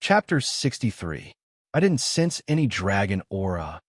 Chapter 63. I didn't sense any dragon aura.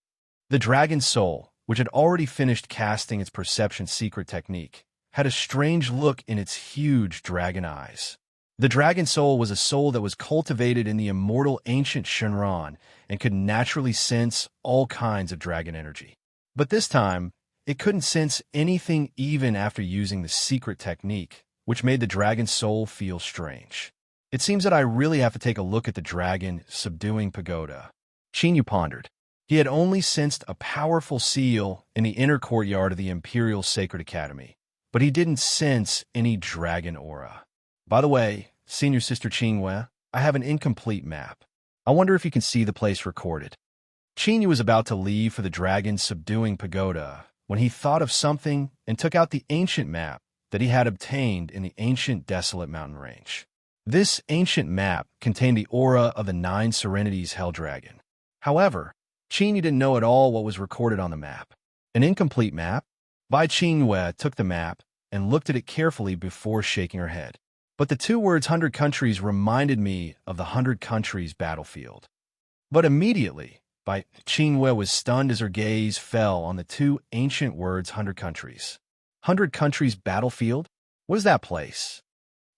The dragon soul, which had already finished casting its perception secret technique, had a strange look in its huge dragon eyes. The dragon soul was a soul that was cultivated in the immortal ancient Shenron and could naturally sense all kinds of dragon energy. But this time, it couldn't sense anything even after using the secret technique, which made the dragon soul feel strange. It seems that I really have to take a look at the dragon subduing pagoda. Chinyu pondered. He had only sensed a powerful seal in the inner courtyard of the Imperial Sacred Academy, but he didn't sense any dragon aura. By the way, Senior Sister Qingyue, I have an incomplete map. I wonder if you can see the place recorded. Qinyu was about to leave for the dragon subduing pagoda when he thought of something and took out the ancient map that he had obtained in the ancient desolate mountain range. This ancient map contained the aura of the 9 Serenities Hell Dragon. However, Qinyu didn't know at all what was recorded on the map. An incomplete map? Bai Qingyue took the map and looked at it carefully before shaking her head. But the 2 words 100 countries reminded me of the 100 countries battlefield. But immediately, Bai Qingyue was stunned as her gaze fell on the 2 ancient words 100 countries. 100 countries battlefield? What is that place?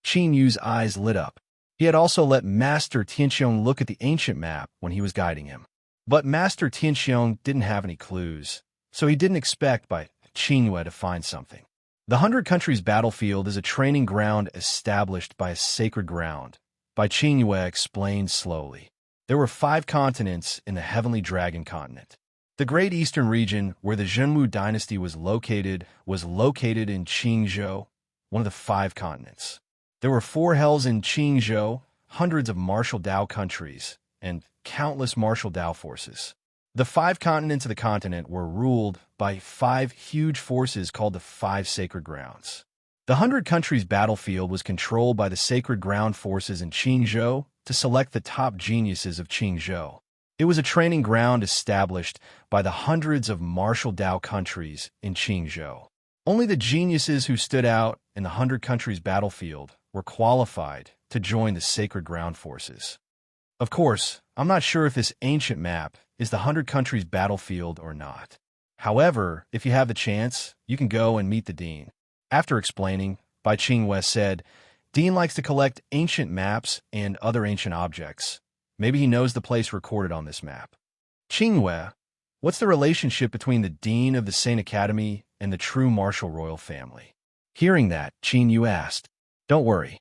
Qinyu's eyes lit up. He had also let Master Tianxiong look at the ancient map when he was guiding him. But Master Tianxiong didn't have any clues, so he didn't expect Bai Qingyue to find something. The 100 countries battlefield is a training ground established by a sacred ground. Bai Qingyue explained slowly. There were 5 continents in the Heavenly Dragon continent. The Great Eastern region, where the Zhenwu dynasty was located in Qingzhou, one of the 5 continents. There were 4 hells in Qingzhou, hundreds of martial Dao countries, and countless martial Dao forces. The 5 continents of the continent were ruled by 5 huge forces called the 5 Sacred Grounds. The 100 countries battlefield was controlled by the Sacred Ground forces in Qingzhou to select the top geniuses of Qingzhou. It was a training ground established by the hundreds of martial Dao countries in Qingzhou. Only the geniuses who stood out in the 100 countries battlefield were qualified to join the Sacred Ground forces. Of course, I'm not sure if this ancient map is the 100 countries battlefield or not. However, if you have the chance, you can go and meet the Dean. After explaining, Bai Qingyue said, Dean likes to collect ancient maps and other ancient objects. Maybe he knows the place recorded on this map. Qingyue, what's the relationship between the Dean of the Saint Academy and the true martial royal family? Hearing that, Qinyu asked, Don't worry.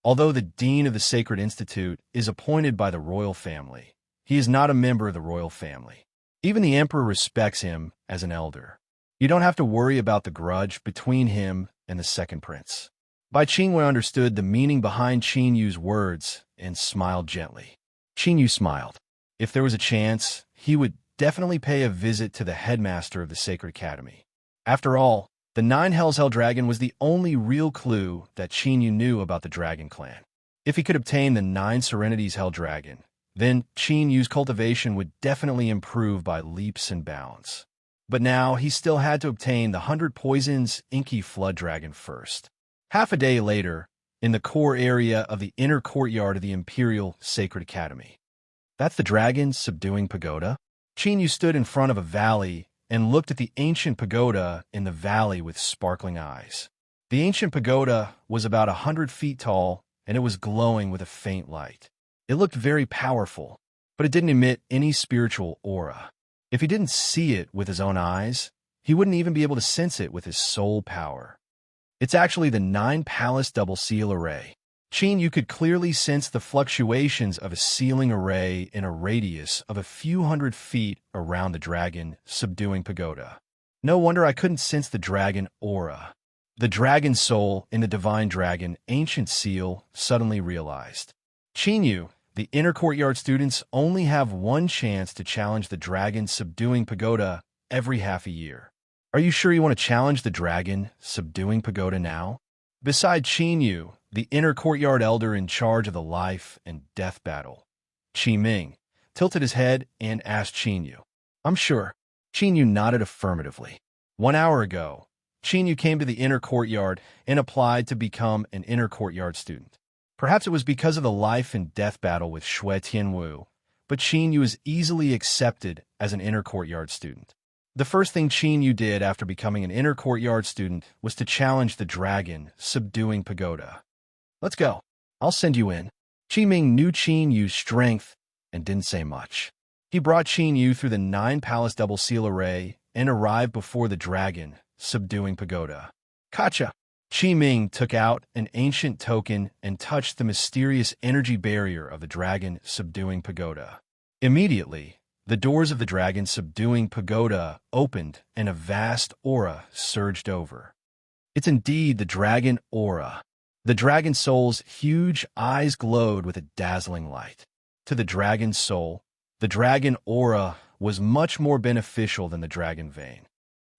Although the Dean of the Sacred Institute is appointed by the royal family, he is not a member of the royal family. Even the emperor respects him as an elder. You don't have to worry about the grudge between him and the second prince. Bai Qingyue understood the meaning behind Qinyu's words and smiled gently. Qinyu smiled. If there was a chance, he would definitely pay a visit to the headmaster of the Sacred Academy. After all, the 9 Hells Hell Dragon was the only real clue that Qinyu knew about the Dragon Clan. If he could obtain the 9 Serenities Hell Dragon, then Qinyu's cultivation would definitely improve by leaps and bounds. But now he still had to obtain the 100 Poisons Inky Flood Dragon first. Half a day later, in the core area of the inner courtyard of the Imperial Sacred Academy. That's the dragon subduing pagoda? Qinyu stood in front of a valley and looked at the ancient pagoda in the valley with sparkling eyes. The ancient pagoda was about 100 feet tall, and it was glowing with a faint light. It looked very powerful, but it didn't emit any spiritual aura. If he didn't see it with his own eyes, he wouldn't even be able to sense it with his soul power. It's actually the 9 Palace Double Seal Array. Qinyu could clearly sense the fluctuations of a sealing array in a radius of a few hundred feet around the dragon subduing pagoda. No wonder I couldn't sense the dragon aura. The dragon soul in the divine dragon ancient seal suddenly realized. Qinyu, the inner courtyard students only have 1 chance to challenge the dragon subduing pagoda every half a year. Are you sure you want to challenge the dragon subduing pagoda now? Beside Qinyu, the inner courtyard elder in charge of the life and death battle, Qi Ming, tilted his head and asked Qinyu, I'm sure. Qinyu nodded affirmatively. 1 hour ago, Qinyu came to the inner courtyard and applied to become an inner courtyard student. Perhaps it was because of the life and death battle with Shui Tianwu, but Qin Yu was easily accepted as an inner courtyard student. The first thing Qin Yu did after becoming an inner courtyard student was to challenge the dragon, subduing Pagoda. "Let's go. I'll send you in." Qi Ming knew Qin Yu's strength and didn't say much. He brought Qin Yu through the 9-palace double seal array and arrived before the dragon, subduing Pagoda. "Kacha!" Qi Ming took out an ancient token and touched the mysterious energy barrier of the dragon, subduing Pagoda. Immediately, the doors of the dragon, subduing Pagoda, opened and a vast aura surged over. It's indeed the dragon aura. The dragon soul's huge eyes glowed with a dazzling light. To the dragon's soul, the dragon aura was much more beneficial than the dragon vein.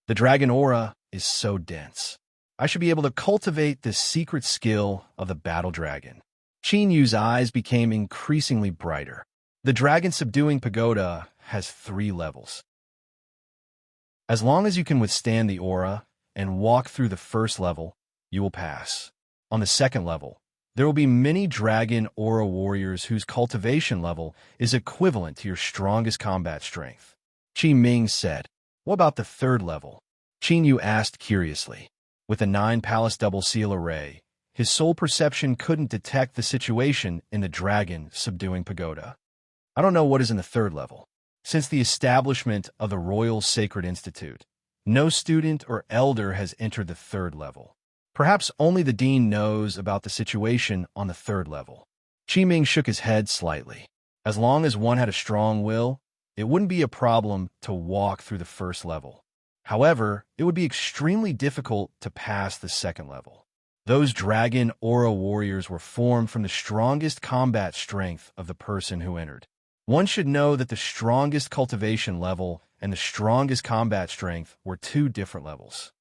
The dragon aura is so dense. I should be able to cultivate this secret skill of the battle dragon. Qin Yu's eyes became increasingly brighter. The dragon subduing Pagoda has 3 levels. As long as you can withstand the aura and walk through the first level, you will pass. On the second level, there will be many dragon aura warriors whose cultivation level is equivalent to your strongest combat strength. Qi Ming said, "What about the third level?" Qin Yu asked curiously. With a 9-palace double seal array, his soul perception couldn't detect the situation in the dragon subduing Pagoda. "I don't know what is in the third level. Since the establishment of the Royal Sacred Institute, no student or elder has entered the third level. Perhaps only the dean knows about the situation on the third level." Qi Ming shook his head slightly. As long as one had a strong will, it wouldn't be a problem to walk through the first level. However, it would be extremely difficult to pass the second level. Those dragon aura warriors were formed from the strongest combat strength of the person who entered. One should know that the strongest cultivation level and the strongest combat strength were 2 different levels.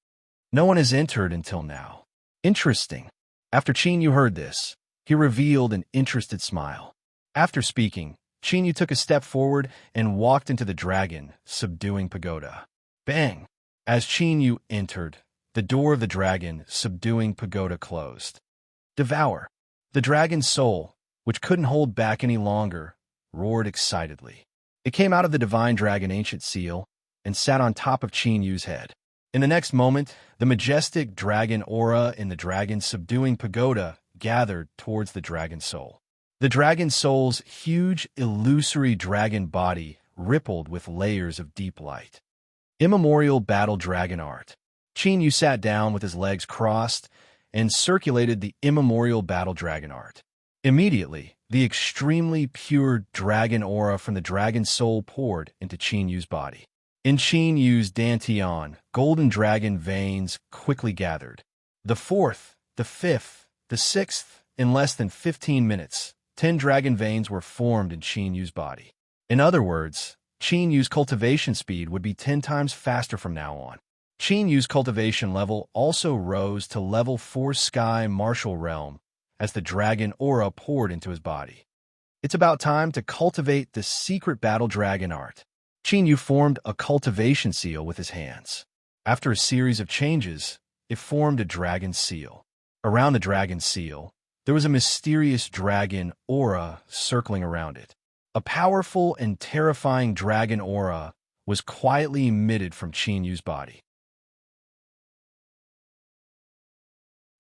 No one has entered until now. Interesting. After Qin Yu heard this, he revealed an interested smile. After speaking, Qin Yu took a step forward and walked into the dragon, subduing Pagoda. Bang! As Qin Yu entered, the door of the dragon, subduing Pagoda, closed. "Devour!" The dragon's soul, which couldn't hold back any longer, roared excitedly. It came out of the divine dragon ancient seal and sat on top of Qin Yu's head. In the next moment, the majestic dragon aura in the dragon subduing Pagoda gathered towards the dragon soul. The dragon soul's huge, illusory dragon body rippled with layers of deep light. Immemorial battle dragon art. Qin Yu sat down with his legs crossed and circulated the immemorial battle dragon art. Immediately, the extremely pure dragon aura from the dragon soul poured into Qin Yu's body. In Qin Yu's dantian, golden dragon veins quickly gathered. The 4th, the 5th, the 6th, in less than 15 minutes, 10 dragon veins were formed in Qin Yu's body. In other words, Qin Yu's cultivation speed would be 10 times faster from now on. Qin Yu's cultivation level also rose to level 4 sky martial realm as the dragon aura poured into his body. It's about time to cultivate the secret battle dragon art. Qin Yu formed a cultivation seal with his hands. After a series of changes, it formed a dragon seal. Around the dragon seal, there was a mysterious dragon aura circling around it. A powerful and terrifying dragon aura was quietly emitted from Qin Yu's body.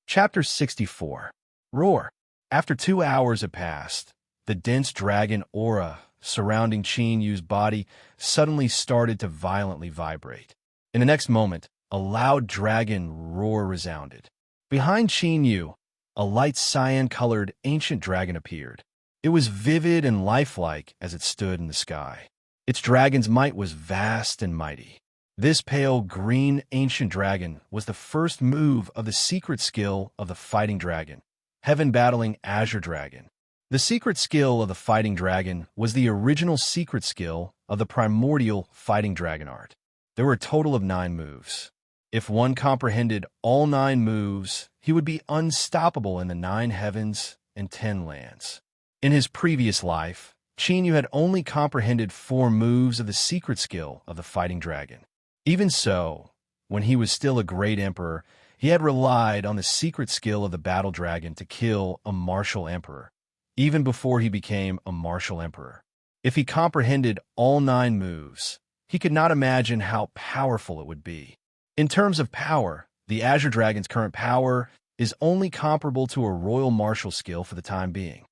Chapter 64. Roar. After 2 hours had passed, the dense dragon aura surrounding Qin Yu's body suddenly started to violently vibrate. In the next moment, a loud dragon roar resounded. Behind Qin Yu, a light cyan-colored ancient dragon appeared. It was vivid and lifelike as it stood in the sky. Its dragon's might was vast and mighty. This pale green ancient dragon was the first move of the secret skill of the fighting dragon, Heaven Battling Azure Dragon. The secret skill of the fighting dragon was the original secret skill of the primordial fighting dragon art. There were a total of 9 moves. If one comprehended all 9 moves, he would be unstoppable in the 9 heavens and 10 lands. In his previous life, Qin Yu had only comprehended 4 moves of the secret skill of the fighting dragon. Even so, when he was still a great emperor, He had relied on the secret skill of the battle dragon to kill a martial emperor, even before he became a martial emperor. If he comprehended all 9 moves, he could not imagine how powerful it would be. In terms of power, the Azure Dragon's current power is only comparable to a royal martial skill for the time being.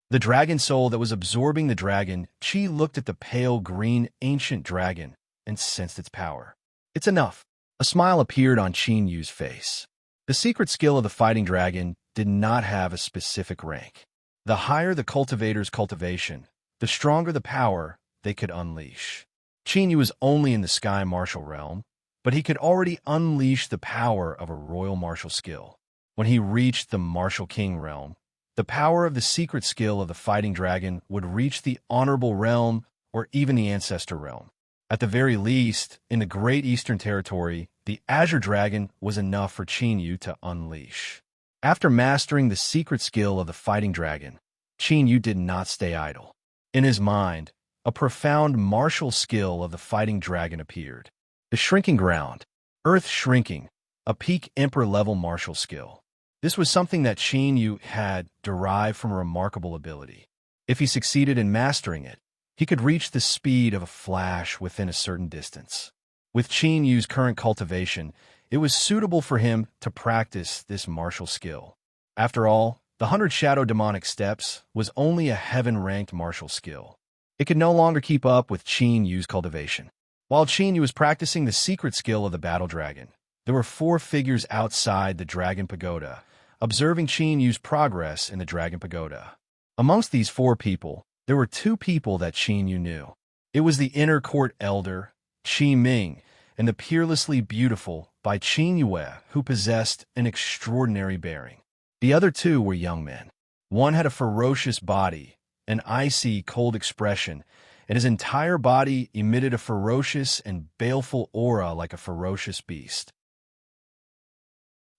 The dragon soul that was absorbing the dragon, Qi looked at the pale green ancient dragon and sensed its power. It's enough. A smile appeared on Qin Yu's face. The secret skill of the fighting dragon did not have a specific rank. The higher the cultivator's cultivation, the stronger the power they could unleash. Qin Yu was only in the sky martial realm, but he could already unleash the power of a royal martial skill. When he reached the martial king realm, the power of the secret skill of the fighting dragon would reach the honorable realm or even the ancestor realm. At the very least, in the Great Eastern Territory, the Azure Dragon was enough for Qin Yu to unleash. After mastering the secret skill of the fighting dragon, Qin Yu did not stay idle. In his mind, a profound martial skill of the fighting dragon appeared. The shrinking ground, earth shrinking, a peak emperor-level martial skill. This was something that Qin Yu had derived from a remarkable ability. If he succeeded in mastering it, he could reach the speed of a flash within a certain distance. With Qin Yu's current cultivation, it was suitable for him to practice this martial skill. After all, the 100 Shadow Demonic Steps was only a heaven-ranked martial skill. It could no longer keep up with Qin Yu's cultivation. While Qin Yu was practicing the secret skill of the battle dragon, there were 4 figures outside the Dragon Pagoda, observing Qin Yu's progress in the Dragon Pagoda. Amongst these 4 people, there were 2 people that Qin Yu knew. It was the inner court elder, Qi Ming, and the peerlessly beautiful Bai Qin Yue, who possessed an extraordinary bearing. The other 2 were young men. One had a ferocious body, an icy, cold expression, and his entire body emitted a ferocious and baleful aura like a ferocious beast.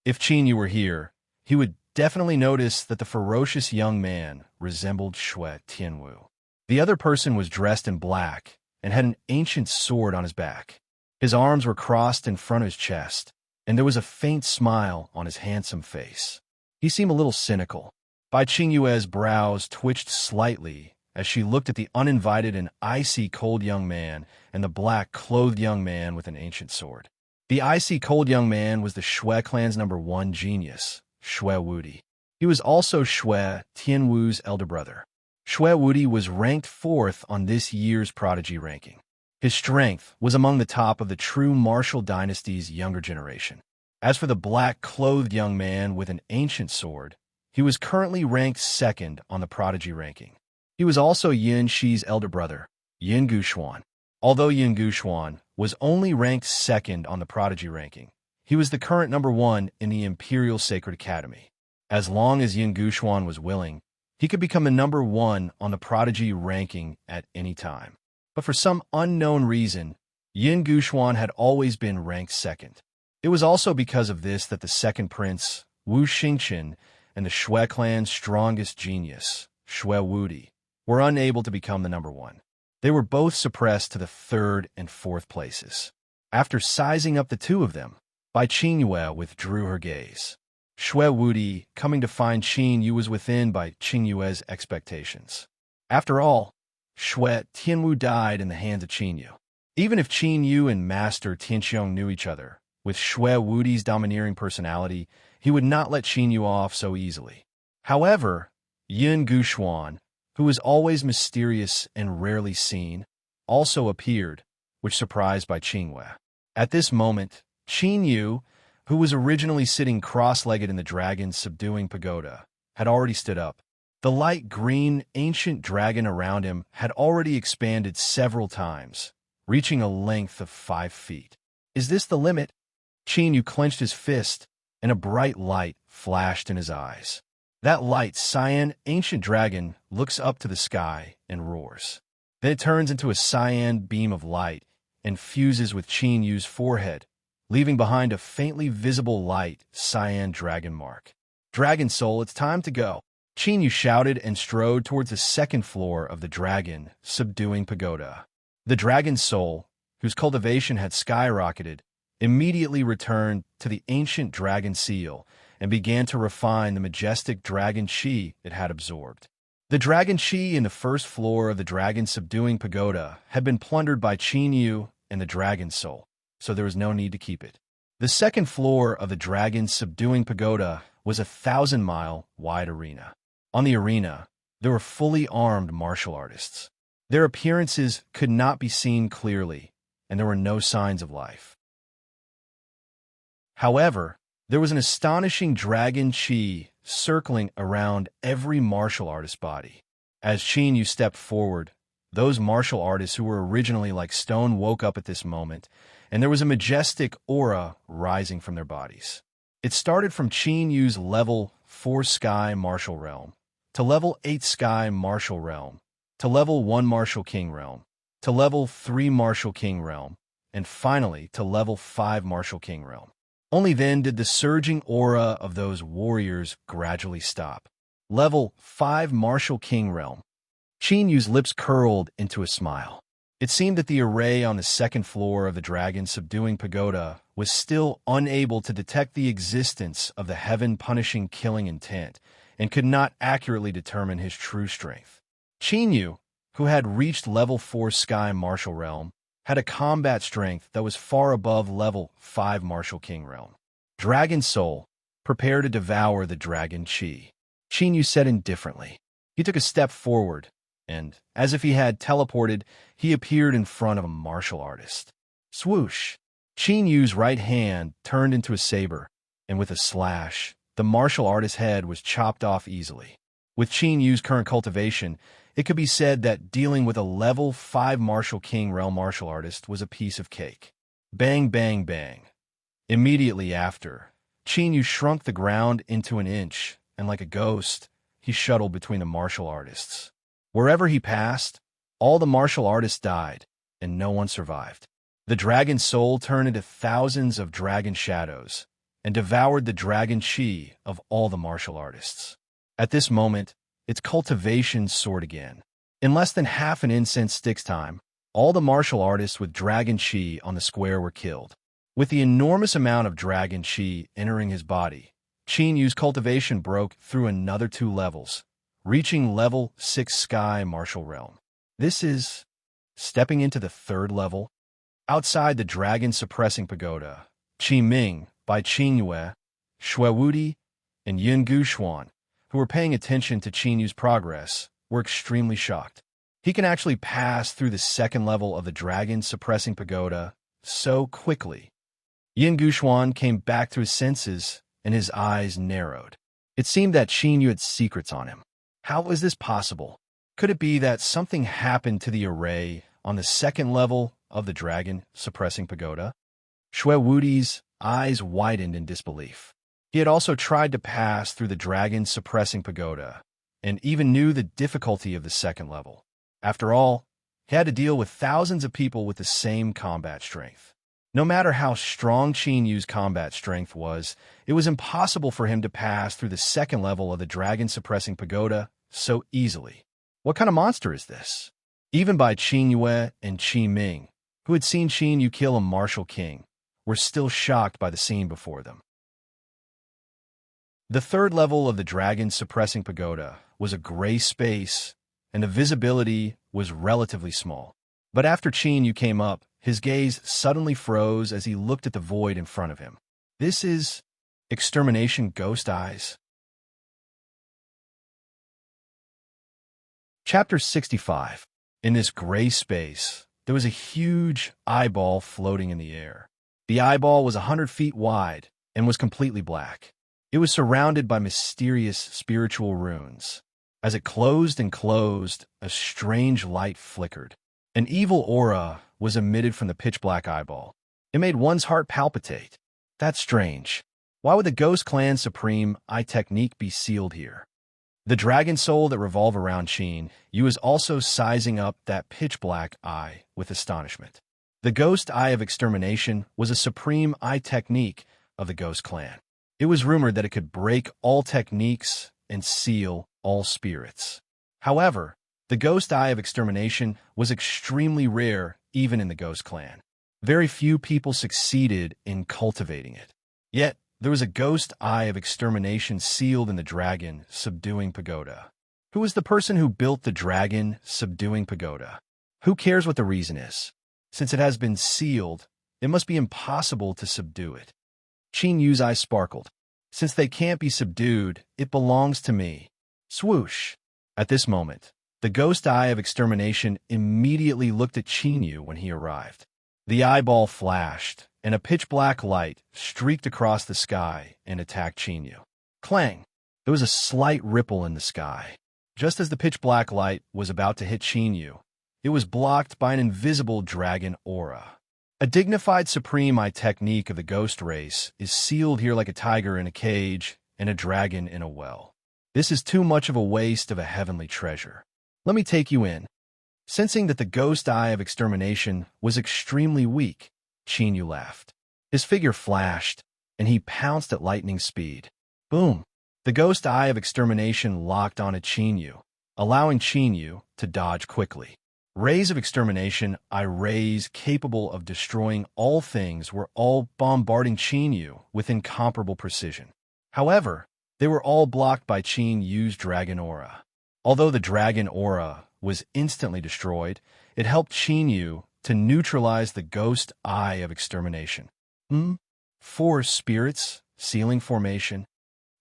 If Qin Yu were here, he would definitely notice that the ferocious young man resembled Xue Tianwu. The other person was dressed in black and had an ancient sword on his back. His arms were crossed in front of his chest, and there was a faint smile on his handsome face. He seemed a little cynical. Bai Qingyue's brows twitched slightly as she looked at the uninvited and icy cold young man and the black-clothed young man with an ancient sword. The icy cold young man was the Xue clan's #1 genius, Xue Wudi. He was also Xue Tianwu's elder brother. Xue Wudi was ranked 4th on this year's prodigy ranking. His strength was among the top of the true martial dynasty's younger generation. As for the black-clothed young man with an ancient sword, he was currently ranked 2nd on the prodigy ranking. He was also Yin Shi's elder brother, Yin Guxuan. Although Yin Guxuan was only ranked 2nd on the prodigy ranking, he was the current #1 in the Imperial Sacred Academy. As long as Yin Guxuan was willing, he could become the #1 on the prodigy ranking at any time. But for some unknown reason, Yin Guxuan had always been ranked 2nd. It was also because of this that the second prince, Wu Xingqian, and the Xue clan's strongest genius, Xue Wudi, were unable to become the #1. They were both suppressed to the 3rd and 4th places. After sizing up the 2 of them, Bai Qingyue withdrew her gaze. Xue Wudi, coming to find Qin Yu, was within Bai Qingyue's expectations. After all, Xue Tianwu died in the hands of Qin Yu. Even if Qin Yu and Master Tianxiong knew each other, with Xue Wudi's domineering personality, he would not let Qin Yu off so easily. However, Yin Guxuan, who was always mysterious and rarely seen, also appeared, which surprised Bai Qingyue. At this moment, Qin Yu, who was originally sitting cross-legged in the dragon's subduing pagoda, had already stood up. The light green ancient dragon around him had already expanded several times, reaching a length of 5 feet. Is this the limit? Qin Yu clenched his fist, and a bright light flashed in his eyes. That light, cyan ancient dragon, looks up to the sky and roars. Then it turns into a cyan beam of light and fuses with Qin Yu's forehead, leaving behind a faintly visible light cyan dragon mark. Dragon Soul, it's time to go. Qin Yu shouted and strode towards the 2nd floor of the dragon, subduing pagoda. The Dragon Soul, whose cultivation had skyrocketed, immediately returned to the ancient dragon seal and began to refine the majestic dragon chi it had absorbed. The dragon chi in the first floor of the dragon subduing pagoda had been plundered by Qin Yu and the dragon soul, so there was no need to keep it. The second floor of the dragon subduing pagoda was a 1,000-mile wide arena. On the arena, there were fully armed martial artists. Their appearances could not be seen clearly, and there were no signs of life. However, there was an astonishing dragon chi circling around every martial artist's body. As Qin Yu stepped forward, those martial artists who were originally like stone woke up at this moment, and there was a majestic aura rising from their bodies. It started from Qin Yu's level 4 sky martial realm, to level 8 sky martial realm, to level 1 martial king realm, to level 3 martial king realm, and finally to level 5 martial king realm. Only then did the surging aura of those warriors gradually stop. Level 5 martial king realm. Qin Yu's lips curled into a smile. It seemed that the array on the second floor of the dragon subduing pagoda was still unable to detect the existence of the heaven-punishing killing intent and could not accurately determine his true strength. Qin Yu, who had reached level 4 sky martial realm, had a combat strength that was far above level 5 martial king realm. Dragon soul, prepare to devour the dragon chi. Qin Yu said indifferently. He took a step forward, and, as if he had teleported, he appeared in front of a martial artist. Swoosh! Qin Yu's right hand turned into a saber, and with a slash, the martial artist's head was chopped off easily. With Qin Yu's current cultivation, it could be said that dealing with a level 5 martial king realm martial artist was a piece of cake. Bang, bang, bang. Immediately after, Qin Yu shrunk the ground into an inch, and like a ghost, he shuttled between the martial artists. Wherever he passed, all the martial artists died, and no one survived. The dragon soul turned into thousands of dragon shadows, and devoured the dragon chi of all the martial artists. At this moment, its cultivation soared again. In less than half an incense stick's time, all the martial artists with dragon chi on the square were killed. With the enormous amount of dragon chi entering his body, Qin Yu's cultivation broke through another 2 levels, reaching level 6 sky martial realm. This is stepping into the 3rd level. Outside the dragon suppressing pagoda, Qi Ming, Bai Qingyue, Shui Wudi, and Yin Guxuan, who were paying attention to Qin Yu's progress, were extremely shocked. He can actually pass through the 2nd level of the dragon suppressing pagoda so quickly. Yin Guxuan came back to his senses, and his eyes narrowed. It seemed that Qin Yu had secrets on him. How was this possible? Could it be that something happened to the array on the 2nd level of the dragon suppressing pagoda? Shui Wudi's eyes widened in disbelief. He had also tried to pass through the dragon suppressing pagoda, and even knew the difficulty of the 2nd level. After all, he had to deal with thousands of people with the same combat strength. No matter how strong Qin Yu's combat strength was, it was impossible for him to pass through the 2nd level of the dragon suppressing pagoda so easily. What kind of monster is this? Even Bai Qingyue and Qi Ming, who had seen Qin Yu kill a martial king, were still shocked by the scene before them. The 3rd level of the dragon suppressing pagoda was a gray space, and the visibility was relatively small. But after Qin Yu came up, his gaze suddenly froze as he looked at the void in front of him. This is extermination ghost eyes. Chapter 65. In this gray space, there was a huge eyeball floating in the air. The eyeball was 100 feet wide and was completely black. It was surrounded by mysterious spiritual runes. As it closed and closed, a strange light flickered. An evil aura was emitted from the pitch-black eyeball. It made one's heart palpitate. That's strange. Why would the Ghost Clan's supreme eye technique be sealed here? The dragon soul that revolved around Qin Yu is also sizing up that pitch-black eye with astonishment. The Ghost Eye of Extermination was a supreme eye technique of the Ghost Clan. It was rumored that it could break all techniques and seal all spirits. However, the Ghost Eye of Extermination was extremely rare even in the Ghost Clan. Very few people succeeded in cultivating it. Yet, there was a ghost eye of extermination sealed in the dragon subduing pagoda. Who was the person who built the dragon subduing pagoda? Who cares what the reason is? Since it has been sealed, it must be impossible to subdue it. Qin Yu's eyes sparkled. Since they can't be subdued, it belongs to me. Swoosh! At this moment, the ghost eye of extermination immediately looked at Qin Yu when he arrived. The eyeball flashed, and a pitch-black light streaked across the sky and attacked Qin Yu. Clang! There was a slight ripple in the sky. Just as the pitch-black light was about to hit Qin Yu, it was blocked by an invisible dragon aura. A dignified supreme eye technique of the ghost race is sealed here like a tiger in a cage and a dragon in a well. This is too much of a waste of a heavenly treasure. Let me take you in. Sensing that the ghost eye of extermination was extremely weak, Qin Yu laughed. His figure flashed, and he pounced at lightning speed. Boom! The ghost eye of extermination locked onto Qin Yu, allowing Qin Yu to dodge quickly. Rays of extermination, rays capable of destroying all things, were all bombarding Qin Yu with incomparable precision. However, they were all blocked by Qin Yu's dragon aura. Although the dragon aura was instantly destroyed, it helped Qin Yu to neutralize the ghost eye of extermination. Four spirits, sealing formation.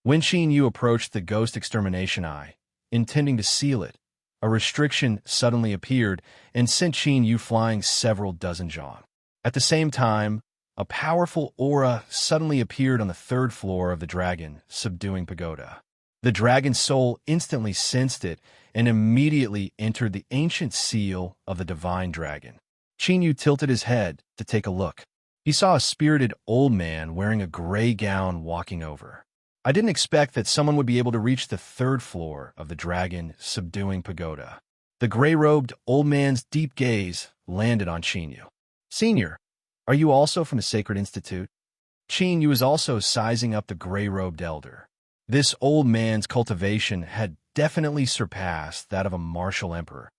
When Qin Yu approached the ghost extermination eye, intending to seal it, a restriction suddenly appeared and sent Qin Yu flying several dozen zhang. At the same time, a powerful aura suddenly appeared on the third floor of the dragon, subduing pagoda. The dragon's soul instantly sensed it and immediately entered the ancient seal of the divine dragon. Qin Yu tilted his head to take a look. He saw a spirited old man wearing a gray gown walking over. I didn't expect that someone would be able to reach the third floor of the dragon subduing pagoda. The gray-robed old man's deep gaze landed on Qin Yu. Senior, are you also from the Sacred Institute? Qin Yu was also sizing up the gray-robed elder. This old man's cultivation had definitely surpassed that of a martial emperor.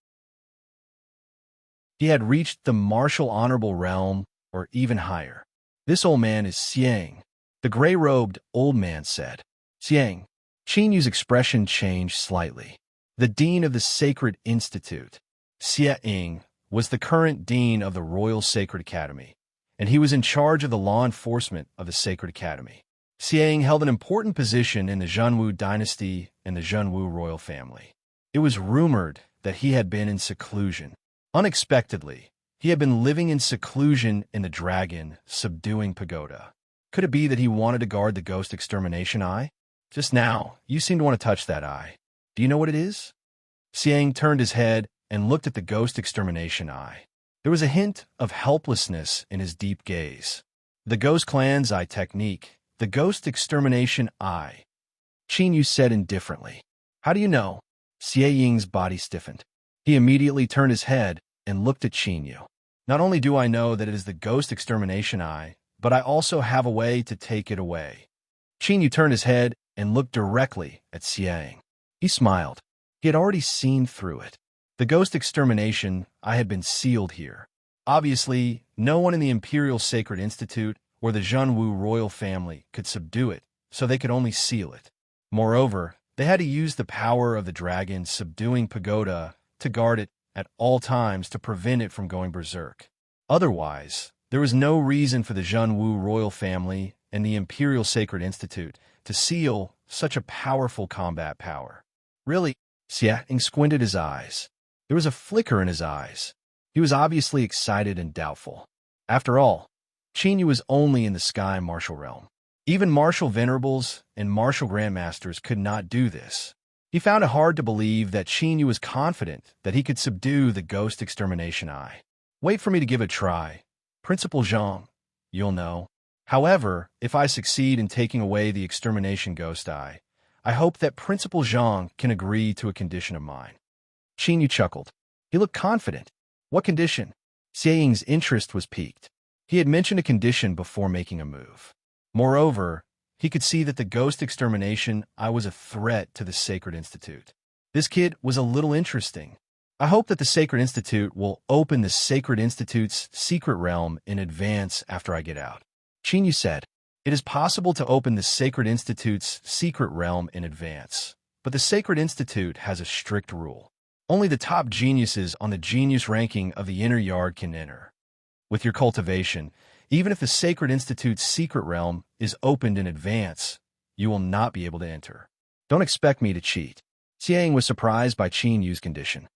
He had reached the martial honorable realm or even higher. This old man is Xiang. The gray-robed old man said. Xiang. Qin Yu's expression changed slightly. The dean of the Sacred Institute, Xie Ying, was the current dean of the Royal Sacred Academy, and he was in charge of the law enforcement of the Sacred Academy. Xie Ying held an important position in the Zhenwu dynasty and the Zhenwu royal family. It was rumored that he had been in seclusion. Unexpectedly, he had been living in seclusion in the dragon subduing pagoda. Could it be that he wanted to guard the ghost extermination eye? Just now, you seem to want to touch that eye. Do you know what it is? Xiang turned his head and looked at the ghost extermination eye. There was a hint of helplessness in his deep gaze. The ghost clan's eye technique, the ghost extermination eye. Qin Yu said indifferently. How do you know? Xie Ying's body stiffened. He immediately turned his head and looked at Qin Yu. Not only do I know that it is the ghost extermination eye, but I also have a way to take it away. Qin Yu turned his head and looked directly at Xiang. He smiled. He had already seen through it. The ghost extermination eye had been sealed here. Obviously, no one in the Imperial Sacred Institute or the Zhenwu royal family could subdue it, so they could only seal it. Moreover, they had to use the power of the dragon subduing pagoda to guard it at all times to prevent it from going berserk. Otherwise, there was no reason for the Zhenwu royal family and the Imperial Sacred Institute to seal such a powerful combat power. Really? Xie Ying squinted his eyes. There was a flicker in his eyes. He was obviously excited and doubtful. After all, Qin Yu was only in the sky martial realm. Even martial venerables and martial grandmasters could not do this. He found it hard to believe that Qin Yu was confident that he could subdue the ghost extermination eye. Wait for me to give it a try. Principal Zhang, you'll know. However, if I succeed in taking away the extermination ghost eye, I hope that Principal Zhang can agree to a condition of mine. Qin Yu chuckled. He looked confident. What condition? Xie Ying's interest was piqued. He had mentioned a condition before making a move. Moreover, he could see that the ghost extermination eye was a threat to the Sacred Institute. This kid was a little interesting. I hope that the Sacred Institute will open the Sacred Institute's secret realm in advance after I get out. Qin Yu said, "It is possible to open the Sacred Institute's secret realm in advance, but the Sacred Institute has a strict rule. Only the top geniuses on the genius ranking of the inner yard can enter. With your cultivation, even if the Sacred Institute's secret realm is opened in advance, you will not be able to enter. Don't expect me to cheat." Xiang was surprised by Qin Yu's condition.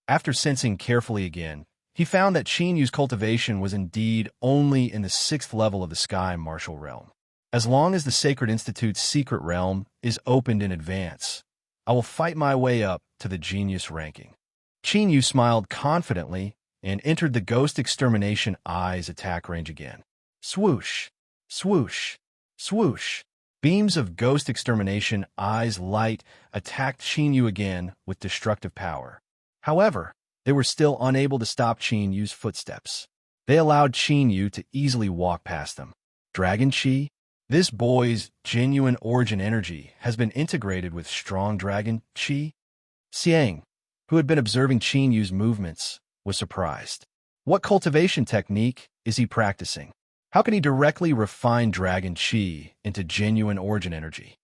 After sensing carefully again, he found that Qin Yu's cultivation was indeed only in the 6th level of the Sky Martial Realm. As long as the Sacred Institute's secret realm is opened in advance, I will fight my way up to the genius ranking. Qin Yu smiled confidently and entered the Ghost Extermination Eye's attack range again. Swoosh, swoosh, swoosh. Beams of Ghost Extermination Eye's light attacked Qin Yu again with destructive power. However, they were still unable to stop Qin Yu's footsteps. They allowed Qin Yu to easily walk past them. Dragon Chi? This boy's genuine origin energy has been integrated with strong Dragon Chi? Xiang, who had been observing Qin Yu's movements, was surprised. What cultivation technique is he practicing? How can he directly refine Dragon Chi into genuine origin energy?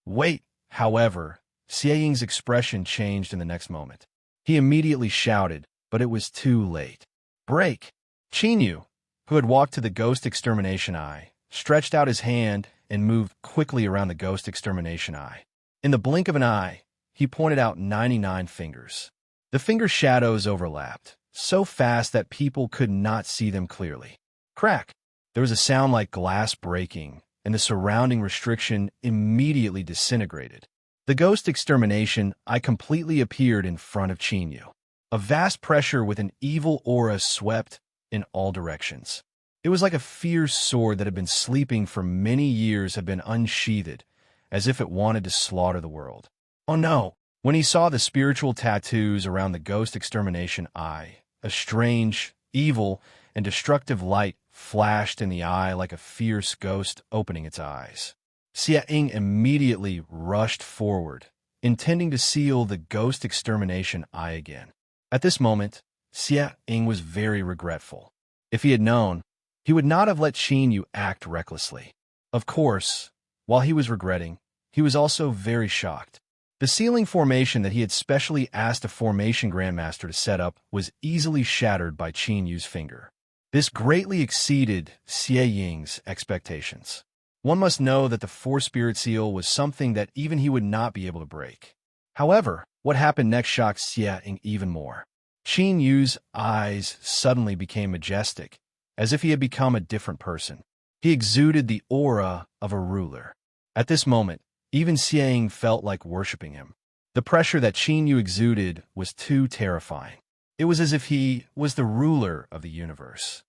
Wait, however, Xiang's expression changed in the next moment. He immediately shouted, but it was too late. Break! Qin Yu, who had walked to the Ghost Extermination Eye, stretched out his hand and moved quickly around the Ghost Extermination Eye. In the blink of an eye, he pointed out 99 fingers. The finger shadows overlapped, so fast that people could not see them clearly. Crack! There was a sound like glass breaking, and the surrounding restriction immediately disintegrated. The Ghost Extermination Eye completely appeared in front of Qin Yu. A vast pressure with an evil aura swept in all directions. It was like a fierce sword that had been sleeping for many years had been unsheathed, as if it wanted to slaughter the world. Oh no! When he saw the spiritual tattoos around the Ghost Extermination Eye, a strange, evil, and destructive light flashed in the eye like a fierce ghost opening its eyes. Xiang immediately rushed forward, intending to seal the Ghost Extermination Eye again. At this moment, Xiang was very regretful. If he had known, he would not have let Qin Yu act recklessly. Of course, while he was regretting, he was also very shocked. The sealing formation that he had specially asked a formation grandmaster to set up was easily shattered by Qin Yu's finger. This greatly exceeded Xiang's expectations. One must know that the Four-Spirit Seal was something that even he would not be able to break. However, what happened next shocked Xiang even more. Qin Yu's eyes suddenly became majestic, as if he had become a different person. He exuded the aura of a ruler. At this moment, even Xiang felt like worshipping him. The pressure that Qin Yu exuded was too terrifying. It was as if he was the ruler of the universe.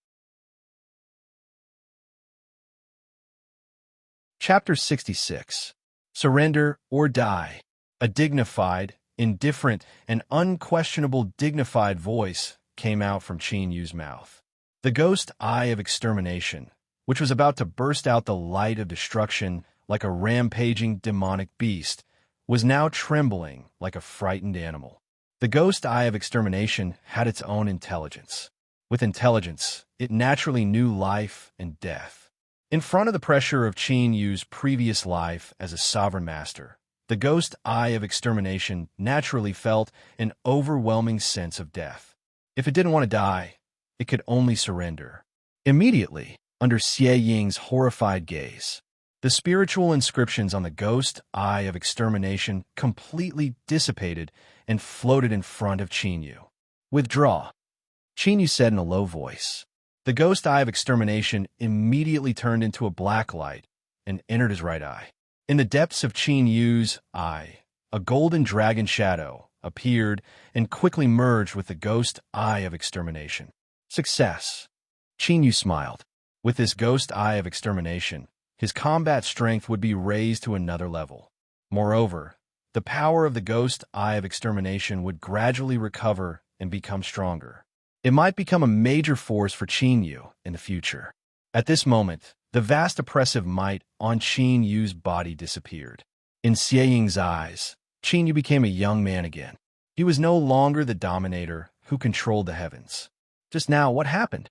Chapter 66. Surrender or Die. A dignified, indifferent, and unquestionable dignified voice came out from Qin Yu's mouth. The ghost eye of extermination, which was about to burst out the light of destruction like a rampaging demonic beast, was now trembling like a frightened animal. The ghost eye of extermination had its own intelligence. With intelligence, it naturally knew life and death. In front of the pressure of Qin Yu's previous life as a sovereign master, the ghost eye of extermination naturally felt an overwhelming sense of death. If it didn't want to die, it could only surrender. Immediately, under Xiang's horrified gaze, the spiritual inscriptions on the ghost eye of extermination completely dissipated and floated in front of Qin Yu. Withdraw, Qin Yu said in a low voice. The ghost eye of extermination immediately turned into a black light and entered his right eye. In the depths of Qin Yu's eye, a golden dragon shadow appeared and quickly merged with the ghost eye of extermination. Success. Qin Yu smiled. With this ghost eye of extermination, his combat strength would be raised to another level. Moreover, the power of the ghost eye of extermination would gradually recover and become stronger. It might become a major force for Qin Yu in the future. At this moment, the vast oppressive might on Qin Yu's body disappeared. In Xiang's eyes, Qin Yu became a young man again. He was no longer the dominator who controlled the heavens. Just now, what happened?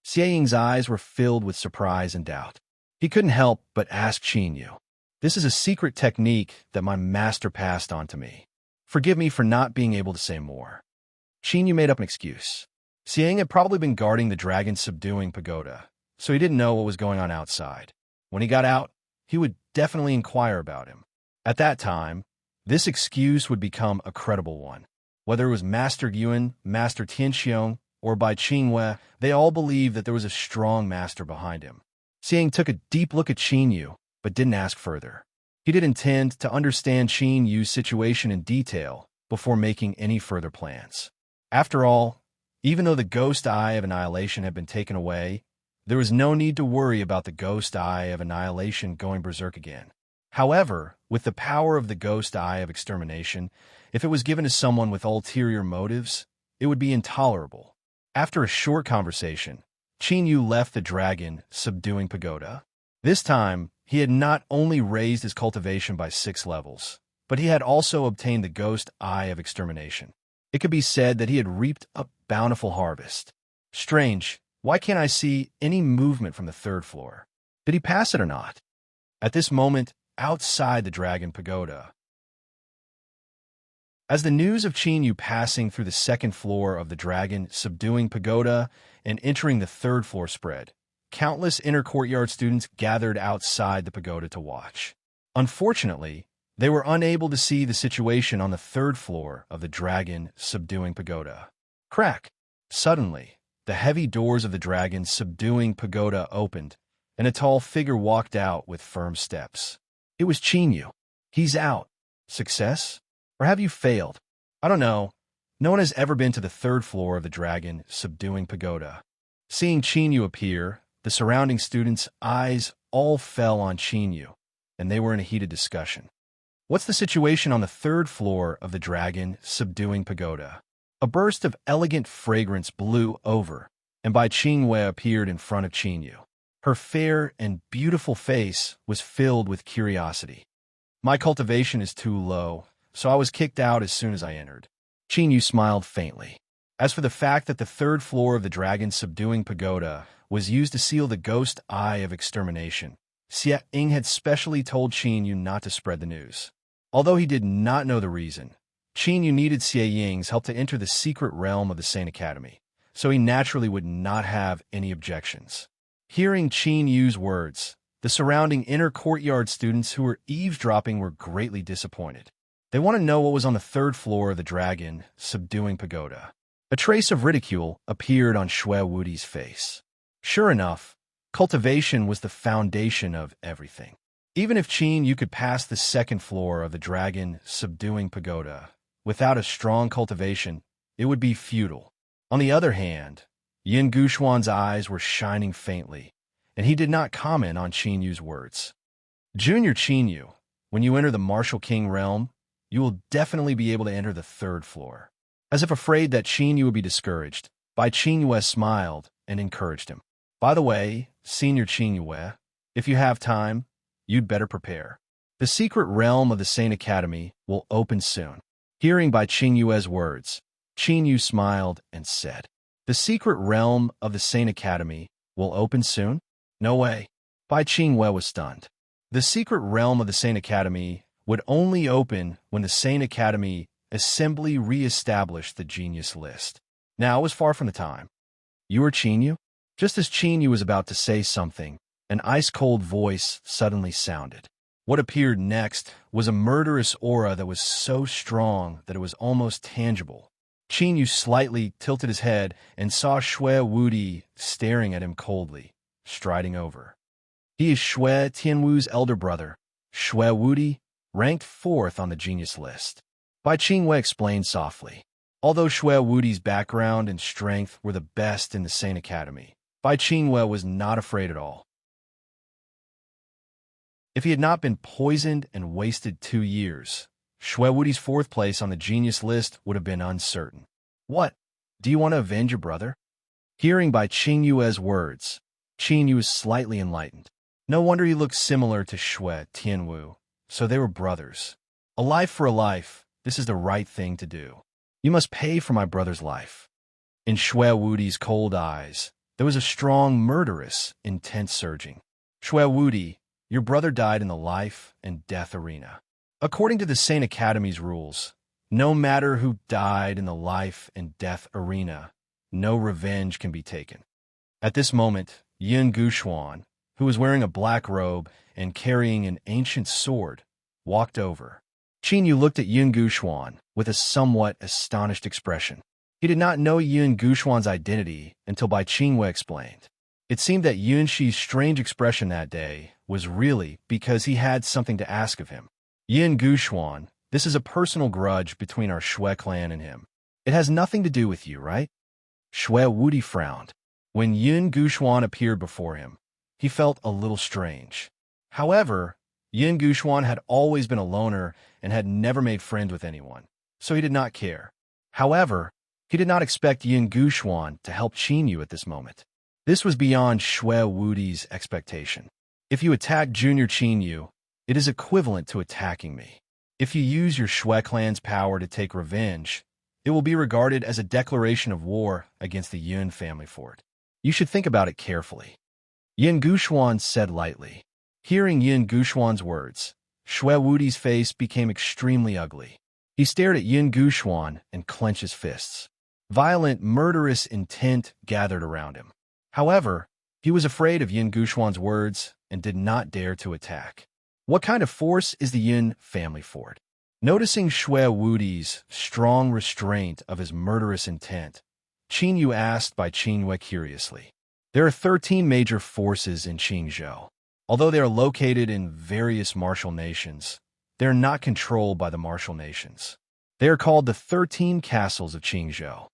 Xie Ying's eyes were filled with surprise and doubt. He couldn't help but ask Qin Yu. This is a secret technique that my master passed on to me. Forgive me for not being able to say more. Qin Yu made up an excuse. Xie Ying had probably been guarding the dragon's subduing pagoda, so he didn't know what was going on outside. When he got out, he would definitely inquire about him. At that time, this excuse would become a credible one. Whether it was Master Yuan, Master Tianxiong, or Bai Qingwei, they all believed that there was a strong master behind him. Xie Ying took a deep look at Qin Yu, but didn't ask further. He did intend to understand Qin Yu's situation in detail before making any further plans. After all, even though the ghost eye of annihilation had been taken away, there was no need to worry about the ghost eye of annihilation going berserk again. However, with the power of the ghost eye of extermination, if it was given to someone with ulterior motives, it would be intolerable. After a short conversation, Qin Yu left the dragon subduing pagoda. This time, he had not only raised his cultivation by 6 levels, but he had also obtained the ghost eye of extermination. It could be said that he had reaped a bountiful harvest. Strange, why can't I see any movement from the 3rd floor? Did he pass it or not? At this moment, outside the dragon pagoda, as the news of Qin Yu passing through the 2nd floor of the dragon subduing pagoda and entering the 3rd floor spread, countless inner courtyard students gathered outside the pagoda to watch. Unfortunately, they were unable to see the situation on the 3rd floor of the dragon subduing pagoda. Crack! Suddenly, the heavy doors of the dragon subduing pagoda opened, and a tall figure walked out with firm steps. It was Qin Yu. He's out. Success? Or have you failed? I don't know. No one has ever been to the 3rd floor of the dragon subduing pagoda. Seeing Qin Yu appear, the surrounding students' eyes all fell on Qin Yu, and they were in a heated discussion. What's the situation on the 3rd floor of the dragon subduing pagoda? A burst of elegant fragrance blew over, and Bai Qingwei appeared in front of Qin Yu. Her fair and beautiful face was filled with curiosity. My cultivation is too low, so I was kicked out as soon as I entered. Qin Yu smiled faintly. As for the fact that the 3rd floor of the dragon subduing pagoda was used to seal the ghost eye of extermination, Xie Ying had specially told Qin Yu not to spread the news. Although he did not know the reason, Qin Yu needed Xie Ying's help to enter the secret realm of the Saint Academy, so he naturally would not have any objections. Hearing Qin Yu's words, the surrounding inner courtyard students who were eavesdropping were greatly disappointed. They want to know what was on the 3rd floor of the dragon subduing pagoda. A trace of ridicule appeared on Shui Wudi's face. Sure enough, cultivation was the foundation of everything. Even if Qin Yu could pass the 2nd floor of the dragon subduing pagoda, without a strong cultivation, it would be futile. On the other hand, Yin Gushuan's eyes were shining faintly, and he did not comment on Qin Yu's words. Junior Qin Yu, when you enter the Martial King realm, you will definitely be able to enter the 3rd floor. As if afraid that Qin Yu would be discouraged, Bai Qingwei smiled and encouraged him. By the way, Senior Qingwei, if you have time, you'd better prepare. The secret realm of the Saint Academy will open soon. Hearing Bai Qingwei's words, Qin Yu smiled and said, "The secret realm of the Saint Academy will open soon?" No way. Bai Qingwei was stunned. The secret realm of the Saint Academy would only open when the Saint Academy Assembly re-established the genius list. Now it was far from the time. "You are Qin Yu?" Just as Qin Yu was about to say something, an ice-cold voice suddenly sounded. What appeared next was a murderous aura that was so strong that it was almost tangible. Qin Yu slightly tilted his head and saw Shui Wudi staring at him coldly, striding over. He is Shui Tianwu's elder brother, Shui Wudi, ranked 4th on the genius list. Bai Qingwei explained softly. Although Shui Wudi's background and strength were the best in the Saint Academy, Bai Qingwei was not afraid at all. If he had not been poisoned and wasted 2 years, Shui Wudi's 4th place on the genius list would have been uncertain. "What? Do you want to avenge your brother?" Hearing Bai Qingwei's words, Qin Yu was slightly enlightened. No wonder he looked similar to Shui Tianwu, so they were brothers. A life for a life, this is the right thing to do. You must pay for my brother's life." In Shui Wudi's cold eyes, there was a strong, murderous, intense surging. "Shui Wudi, your brother died in the life and death arena. According to the Saint Academy's rules, no matter who died in the life and death arena, no revenge can be taken." At this moment, Yun Guxuan, who was wearing a black robe and carrying an ancient sword, walked over. Qin Yu looked at Yun Guxuan with a somewhat astonished expression. He did not know Yun Guxuan's identity until Bai Qingwei explained. It seemed that Yun Shi's strange expression that day was really because he had something to ask of him. "Yun Guxuan, this is a personal grudge between our Shui clan and him. It has nothing to do with you, right?" Shui Wudi frowned. When Yun Guxuan appeared before him, he felt a little strange. However, Yun Guxuan had always been a loner and had never made friends with anyone, so he did not care. However, he did not expect Yun Guxuan to help Qin Yu at this moment. This was beyond Shui Wudi's expectation. "If you attack Junior Qin Yu, it is equivalent to attacking me. If you use your Shui clan's power to take revenge, it will be regarded as a declaration of war against the Yun family fort. You should think about it carefully," Yun Guxuan said lightly. Hearing Yun Guxuan's words, Shui Wudi's face became extremely ugly. He stared at Yun Guxuan and clenched his fists. Violent, murderous intent gathered around him. However, he was afraid of Yun Guxuan's words and did not dare to attack. "What kind of force is the Yun family fort?" Noticing Shui Wudi's strong restraint of his murderous intent, Qin Yu asked Bai Qingwei curiously. "There are 13 major forces in Qingzhou. Although they are located in various martial nations, they are not controlled by the martial nations. They are called the 13 castles of Qingzhou.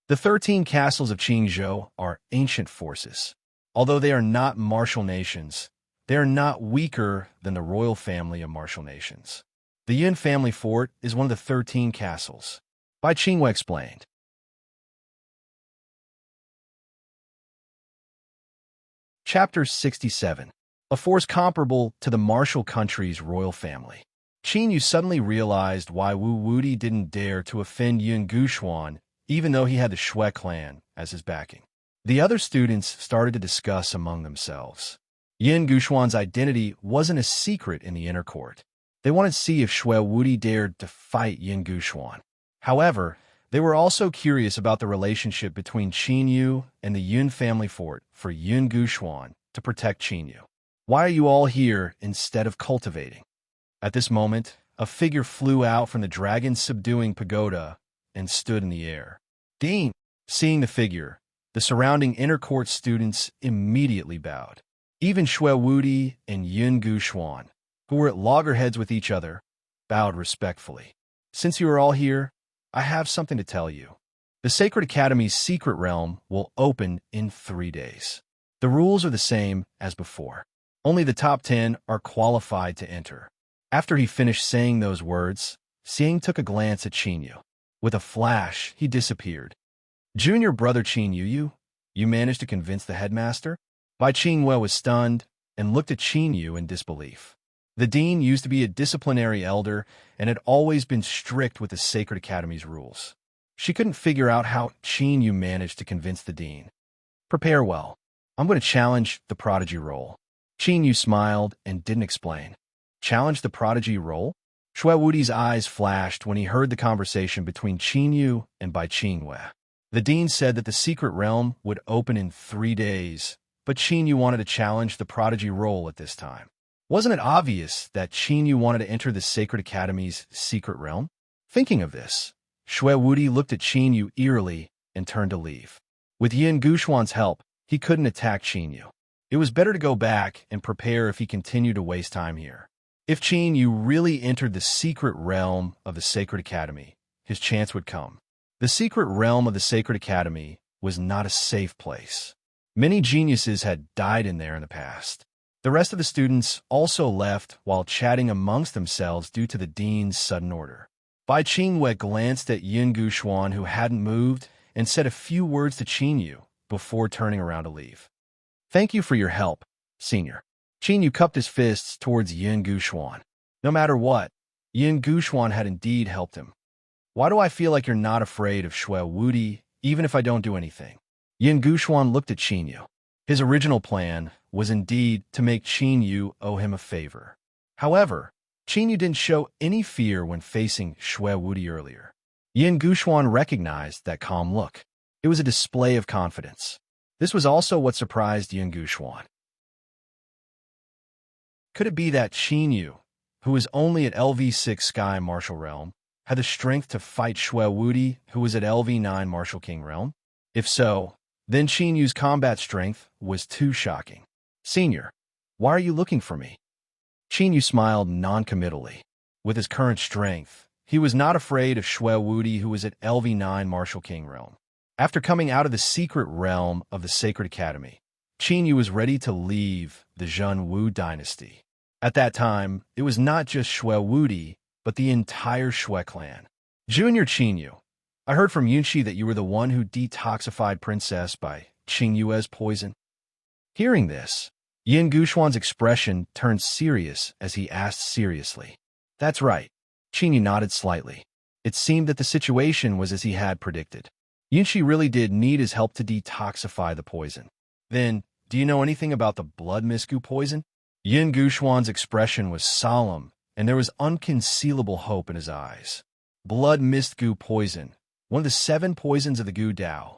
The 13 castles of Qingzhou are ancient forces. Although they are not martial nations, they are not weaker than the royal family of martial nations. The Yun family fort is one of the 13 castles," Bai Qingwei explained. Chapter 67. A force comparable to the martial country's royal family. Qin Yu suddenly realized why Wu Wudi didn't dare to offend Yun Guxuan, even though he had the Shui clan as his backing. The other students started to discuss among themselves. Yun Guxuan's identity wasn't a secret in the inner court. They wanted to see if Shui Wudi dared to fight Yun Guxuan. However, they were also curious about the relationship between Qin Yu and the Yun family fort for Yun Guxuan to protect Qin Yu. "Why are you all here instead of cultivating?" At this moment, a figure flew out from the dragon's subduing pagoda and stood in the air. "Dean!" Seeing the figure, the surrounding inner court students immediately bowed. Even Shui Wudi and Yun Guxuan, who were at loggerheads with each other, bowed respectfully. "Since you are all here, I have something to tell you. The Sacred Academy's secret realm will open in 3 days. The rules are the same as before. Only the top 10 are qualified to enter." After he finished saying those words, Xiang took a glance at Qin Yu. With a flash, he disappeared. "Junior brother Qin Yu, you managed to convince the headmaster?" Bai Qingwei was stunned and looked at Qin Yu in disbelief. The dean used to be a disciplinary elder and had always been strict with the Sacred Academy's rules. She couldn't figure out how Qin Yu managed to convince the dean. "Prepare well. I'm going to challenge the prodigy role." Qin Yu smiled and didn't explain. "Challenge the prodigy role?" Shui Wudi's eyes flashed when he heard the conversation between Qin Yu and Bai Qingwei. The dean said that the secret realm would open in 3 days, but Qin Yu wanted to challenge the prodigy role at this time. Wasn't it obvious that Qin Yu wanted to enter the Sacred Academy's secret realm? Thinking of this, Shui Wudi looked at Qin Yu eerily and turned to leave. With Yun Guxuan's help, he couldn't attack Qin Yu. It was better to go back and prepare if he continued to waste time here. If Qin Yu really entered the secret realm of the Sacred Academy, his chance would come. The secret realm of the Sacred Academy was not a safe place. Many geniuses had died in there in the past. The rest of the students also left while chatting amongst themselves due to the dean's sudden order. Bai Qingwei glanced at Yun Guxuan, who hadn't moved, and said a few words to Qin Yu before turning around to leave. "Thank you for your help, senior." Qin Yu cupped his fists towards Yun Guxuan. No matter what, Yun Guxuan had indeed helped him. Why do I feel like you're not afraid of Shui Wudi, even if I don't do anything? Yin Guxuan looked at Qin Yu. His original plan was indeed to make Qin Yu owe him a favor. However, Qin Yu didn't show any fear when facing Shui Wudi earlier. Yin Guxuan recognized that calm look. It was a display of confidence. This was also what surprised Yin Guxuan. Could it be that Qin Yu, who was only at LV6 Sky Martial Realm, had the strength to fight Shui Wudi, who was at LV9 Martial King Realm? If so, then Qin Yu's combat strength was too shocking. Senior, why are you looking for me? Qin Yu smiled non-committally. With his current strength, he was not afraid of Shui Wudi, who was at LV9 Martial King Realm. After coming out of the secret realm of the Sacred Academy, Qin Yu was ready to leave the Zhen Wu dynasty. At that time, it was not just Shui Wudi, but the entire Shui clan. Junior Qin Yu, I heard from Yunxi that you were the one who detoxified Princess by Qing Yue's poison. Hearing this, Yin Guxuan's expression turned serious as he asked seriously. That's right. Qin Yu nodded slightly. It seemed that the situation was as he had predicted. Yunxi really did need his help to detoxify the poison. Then, do you know anything about the blood misgu poison? Yin Guxuan's expression was solemn, and there was unconcealable hope in his eyes. Blood mist gu poison, one of the 7 poisons of the Gu Dao.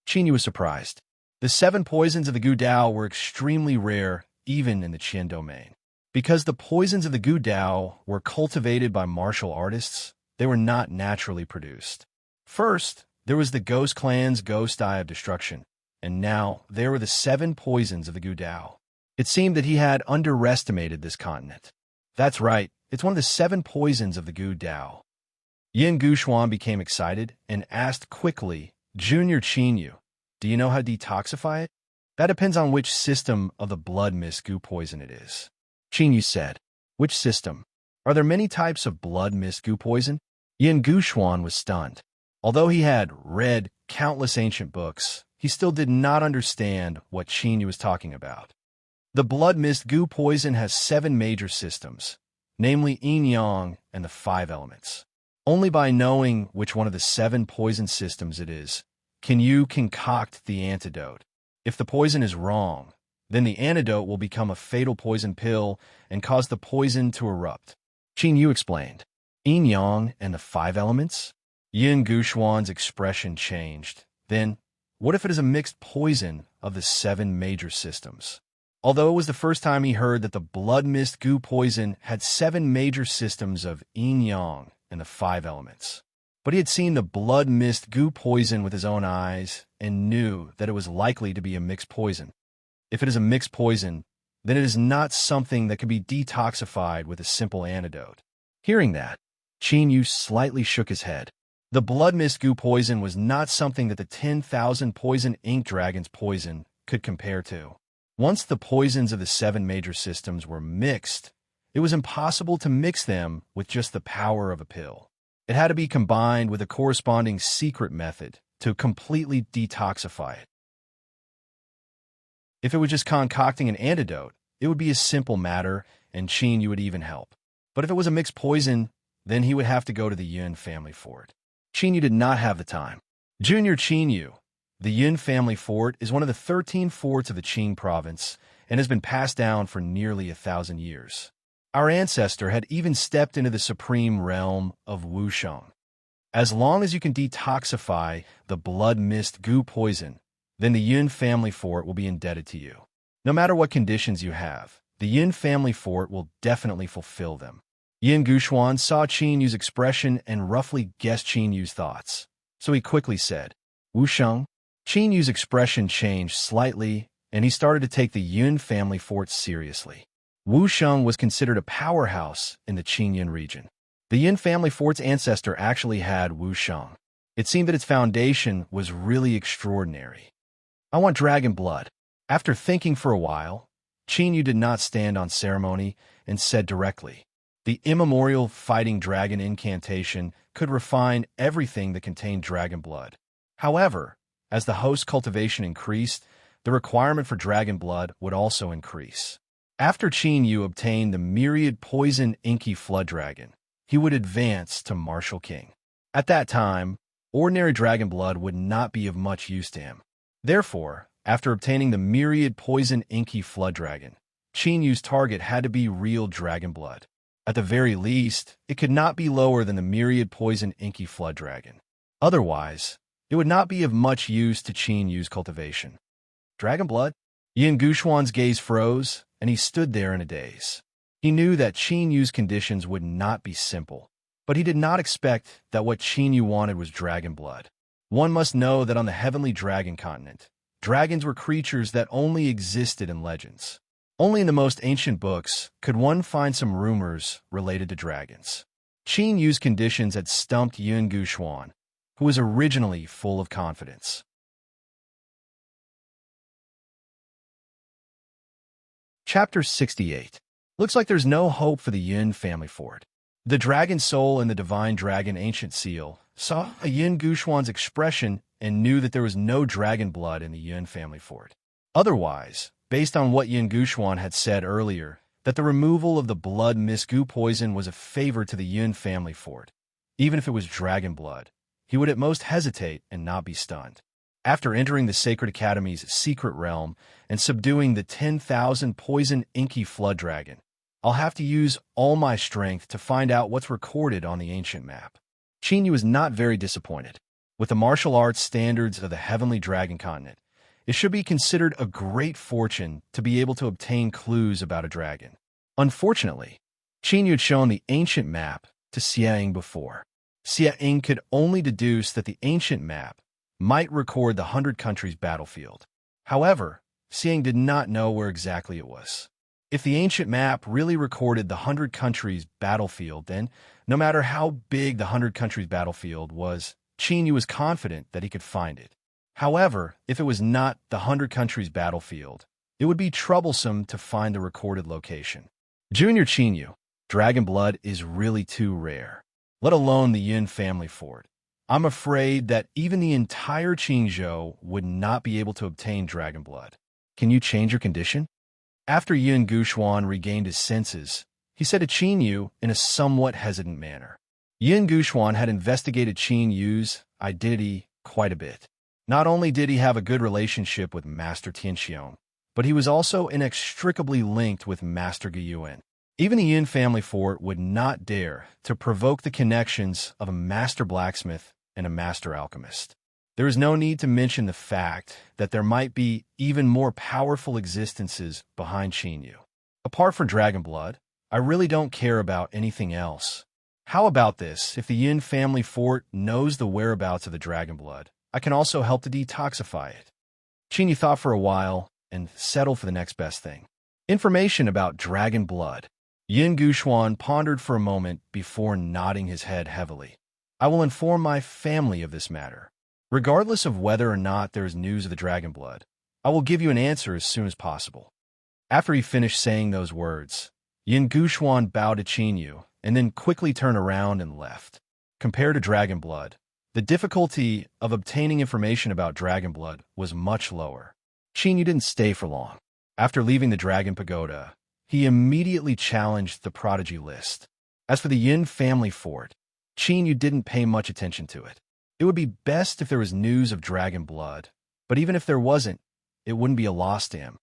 Qin Yu was surprised. The 7 poisons of the Gu Dao were extremely rare, even in the Qin domain. Because the poisons of the Gu Dao were cultivated by martial artists, they were not naturally produced. First, there was the Ghost Clan's Ghost Eye of Destruction, and now there were the 7 poisons of the Gu Dao. It seemed that he had underestimated this continent. That's right, it's one of the 7 poisons of the Gu Dao. Yin Guxuan became excited and asked quickly, Junior Qin Yu, do you know how to detoxify it? That depends on which system of the blood mist gu poison it is. Qin Yu said, which system? Are there many types of blood mist gu poison? Yin Guxuan was stunned. Although he had read countless ancient books, he still did not understand what Qin Yu was talking about. The blood mist gu poison has 7 major systems, namely yin-yang and the 5 elements. Only by knowing which one of the 7 poison systems it is, can you concoct the antidote. If the poison is wrong, then the antidote will become a fatal poison pill and cause the poison to erupt. Qin Yu explained, yin-yang and the 5 elements? Yin Guxuan's expression changed. Then, what if it is a mixed poison of the 7 major systems? Although it was the first time he heard that the blood mist gu poison had 7 major systems of yin-yang and the 5 elements. But he had seen the blood mist gu poison with his own eyes and knew that it was likely to be a mixed poison. If it is a mixed poison, then it is not something that can be detoxified with a simple antidote. Hearing that, Qin Yu slightly shook his head. The blood mist gu poison was not something that the 10,000 poison ink dragon's poison could compare to. Once the poisons of the 7 major systems were mixed, it was impossible to mix them with just the power of a pill. It had to be combined with a corresponding secret method to completely detoxify it. If it was just concocting an antidote, it would be a simple matter, and Qin Yu would even help. But if it was a mixed poison, then he would have to go to the Yun family fort. Qin Yu did not have the time. Junior Qin Yu, the Yun family fort is one of the 13 forts of the Qing province and has been passed down for nearly 1,000 years. Our ancestor had even stepped into the supreme realm of Wusheng. As long as you can detoxify the blood mist gu poison, then the Yun family fort will be indebted to you. No matter what conditions you have, the Yun family fort will definitely fulfill them. Yin Guxuan saw Qin Yu's expression and roughly guessed Qin Yu's thoughts. So he quickly said, Wusheng? Qin Yu's expression changed slightly, and he started to take the Yun family fort seriously. Wusheng was considered a powerhouse in the Qingyun region. The Yin family fort's ancestor actually had Wusheng. It seemed that its foundation was really extraordinary. I want dragon blood. After thinking for a while, Qin Yu did not stand on ceremony and said directly, the immemorial fighting dragon incantation could refine everything that contained dragon blood. However, as the host's cultivation increased, the requirement for dragon blood would also increase. After Qin Yu obtained the myriad poison inky flood dragon, he would advance to Martial King. At that time, ordinary dragon blood would not be of much use to him. Therefore, after obtaining the myriad poison inky flood dragon, Qin Yu's target had to be real dragon blood. At the very least, it could not be lower than the myriad poison inky flood dragon. Otherwise, it would not be of much use to Qin Yu's cultivation. Dragon blood? Yin Guxuan's gaze froze, and he stood there in a daze. He knew that Qin Yu's conditions would not be simple, but he did not expect that what Qin Yu wanted was dragon blood. One must know that on the heavenly dragon continent, dragons were creatures that only existed in legends. Only in the most ancient books could one find some rumors related to dragons. Qin Yu's conditions had stumped Yin Guxuan, who was originally full of confidence. Chapter 68. Looks like there's no hope for the Yin family fort. The dragon soul and the divine dragon ancient seal saw Yin Guxuan's expression and knew that there was no dragon blood in the Yin family fort. Otherwise, based on what Yin Guxuan had said earlier, that the removal of the blood misgu poison was a favor to the Yin family fort. Even if it was dragon blood, he would at most hesitate and not be stunned. After entering the Sacred Academy's secret realm and subduing the 10,000 poison inky flood dragon, I'll have to use all my strength to find out what's recorded on the ancient map. Qin Yu was not very disappointed. With the martial arts standards of the heavenly dragon continent, it should be considered a great fortune to be able to obtain clues about a dragon. Unfortunately, Qin Yu had shown the ancient map to Xiang before. Xiang could only deduce that the ancient map might record the 100 countries battlefield. However, Xiang did not know where exactly it was. If the ancient map really recorded the 100 countries battlefield, then no matter how big the 100 countries battlefield was, Qin Yu was confident that he could find it. However, if it was not the 100 countries battlefield, it would be troublesome to find the recorded location. Junior Qin Yu, dragon blood is really too rare, let alone the Yin family fort. I'm afraid that even the entire Qingzhou would not be able to obtain dragon blood. Can you change your condition? After Yin Guxuan regained his senses, he said to Qin Yu in a somewhat hesitant manner. Yin Guxuan had investigated Qin Yu's identity quite a bit. Not only did he have a good relationship with Master Tianxiong, but he was also inextricably linked with Master Guiyuan. Even the Yin family fort would not dare to provoke the connections of a master blacksmith and a master alchemist. There is no need to mention the fact that there might be even more powerful existences behind Qin Yu. Apart from dragon blood, I really don't care about anything else. How about this? If the Yin family fort knows the whereabouts of the dragon blood, I can also help to detoxify it. Qin Yu thought for a while and settled for the next best thing. Information about dragon blood. Yin Guxuan pondered for a moment before nodding his head heavily. I will inform my family of this matter. Regardless of whether or not there is news of the dragon blood, I will give you an answer as soon as possible. After he finished saying those words, Yin Guxuan bowed to Qin Yu and then quickly turned around and left. Compared to dragon blood, the difficulty of obtaining information about dragon blood was much lower. Qin Yu didn't stay for long. After leaving the Dragon Pagoda, he immediately challenged the prodigy list. As for the Yin family fort, Qin Yu didn't pay much attention to it. It would be best if there was news of dragon blood, but even if there wasn't, it wouldn't be a loss to him.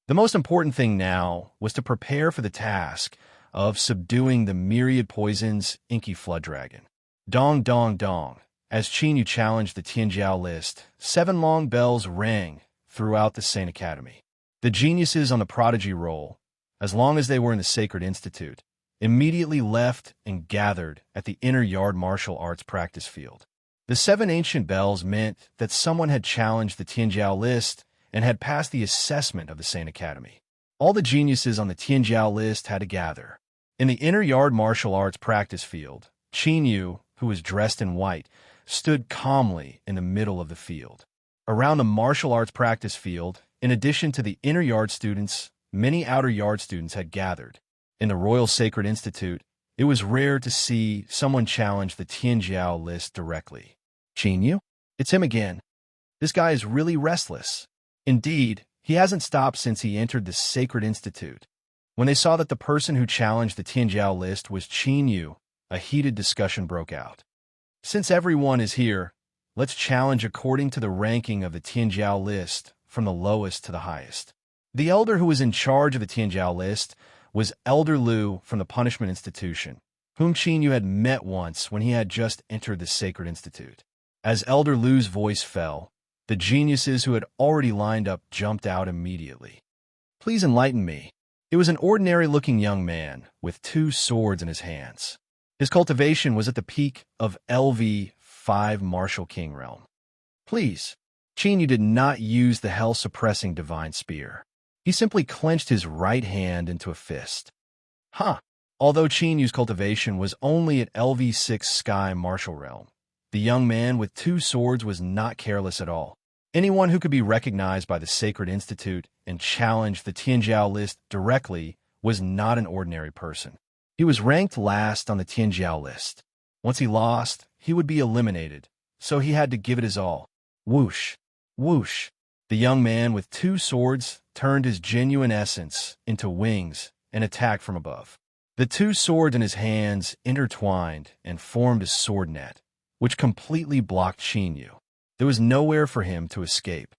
The most important thing now was to prepare for the task of subduing the myriad poisons inky flood dragon. Dong dong dong. As Qin Yu challenged the Tianjiao list, 7 long bells rang throughout the Saint Academy. The geniuses on the prodigy roll, as long as they were in the Sacred Institute, immediately left and gathered at the inner yard martial arts practice field. The 7 ancient bells meant that someone had challenged the Tianjiao list and had passed the assessment of the Saint Academy. All the geniuses on the Tianjiao list had to gather. In the inner yard martial arts practice field, Qin Yu, who was dressed in white, stood calmly in the middle of the field. Around the martial arts practice field, in addition to the inner yard students, many outer yard students had gathered. In the Royal Sacred Institute, it was rare to see someone challenge the Tianjiao list directly. Qin Yu? It's him again. This guy is really restless. Indeed, he hasn't stopped since he entered the Sacred Institute. When they saw that the person who challenged the Tianjiao list was Qin Yu, a heated discussion broke out. Since everyone is here, let's challenge according to the ranking of the Tianjiao list, from the lowest to the highest. The elder who was in charge of the Tianjiao list was Elder Lu from the Punishment Institution, whom Qin Yu had met once when he had just entered the Sacred Institute. As Elder Lu's voice fell, the geniuses who had already lined up jumped out immediately. Please enlighten me. It was an ordinary-looking young man with 2 swords in his hands. His cultivation was at the peak of LV5 Martial King realm. Please, Qin Yu did not use the hell-suppressing divine spear. He simply clenched his right hand into a fist. Although Qin Yu's cultivation was only at LV6 Sky Martial Realm, the young man with 2 swords was not careless at all. Anyone who could be recognized by the Sacred Institute and challenge the Tianjiao list directly was not an ordinary person. He was ranked last on the Tianjiao list. Once he lost, he would be eliminated, so he had to give it his all. Whoosh! Whoosh! The young man with 2 swords turned his genuine essence into wings and attacked from above. The 2 swords in his hands intertwined and formed a sword net, which completely blocked Qin Yu. There was nowhere for him to escape.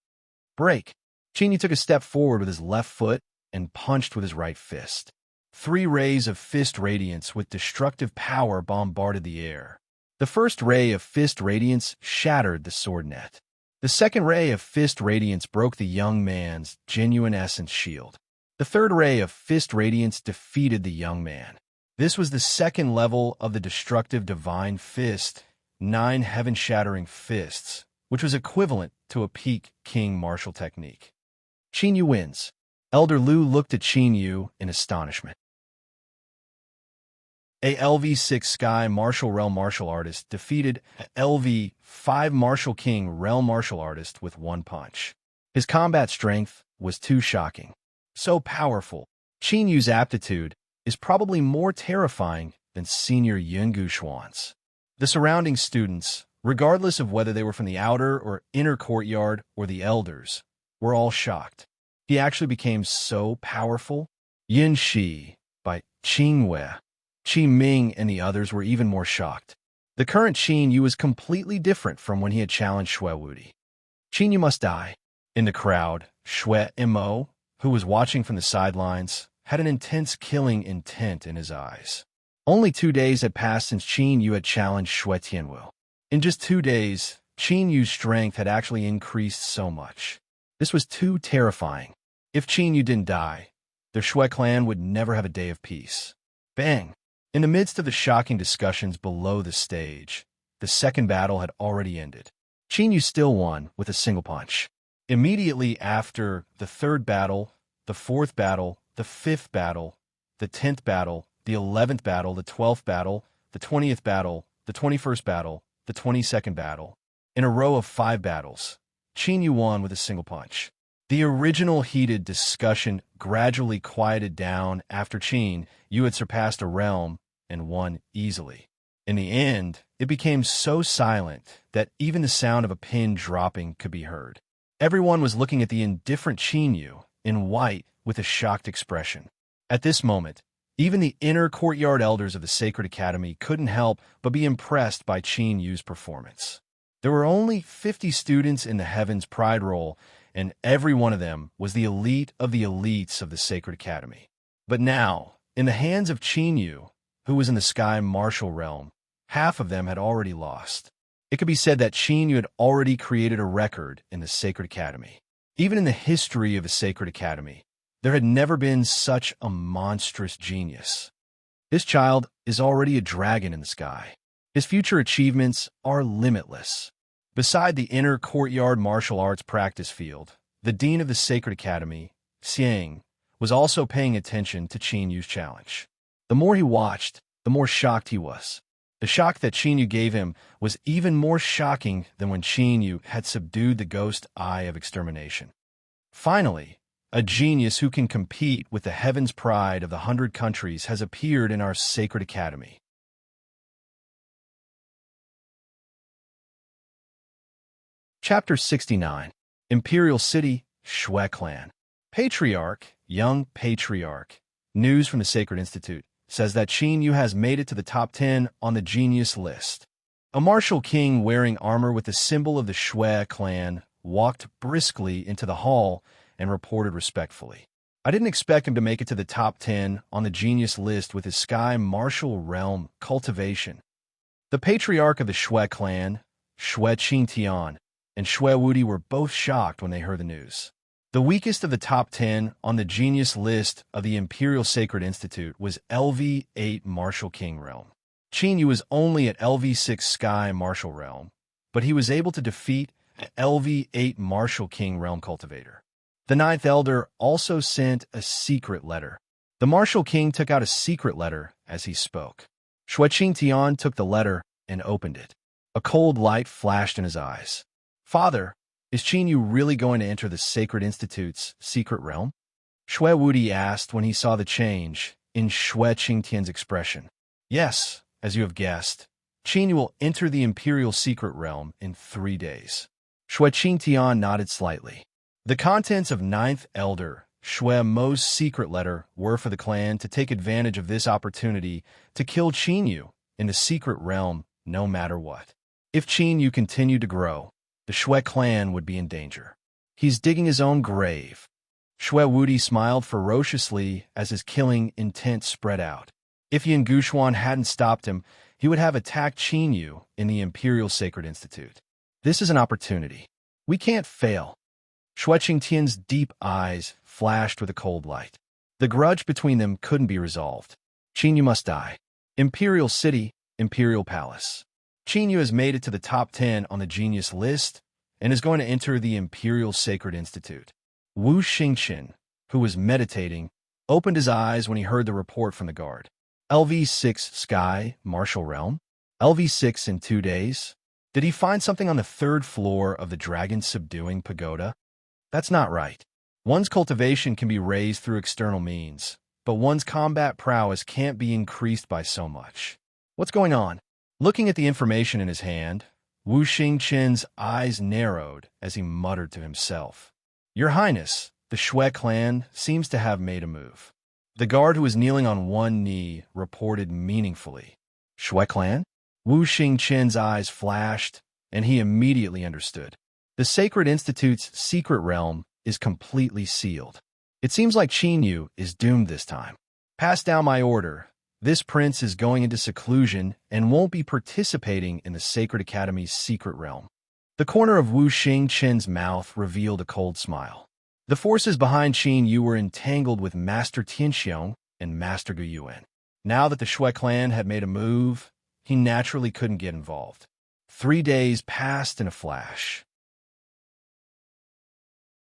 Break! Qin Yu took a step forward with his left foot and punched with his right fist. 3 rays of fist radiance with destructive power bombarded the air. The first ray of fist radiance shattered the sword net. The second ray of fist radiance broke the young man's genuine essence shield. The third ray of fist radiance defeated the young man. This was the second level of the destructive divine fist, 9 heaven-shattering fists, which was equivalent to a peak king martial technique. Qin Yu wins. Elder Lu looked at Qin Yu in astonishment. A LV6 Sky Martial Realm martial artist defeated a LV5 Martial King Realm martial artist with 1 punch. His combat strength was too shocking. So powerful, Qin Yu's aptitude is probably more terrifying than Senior Yungu Xuan's. The surrounding students, regardless of whether they were from the outer or inner courtyard or the elders, were all shocked. He actually became so powerful. Yin Shi by Qing Wei, Qi Ming, and the others were even more shocked. The current Qin Yu was completely different from when he had challenged Shui Wudi. Qin Yu must die. In the crowd, Shui Mo, who was watching from the sidelines, had an intense killing intent in his eyes. Only 2 days had passed since Qin Yu had challenged Shui Tianwu. In just 2 days, Qin Yu's strength had actually increased so much. This was too terrifying. If Qin Yu didn't die, the Shui clan would never have a day of peace. Bang! In the midst of the shocking discussions below the stage, the second battle had already ended. Qin Yu still won with a single punch. Immediately after the 3rd battle, the 4th battle, the 5th battle, the 10th battle, the 11th battle, the 12th battle, the 20th battle, the 21st battle, the 22nd battle, in a row of 5 battles, Qin Yu won with a single punch. The original heated discussion gradually quieted down after Qin Yu had surpassed a realm and won easily. In the end, it became so silent that even the sound of a pin dropping could be heard. Everyone was looking at the indifferent Qin Yu in white with a shocked expression. At this moment, even the inner courtyard elders of the Sacred Academy couldn't help but be impressed by Qin Yu's performance. There were only 50 students in the Heavens Pride Roll, and every one of them was the elite of the elites of the Sacred Academy. But now, in the hands of Qin Yu, who was in the Sky Martial Realm, half of them had already lost. It could be said that Qin Yu had already created a record in the Sacred Academy. Even in the history of the Sacred Academy, there had never been such a monstrous genius. This child is already a dragon in the sky. His future achievements are limitless. Beside the inner courtyard martial arts practice field, the dean of the Sacred Academy, Xiang, was also paying attention to Qin Yu's challenge. The more he watched, the more shocked he was. The shock that Qin Yu gave him was even more shocking than when Qin Yu had subdued the ghost eye of extermination. Finally, a genius who can compete with the heaven's pride of the 100 countries has appeared in our Sacred Academy. Chapter 69. Imperial City, Shui Clan. Patriarch, young patriarch. News from the Sacred Institute. says that Qin Yu has made it to the top 10 on the genius list. A martial king wearing armor with the symbol of the Shui clan walked briskly into the hall and reported respectfully. I didn't expect him to make it to the top 10 on the genius list with his sky martial realm cultivation. The patriarch of the Shui clan, Shui Qingtian, and Shui Wudi were both shocked when they heard the news. The weakest of the top 10 on the genius list of the Imperial Sacred Institute was LV8 Martial King Realm. Qin Yu was only at LV6 Sky Martial Realm, but he was able to defeat an LV8 Martial King Realm Cultivator. The Ninth Elder also sent a secret letter. The Martial King took out a secret letter as he spoke. Shui Qingtian took the letter and opened it. A cold light flashed in his eyes. "Father, is Qin Yu really going to enter the Sacred Institute's secret realm?" Shui Wudi asked when he saw the change in Shui Qingtian's expression. "Yes, as you have guessed, Qin Yu will enter the Imperial Secret Realm in 3 days." Shui Qingtian nodded slightly. The contents of Ninth Elder Shui Mo's secret letter were for the clan to take advantage of this opportunity to kill Qin Yu in the secret realm no matter what. If Qin Yu continued to grow, the Shui clan would be in danger. "He's digging his own grave." Shui Wudi smiled ferociously as his killing intent spread out. If Yin Guxuan hadn't stopped him, he would have attacked Qin Yu in the Imperial Sacred Institute. "This is an opportunity. We can't fail." Shui Qingtian's deep eyes flashed with a cold light. The grudge between them couldn't be resolved. Qin Yu must die. Imperial City, Imperial Palace. Qin Yu has made it to the top 10 on the genius list and is going to enter the Imperial Sacred Institute. Wu Xingqian, who was meditating, opened his eyes when he heard the report from the guard. LV6 Sky, Martial Realm? LV6 in 2 days? Did he find something on the 3rd floor of the dragon-subduing pagoda? That's not right. One's cultivation can be raised through external means, but one's combat prowess can't be increased by so much. What's going on? Looking at the information in his hand, Wu Xingqian's eyes narrowed as he muttered to himself. "Your Highness, the Shui clan seems to have made a move." The guard who was kneeling on one knee reported meaningfully. "Shui clan?" Wu Xingqian's eyes flashed, and he immediately understood. The Sacred Institute's secret realm is completely sealed. It seems like Qin Yu is doomed this time. "Pass down my order. This prince is going into seclusion and won't be participating in the Sacred Academy's secret realm." The corner of Wu Xingqian's mouth revealed a cold smile. The forces behind Qin Yu were entangled with Master Tianxiong and Master Gu Yuan. Now that the Shui clan had made a move, he naturally couldn't get involved. 3 days passed in a flash.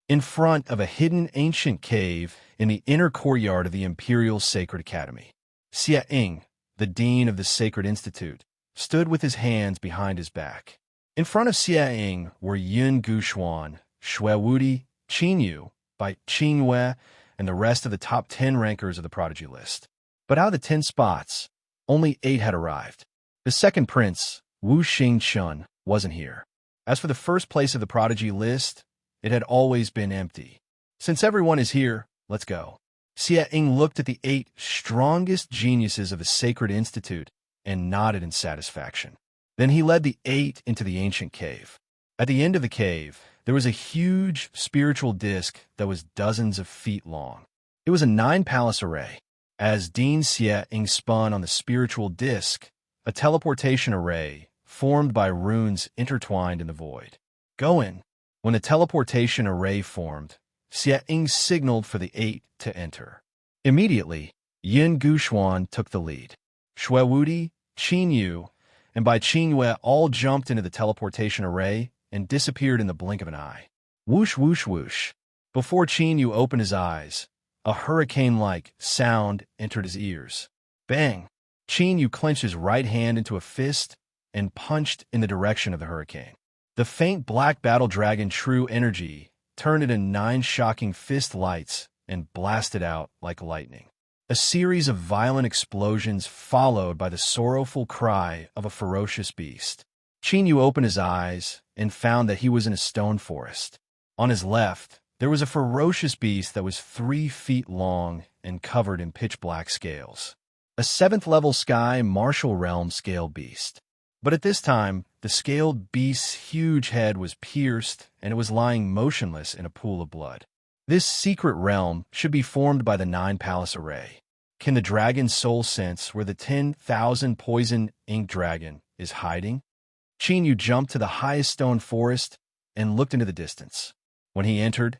In front of a hidden ancient cave in the inner courtyard of the Imperial Sacred Academy, Xie Ying, the dean of the Sacred Institute, stood with his hands behind his back. In front of Xie Ying were Yin Guxuan, Shui Wudi, Qin Yu, Bai Qingwei, and the rest of the top 10 rankers of the Prodigy list. But out of the 10 spots, only 8 had arrived. The second prince, Wu Xingqian, wasn't here. As for the first place of the Prodigy list, it had always been empty. "Since everyone is here, let's go." Xie Ying looked at the 8 strongest geniuses of the Sacred Institute and nodded in satisfaction. Then he led the 8 into the ancient cave. At the end of the cave, there was a huge spiritual disk that was dozens of feet long. It was a 9-palace array. As Dean Xie Ying spun on the spiritual disk, a teleportation array formed by runes intertwined in the void. "Go in." When the teleportation array formed, Xie Ying signaled for the 8 to enter. Immediately, Yin Guxuan took the lead. Shui Wudi, Qin Yu, and Bai Qingwei all jumped into the teleportation array and disappeared in the blink of an eye. Whoosh, whoosh, whoosh. Before Qin Yu opened his eyes, a hurricane-like sound entered his ears. Bang! Qin Yu clenched his right hand into a fist and punched in the direction of the hurricane. The faint black battle dragon true energy turned into 9 shocking fist lights and blasted out like lightning. A series of violent explosions followed by the sorrowful cry of a ferocious beast. Qin Yu opened his eyes and found that he was in a stone forest. On his left, there was a ferocious beast that was 3 feet long and covered in pitch-black scales. a 7th-level sky martial realm scaled beast. But at this time, the scaled beast's huge head was pierced, and it was lying motionless in a pool of blood. This secret realm should be formed by the 9-palace array. Can the dragon's soul sense where the 10,000 poison ink dragon is hiding? Yu jumped to the highest stone forest and looked into the distance. When he entered,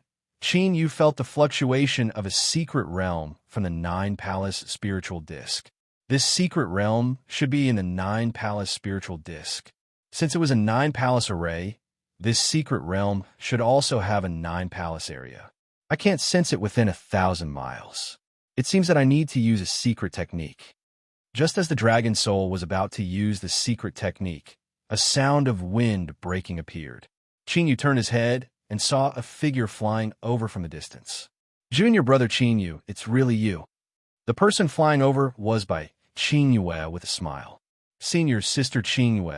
Yu felt the fluctuation of a secret realm from the 9-palace spiritual disk. This secret realm should be in the 9-palace spiritual disk. Since it was a 9-palace array, this secret realm should also have a 9-palace area. I can't sense it within 1,000 miles. It seems that I need to use a secret technique. Just as the dragon soul was about to use the secret technique, a sound of wind breaking appeared. Yu turned his head and saw a figure flying over from the distance. Junior brother Yu, it's really you. The person flying over was by Yue with a smile. Senior sister Yue,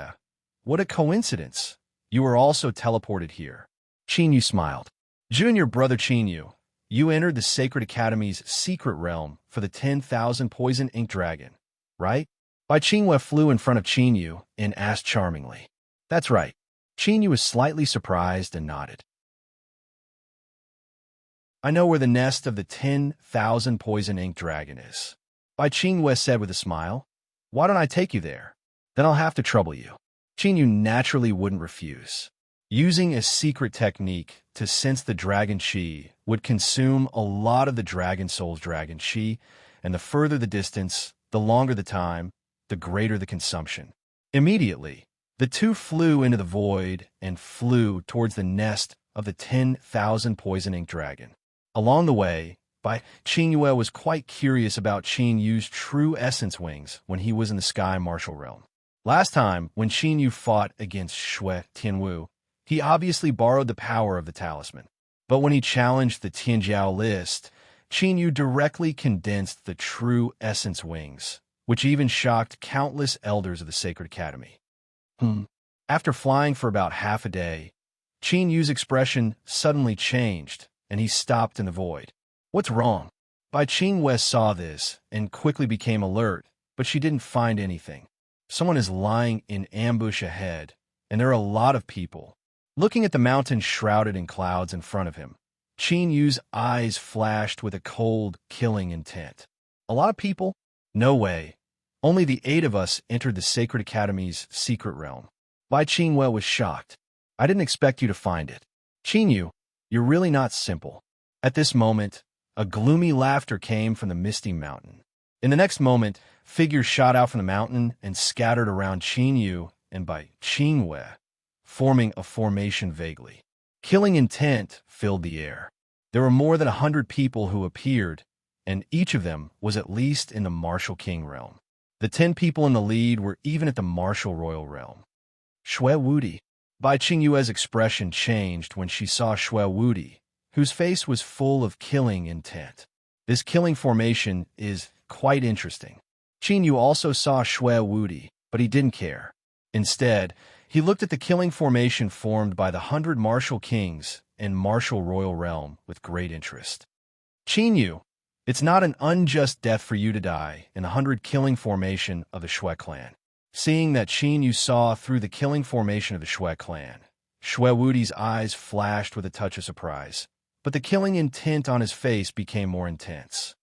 what a coincidence. You were also teleported here. Yu smiled. Junior brother Yu, you entered the Sacred Academy's secret realm for the 10,000 poison ink dragon, right? Bai Qinghua flew in front of Yu and asked charmingly. That's right. Yu was slightly surprised and nodded. I know where the nest of the 10,000 poison ink dragon is. Bai Qinghua said with a smile. Why don't I take you there? Then I'll have to trouble you. Yu naturally wouldn't refuse. Using a secret technique to sense the dragon chi would consume a lot of the dragon soul's dragon chi, and the further the distance, the longer the time, the greater the consumption. Immediately, the two flew into the void and flew towards the nest of the 10,000 poison ink dragon. Along the way, Bai Qinghua was quite curious about Yu's true essence wings when he was in the sky martial realm. Last time, when Yu fought against Shui Tianwu, he obviously borrowed the power of the talisman. But when he challenged the Tianjiao list, Yu directly condensed the true essence wings, which even shocked countless elders of the Sacred Academy. After flying for about half a day, Yu's expression suddenly changed, and he stopped in the void. What's wrong? Bai Qinghua saw this and quickly became alert, but she didn't find anything. Someone is lying in ambush ahead, and there are a lot of people. Looking at the mountain shrouded in clouds in front of him, Yu's eyes flashed with a cold, killing intent. A lot of people? No way. Only the 8 of us entered the Sacred Academy's secret realm. Bai Qinghua was shocked. I didn't expect you to find it. Yu, you're really not simple. At this moment, a gloomy laughter came from the misty mountain. In the next moment, figures shot out from the mountain and scattered around Yu and Bai Qinghua, forming a formation vaguely. Killing intent filled the air. There were more than 100 people who appeared, and each of them was at least in the martial king realm. The 10 people in the lead were even at the martial royal realm. Shui Wudi. Bai Qinghua's expression changed when she saw Shui Wudi, whose face was full of killing intent. This killing formation is quite interesting. Qingyu also saw Shui Wudi, but he didn't care. Instead, he looked at the killing formation formed by the 100 martial kings and martial royal realm with great interest. Qingyu, it's not an unjust death for you to die in the 100 killing formation of the Shui clan. Seeing that Qingyu saw through the killing formation of the Shui clan, Shui Wudi's eyes flashed with a touch of surprise, but the killing intent on his face became more intense.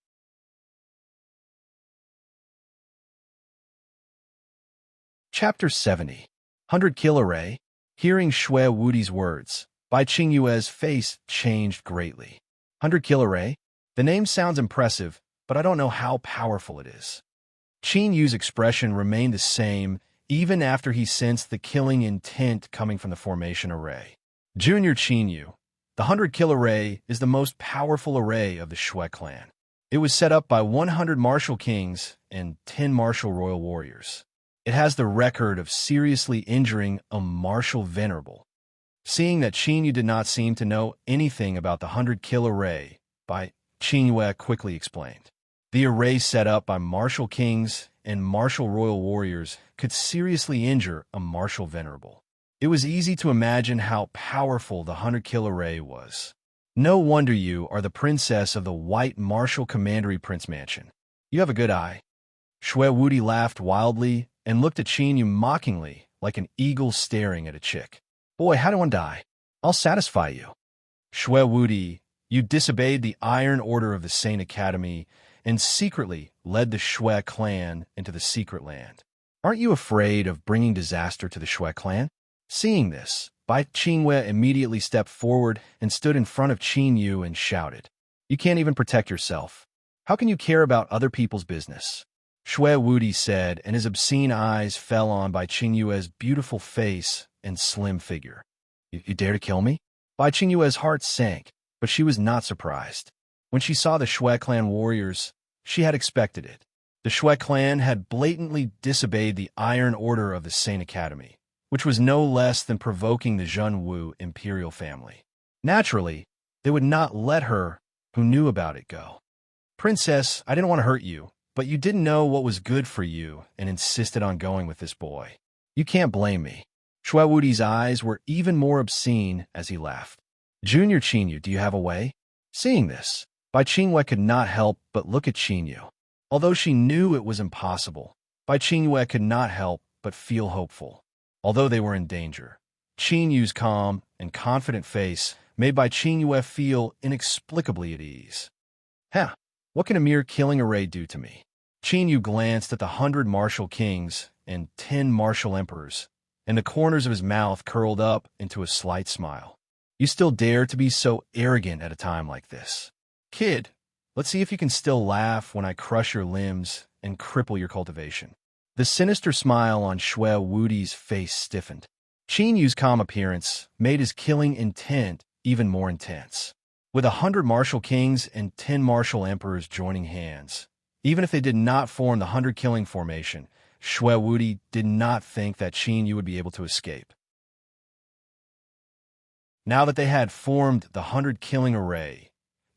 Chapter 70. 100 Kill Array. Hearing Shui Wudi's words, Bai Qingyue's face changed greatly. 100 Kill Array? The name sounds impressive, but I don't know how powerful it is. Qingyu's expression remained the same even after he sensed the killing intent coming from the formation array. Junior Qingyu, the 100 Kill Array is the most powerful array of the Shui clan. It was set up by 100 martial kings and 10 martial royal warriors. It has the record of seriously injuring a martial venerable. Seeing that Qingyu did not seem to know anything about the 100 Kill Array, Bai Qinghua quickly explained. The array set up by martial kings and martial royal warriors could seriously injure a martial venerable. It was easy to imagine how powerful the 100 Kill Array was. No wonder you are the princess of the White Martial Commandery Prince Mansion. You have a good eye. Shui Wuti laughed wildly and looked at Qin Yu mockingly, like an eagle staring at a chick. Boy, how do one die? I'll satisfy you. Shui Wuti, you disobeyed the Iron Order of the Saint Academy and secretly led the Shui clan into the secret land. Aren't you afraid of bringing disaster to the Shui clan? Seeing this, Bai Qingwei immediately stepped forward and stood in front of Qin Yu and shouted, You can't even protect yourself. How can you care about other people's business? Shui Wuti said, and his obscene eyes fell on Bai Qingyue's beautiful face and slim figure. You dare to kill me? Bai Qingyue's heart sank, but she was not surprised. When she saw the Shui clan warriors, she had expected it. The Shui clan had blatantly disobeyed the Iron Order of the Saint Academy, which was no less than provoking the Zhenwu imperial family. Naturally, they would not let her, who knew about it, go. Princess, I didn't want to hurt you, but you didn't know what was good for you and insisted on going with this boy. You can't blame me. Shui Wuti's eyes were even more obscene as he laughed. Junior Qin Yu, do you have a way? Seeing this, Bai Qingwei could not help but look at Qin Yu. Although she knew it was impossible, Bai Qingwei could not help but feel hopeful. Although they were in danger, Qin Yu's calm and confident face made Bai Qingwei feel inexplicably at ease. What can a mere killing array do to me? Qin Yu glanced at the 100 martial kings and 10 martial emperors, and the corners of his mouth curled up into a slight smile. You still dare to be so arrogant at a time like this? Kid, let's see if you can still laugh when I crush your limbs and cripple your cultivation. The sinister smile on Shui Wuti's face stiffened. Qin Yu's calm appearance made his killing intent even more intense. With 100 martial kings and 10 martial emperors joining hands, even if they did not form the 100 killing formation, Shui Wuti did not think that Qin Yu would be able to escape. Now that they had formed the 100 killing array,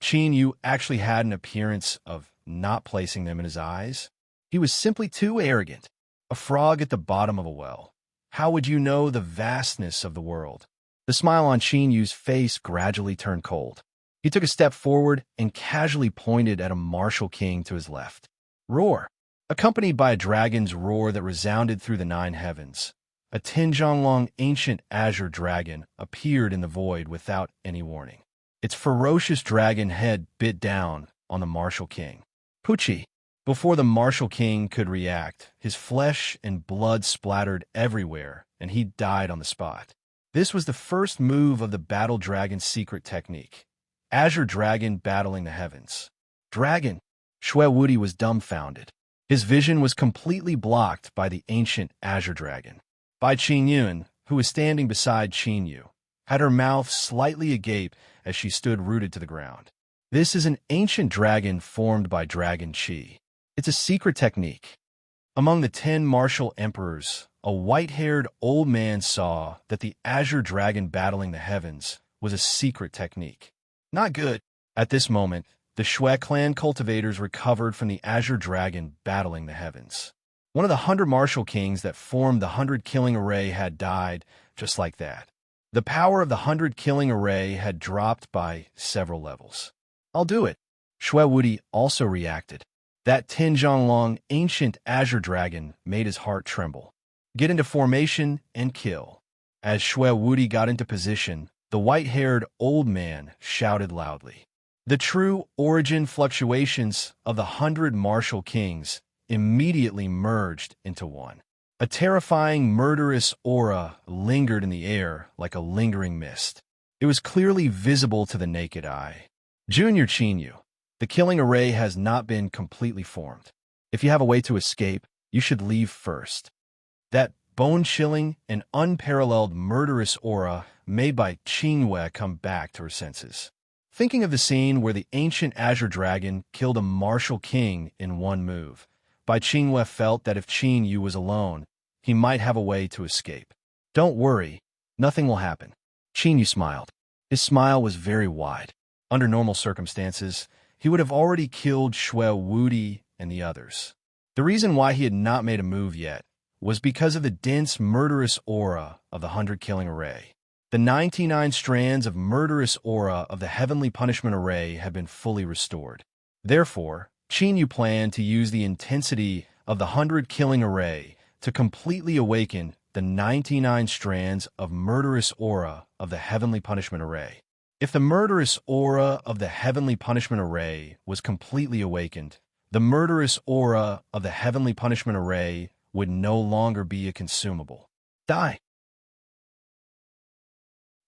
Qin Yu actually had an appearance of not placing them in his eyes. He was simply too arrogant, a frog at the bottom of a well. How would you know the vastness of the world? The smile on Qin Yu's face gradually turned cold. He took a step forward and casually pointed at a martial king to his left. Roar! Accompanied by a dragon's roar that resounded through the 9 heavens, a 10-zhang-long ancient azure dragon appeared in the void without any warning. Its ferocious dragon head bit down on the martial king. Pucci! Before the martial king could react, his flesh and blood splattered everywhere, and he died on the spot. This was the first move of the battle dragon's secret technique. Azure Dragon battling the heavens. Dragon! Shui Wuti was dumbfounded. His vision was completely blocked by the ancient Azure Dragon. Bai Qingyun, who was standing beside Qin Yu, had her mouth slightly agape as she stood rooted to the ground. This is an ancient dragon formed by Dragon Qi. It's a secret technique. Among the 10 martial emperors, a white-haired old man saw that the Azure Dragon battling the heavens was a secret technique. Not good. At this moment, the Shui clan cultivators recovered from the Azure Dragon battling the heavens. One of the 100 martial kings that formed the 100 killing array had died just like that. The power of the 100 killing array had dropped by several levels. I'll do it. Shui Wuti also reacted. That 10-zhang-long ancient Azure Dragon made his heart tremble. Get into formation and kill. As Shui Wuti got into position, the white-haired old man shouted loudly. The true origin fluctuations of the 100 martial kings immediately merged into one. A terrifying, murderous aura lingered in the air like a lingering mist. It was clearly visible to the naked eye. Junior Qin Yu, the killing array has not been completely formed. If you have a way to escape, you should leave first. That bone-chilling and unparalleled murderous aura made Bai Qingwei come back to her senses. Thinking of the scene where the ancient Azure Dragon killed a martial king in one move, Bai Qingwei felt that if Qin Yu was alone, he might have a way to escape. Don't worry, nothing will happen. Qin Yu smiled. His smile was very wide. Under normal circumstances, he would have already killed Shui Wuti and the others. The reason why he had not made a move yet was because of the dense, murderous aura of the 100 killing array. The 99 strands of murderous aura of the heavenly punishment array had been fully restored. Therefore, Qin Yu planned to use the intensity of the 100 killing array to completely awaken the 99 strands of murderous aura of the heavenly punishment array. If the murderous aura of the heavenly punishment array was completely awakened, the murderous aura of the heavenly punishment array would no longer be a consumable. Die.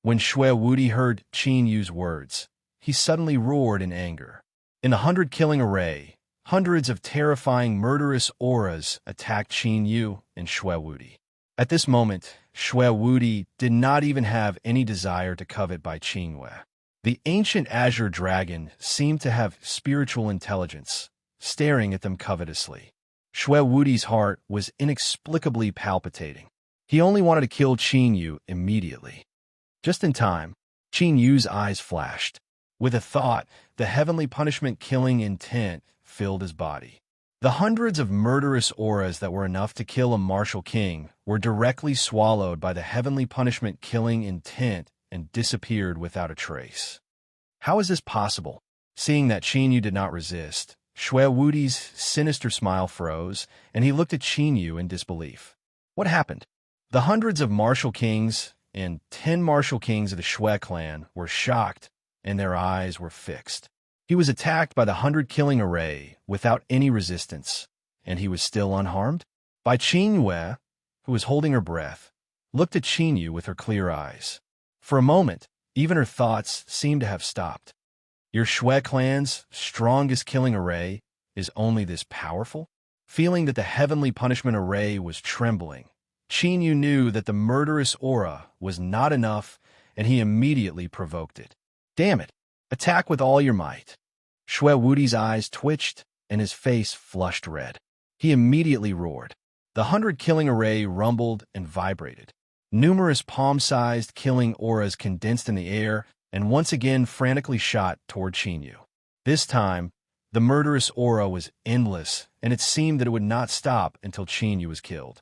When Xue Wudi heard Qin Yu's words, he suddenly roared in anger. In the 100 killing array, hundreds of terrifying murderous auras attacked Qin Yu and Xue Wudi. At this moment, Xue Wudi did not even have any desire to covet by Qin Yue. The ancient azure dragon seemed to have spiritual intelligence, staring at them covetously. Xue Wudi's heart was inexplicably palpitating. He only wanted to kill Qin Yu immediately. Just in time, Qin Yu's eyes flashed. With a thought, the heavenly punishment killing intent filled his body. The hundreds of murderous auras that were enough to kill a martial king were directly swallowed by the heavenly punishment killing intent and disappeared without a trace. How is this possible? Seeing that Qin Yu did not resist, Xue Wudi's sinister smile froze, and he looked at Qin Yu in disbelief. What happened? The hundreds of martial kings and 10 martial kings of the Xue clan were shocked, and their eyes were fixed. He was attacked by the 100 killing array without any resistance, and he was still unharmed? By Qin Yue, who was holding her breath, looked at Qin Yu with her clear eyes. For a moment, even her thoughts seemed to have stopped. Your Xue clan's strongest killing array is only this powerful? Feeling that the heavenly punishment array was trembling, Qin Yu knew that the murderous aura was not enough, and he immediately provoked it. Damn it! Attack with all your might. Xue Wudi's eyes twitched, and his face flushed red. He immediately roared. The 100 killing array rumbled and vibrated. Numerous palm-sized killing auras condensed in the air and once again frantically shot toward Qin Yu. This time, the murderous aura was endless, and it seemed that it would not stop until Qin Yu was killed.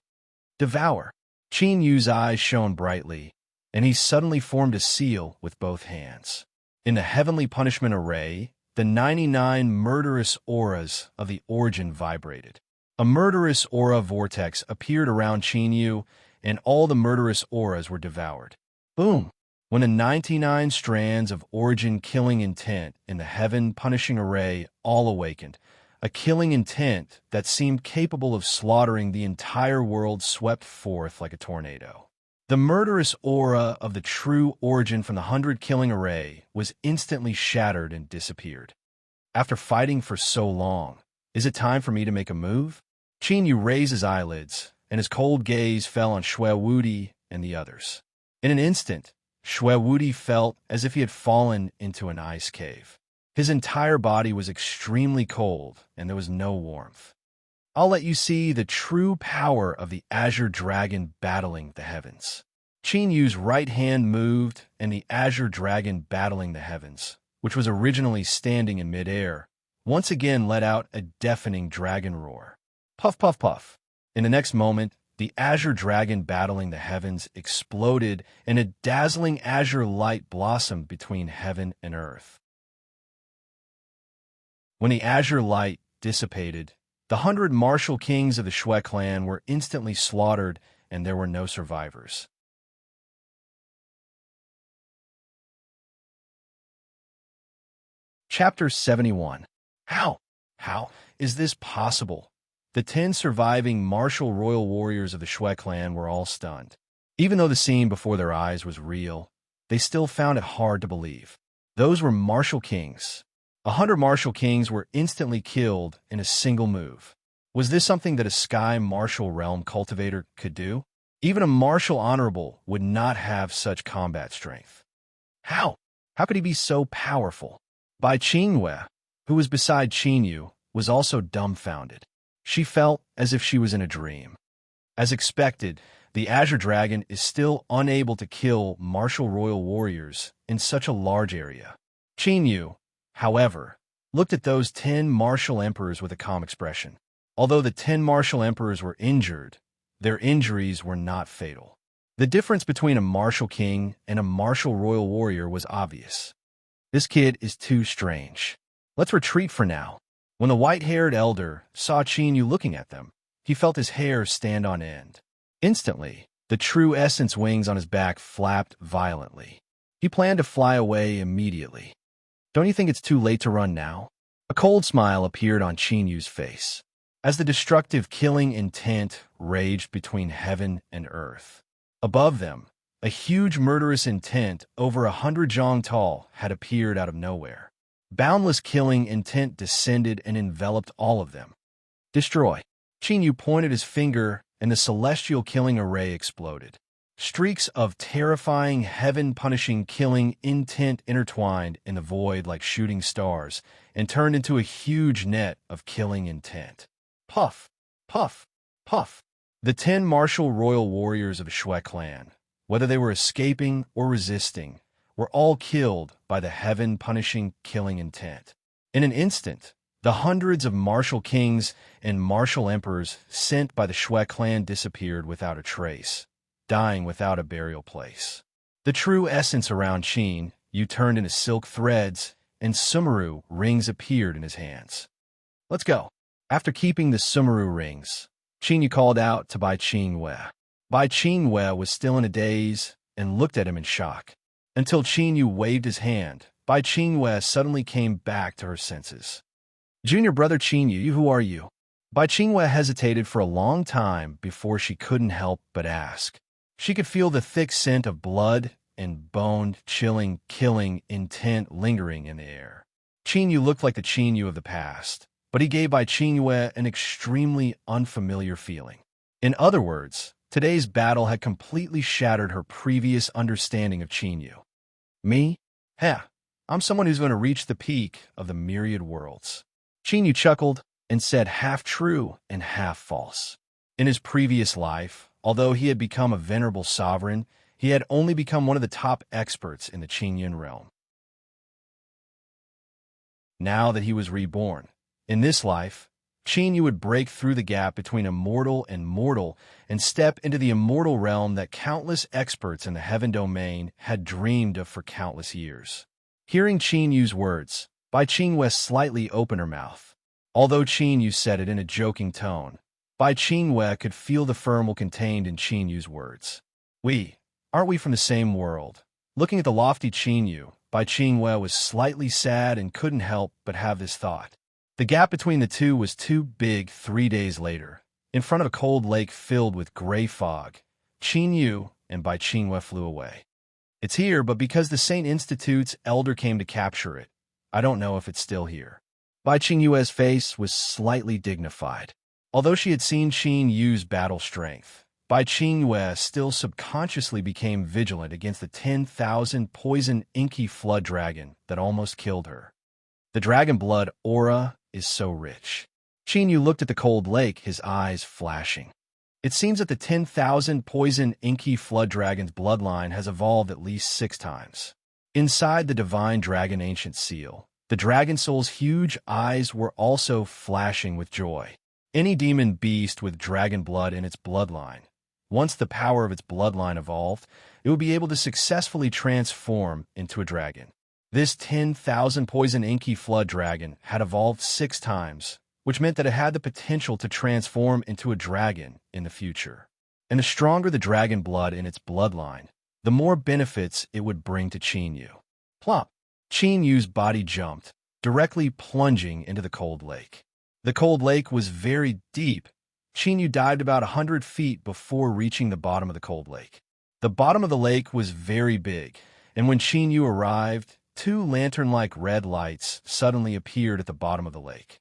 Devour. Qin Yu's eyes shone brightly, and he suddenly formed a seal with both hands. In the heavenly punishment array, the 99 murderous auras of the origin vibrated. A murderous aura vortex appeared around Qin Yu, and all the murderous auras were devoured. Boom! When the 99 strands of origin killing intent in the heaven punishing array all awakened, a killing intent that seemed capable of slaughtering the entire world swept forth like a tornado. The murderous aura of the true origin from the 100 killing array was instantly shattered and disappeared. After fighting for so long, is it time for me to make a move? Qin Yu raised his eyelids, and his cold gaze fell on Xue Wudi and the others. In an instant, Xue Wudi felt as if he had fallen into an ice cave. His entire body was extremely cold, and there was no warmth. I'll let you see the true power of the azure dragon battling the heavens. Qin Yu's right hand moved, and the azure dragon battling the heavens, which was originally standing in midair, once again let out a deafening dragon roar. Puff, puff, puff. In the next moment, the azure dragon battling the heavens exploded, and a dazzling azure light blossomed between heaven and earth. When the azure light dissipated, the 100 martial kings of the Xue clan were instantly slaughtered, and there were no survivors. Chapter 71. How is this possible? The 10 surviving martial royal warriors of the Xue clan were all stunned. Even though the scene before their eyes was real, they still found it hard to believe. Those were martial kings. 100 martial kings were instantly killed in a single move. Was this something that a sky martial realm cultivator could do? Even a martial honorable would not have such combat strength. How? How could he be so powerful? Bai Qingyue, who was beside Qin Yu, was also dumbfounded. She felt as if she was in a dream. As expected, the Azure Dragon is still unable to kill martial royal warriors in such a large area. Qin Yu, however, looked at those 10 martial emperors with a calm expression. Although the 10 martial emperors were injured, their injuries were not fatal. The difference between a martial king and a martial royal warrior was obvious. This kid is too strange. Let's retreat for now. When the white-haired elder saw Qin Yu looking at them, he felt his hair stand on end. Instantly, the true essence wings on his back flapped violently. He planned to fly away immediately. Don't you think it's too late to run now? A cold smile appeared on Yu's face, as the destructive killing intent raged between heaven and earth. Above them, a huge murderous intent over 100 zhang tall had appeared out of nowhere. Boundless killing intent descended and enveloped all of them. Destroy. Yu pointed his finger, and the celestial killing array exploded. Streaks of terrifying, heaven-punishing killing intent intertwined in the void like shooting stars and turned into a huge net of killing intent. Puff, puff, puff. The 10 martial royal warriors of the Shui clan, whether they were escaping or resisting, were all killed by the heaven-punishing killing intent. In an instant, the hundreds of martial kings and martial emperors sent by the Shui clan disappeared without a trace, dying without a burial place. The true essence around Yu turned into silk threads, and Sumeru rings appeared in his hands. Let's go. After keeping the Sumeru rings, Yu called out to Bai Qingwei. Bai Qingwei was still in a daze and looked at him in shock. Until Yu waved his hand, Bai Qingwei suddenly came back to her senses. Junior brother Yu, who are you? Bai Qingwei hesitated for a long time before she couldn't help but ask. She could feel the thick scent of blood and bone, chilling, killing intent lingering in the air. Yu looked like the Yu of the past, but he gave Bai Qingwei an extremely unfamiliar feeling. In other words, today's battle had completely shattered her previous understanding of Yu. Me? Heh, I'm someone who's going to reach the peak of the myriad worlds. Yu chuckled and said half true and half false. In his previous life, although he had become a venerable sovereign, he had only become one of the top experts in the Qingyun realm. Now that he was reborn, in this life, Yu would break through the gap between immortal and mortal and step into the immortal realm that countless experts in the heaven domain had dreamed of for countless years. Hearing Yu's words, Bai Qingwei slightly opened her mouth. Although Yu said it in a joking tone, Bai Qingwei could feel the thermal contained in Yu's words. Aren't we from the same world? Looking at the lofty Yu, Bai Qingwei was slightly sad and couldn't help but have this thought. The gap between the two was too big. 3 days later, in front of a cold lake filled with gray fog, Yu and Bai Qingwei flew away. It's here, but because the Saint Institute's elder came to capture it, I don't know if it's still here. Bai Qingwei's face was slightly dignified. Although she had seen Yu's battle strength, Bai Qingwei still subconsciously became vigilant against the 10,000 poison inky flood dragon that almost killed her. The dragon blood aura is so rich. Yu looked at the cold lake, his eyes flashing. It seems that the 10,000 poison inky flood dragon's bloodline has evolved at least 6 times. Inside the divine dragon ancient seal, the dragon soul's huge eyes were also flashing with joy. Any demon beast with dragon blood in its bloodline, once the power of its bloodline evolved, it would be able to successfully transform into a dragon. This 10,000 poison inky flood dragon had evolved 6 times, which meant that it had the potential to transform into a dragon in the future. And the stronger the dragon blood in its bloodline, the more benefits it would bring to Yu. Plop! Yu's body jumped, directly plunging into the cold lake. The cold lake was very deep. Yu dived about 100 feet before reaching the bottom of the cold lake. The bottom of the lake was very big, and when Yu arrived, 2 lantern-like red lights suddenly appeared at the bottom of the lake.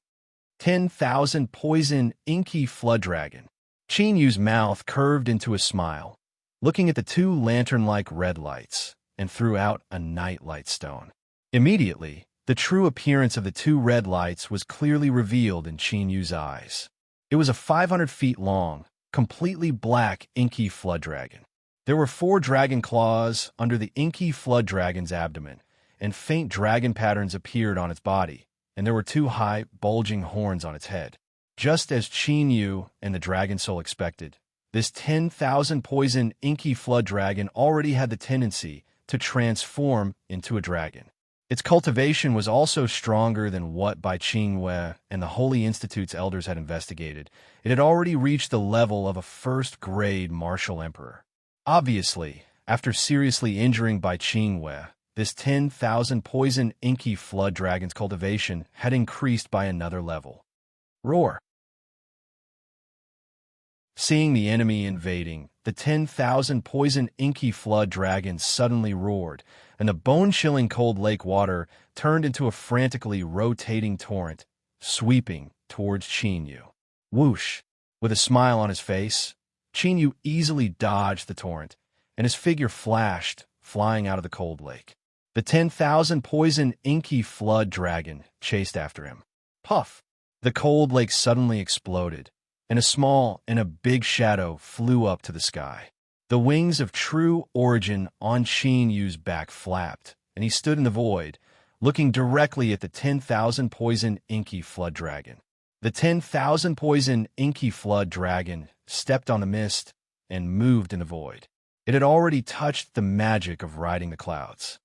10,000 poison inky flood dragon. Yu's mouth curved into a smile, looking at the 2 lantern-like red lights, and threw out a nightlight stone. Immediately, the true appearance of the 2 red lights was clearly revealed in Yu's eyes. It was a 500 feet long, completely black inky flood dragon. There were 4 dragon claws under the inky flood dragon's abdomen, and faint dragon patterns appeared on its body, and there were 2 high, bulging horns on its head. Just as Yu and the dragon soul expected, this 10,000 poison inky flood dragon already had the tendency to transform into a dragon. Its cultivation was also stronger than what Bai Qingwei and the Holy Institute's elders had investigated. It had already reached the level of a first-grade martial emperor. Obviously, after seriously injuring Bai Qingwei, this 10,000 poison inky flood dragon's cultivation had increased by another level. Roar! Seeing the enemy invading, the 10,000 poison inky flood dragon suddenly roared, and the bone-chilling cold lake water turned into a frantically rotating torrent, sweeping towards Qinyu. Whoosh! With a smile on his face, Qinyu easily dodged the torrent, and his figure flashed, flying out of the cold lake. The 10,000 poison inky flood dragon chased after him. Puff! The cold lake suddenly exploded, and a small and a big shadow flew up to the sky. The wings of true origin on Qinyu's back flapped, and he stood in the void, looking directly at the 10,000 poison inky flood dragon. The 10,000 poison inky flood dragon stepped on the mist and moved in the void. It had already touched the magic of riding the clouds.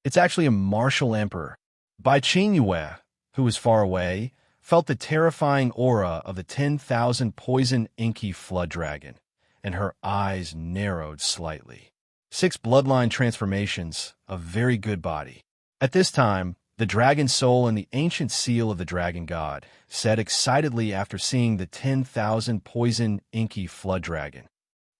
It's actually a martial emperor. Bai Qingyue, who was far away, felt the terrifying aura of the 10,000 poison inky flood dragon, and her eyes narrowed slightly. 6 bloodline transformations, a very good body. At this time, the dragon soul and the ancient seal of the dragon god said excitedly after seeing the 10,000 poison inky flood dragon.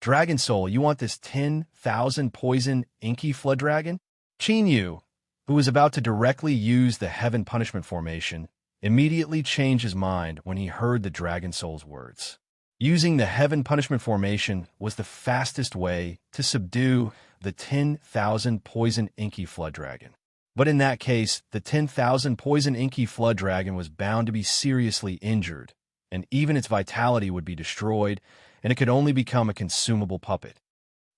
Dragon soul, you want this 10,000 poison inky flood dragon? Qinyu, who was about to directly use the heaven punishment formation, immediately changed his mind when he heard the dragon soul's words. Using the heaven punishment formation was the fastest way to subdue the 10,000 poison inky flood dragon. But in that case, the 10,000 poison inky flood dragon was bound to be seriously injured, and even its vitality would be destroyed, and it could only become a consumable puppet.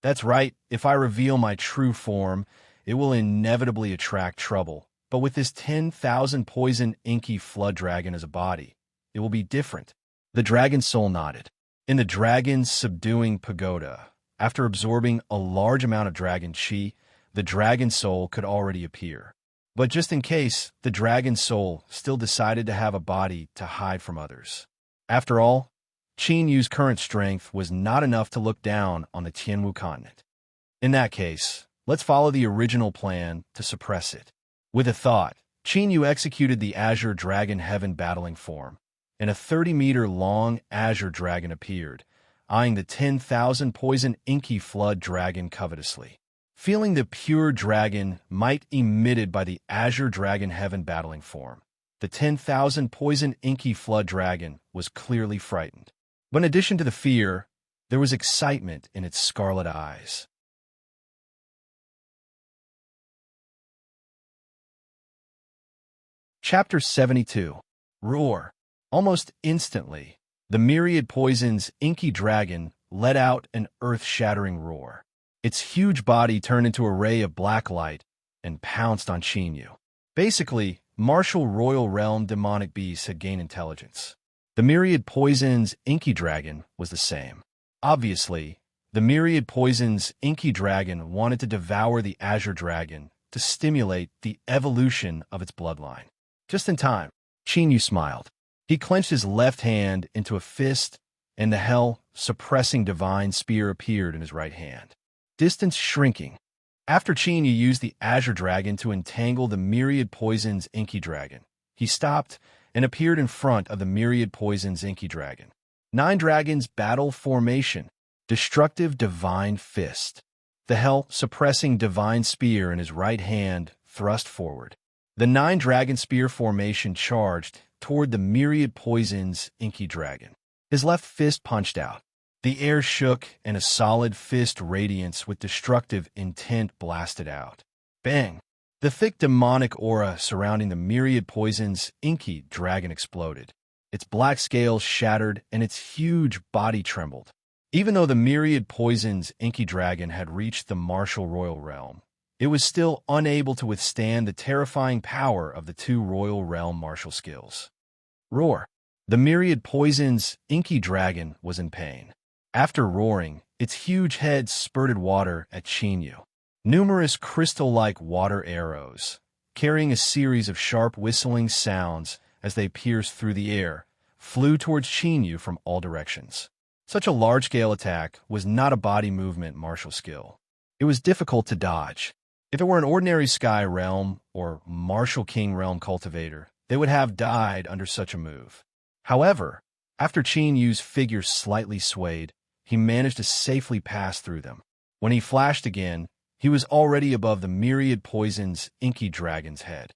That's right, if I reveal my true form, it will inevitably attract trouble. But with this 10,000 poison inky flood dragon as a body, it will be different. The dragon soul nodded. In the dragon's subduing pagoda, after absorbing a large amount of dragon chi, the dragon soul could already appear. But just in case, the dragon soul still decided to have a body to hide from others. After all, Qinyu's current strength was not enough to look down on the Tianwu continent. In that case, let's follow the original plan to suppress it. With a thought, Qinyu executed the Azure Dragon Heaven battling form, and a 30-meter-long Azure Dragon appeared, eyeing the 10,000 poison inky flood dragon covetously. Feeling the pure dragon might emitted by the Azure Dragon Heaven battling form, the 10,000 poison inky flood dragon was clearly frightened. But in addition to the fear, there was excitement in its scarlet eyes. Chapter 72. Roar. Almost instantly, the myriad poison's inky dragon let out an earth-shattering roar. Its huge body turned into a ray of black light and pounced on Qinyu. Basically, martial royal realm demonic beasts had gained intelligence. The myriad poison's inky dragon was the same. Obviously, the myriad poison's inky dragon wanted to devour the Azure Dragon to stimulate the evolution of its bloodline. Just in time, Qinyu smiled. He clenched his left hand into a fist, and the hell-suppressing divine spear appeared in his right hand. Distance shrinking. After Qinyu used the Azure Dragon to entangle the myriad poison's inky dragon, he stopped and appeared in front of the myriad poison's inky dragon. 9 dragons battle formation. Destructive divine fist. The hell-suppressing divine spear in his right hand thrust forward. The 9 dragon spear formation charged toward the myriad poison's inky dragon. His left fist punched out. The air shook and a solid fist radiance with destructive intent blasted out. Bang! The thick demonic aura surrounding the myriad poison's inky dragon exploded. Its black scales shattered and its huge body trembled. Even though the myriad poison's inky dragon had reached the martial royal realm, it was still unable to withstand the terrifying power of the 2 royal realm martial skills. Roar! The myriad poison's inky dragon was in pain. After roaring, its huge head spurted water at Qinyu. Numerous crystal-like water arrows carrying a series of sharp whistling sounds as they pierced through the air, flew towards Chinyu from all directions. Such a large-scale attack was not a body movement martial skill. It was difficult to dodge. If it were an ordinary Sky Realm or Martial King Realm cultivator, they would have died under such a move. However, after Chinyu's figure slightly swayed, he managed to safely pass through them. When he flashed again, he was already above the myriad poison's inky dragon's head.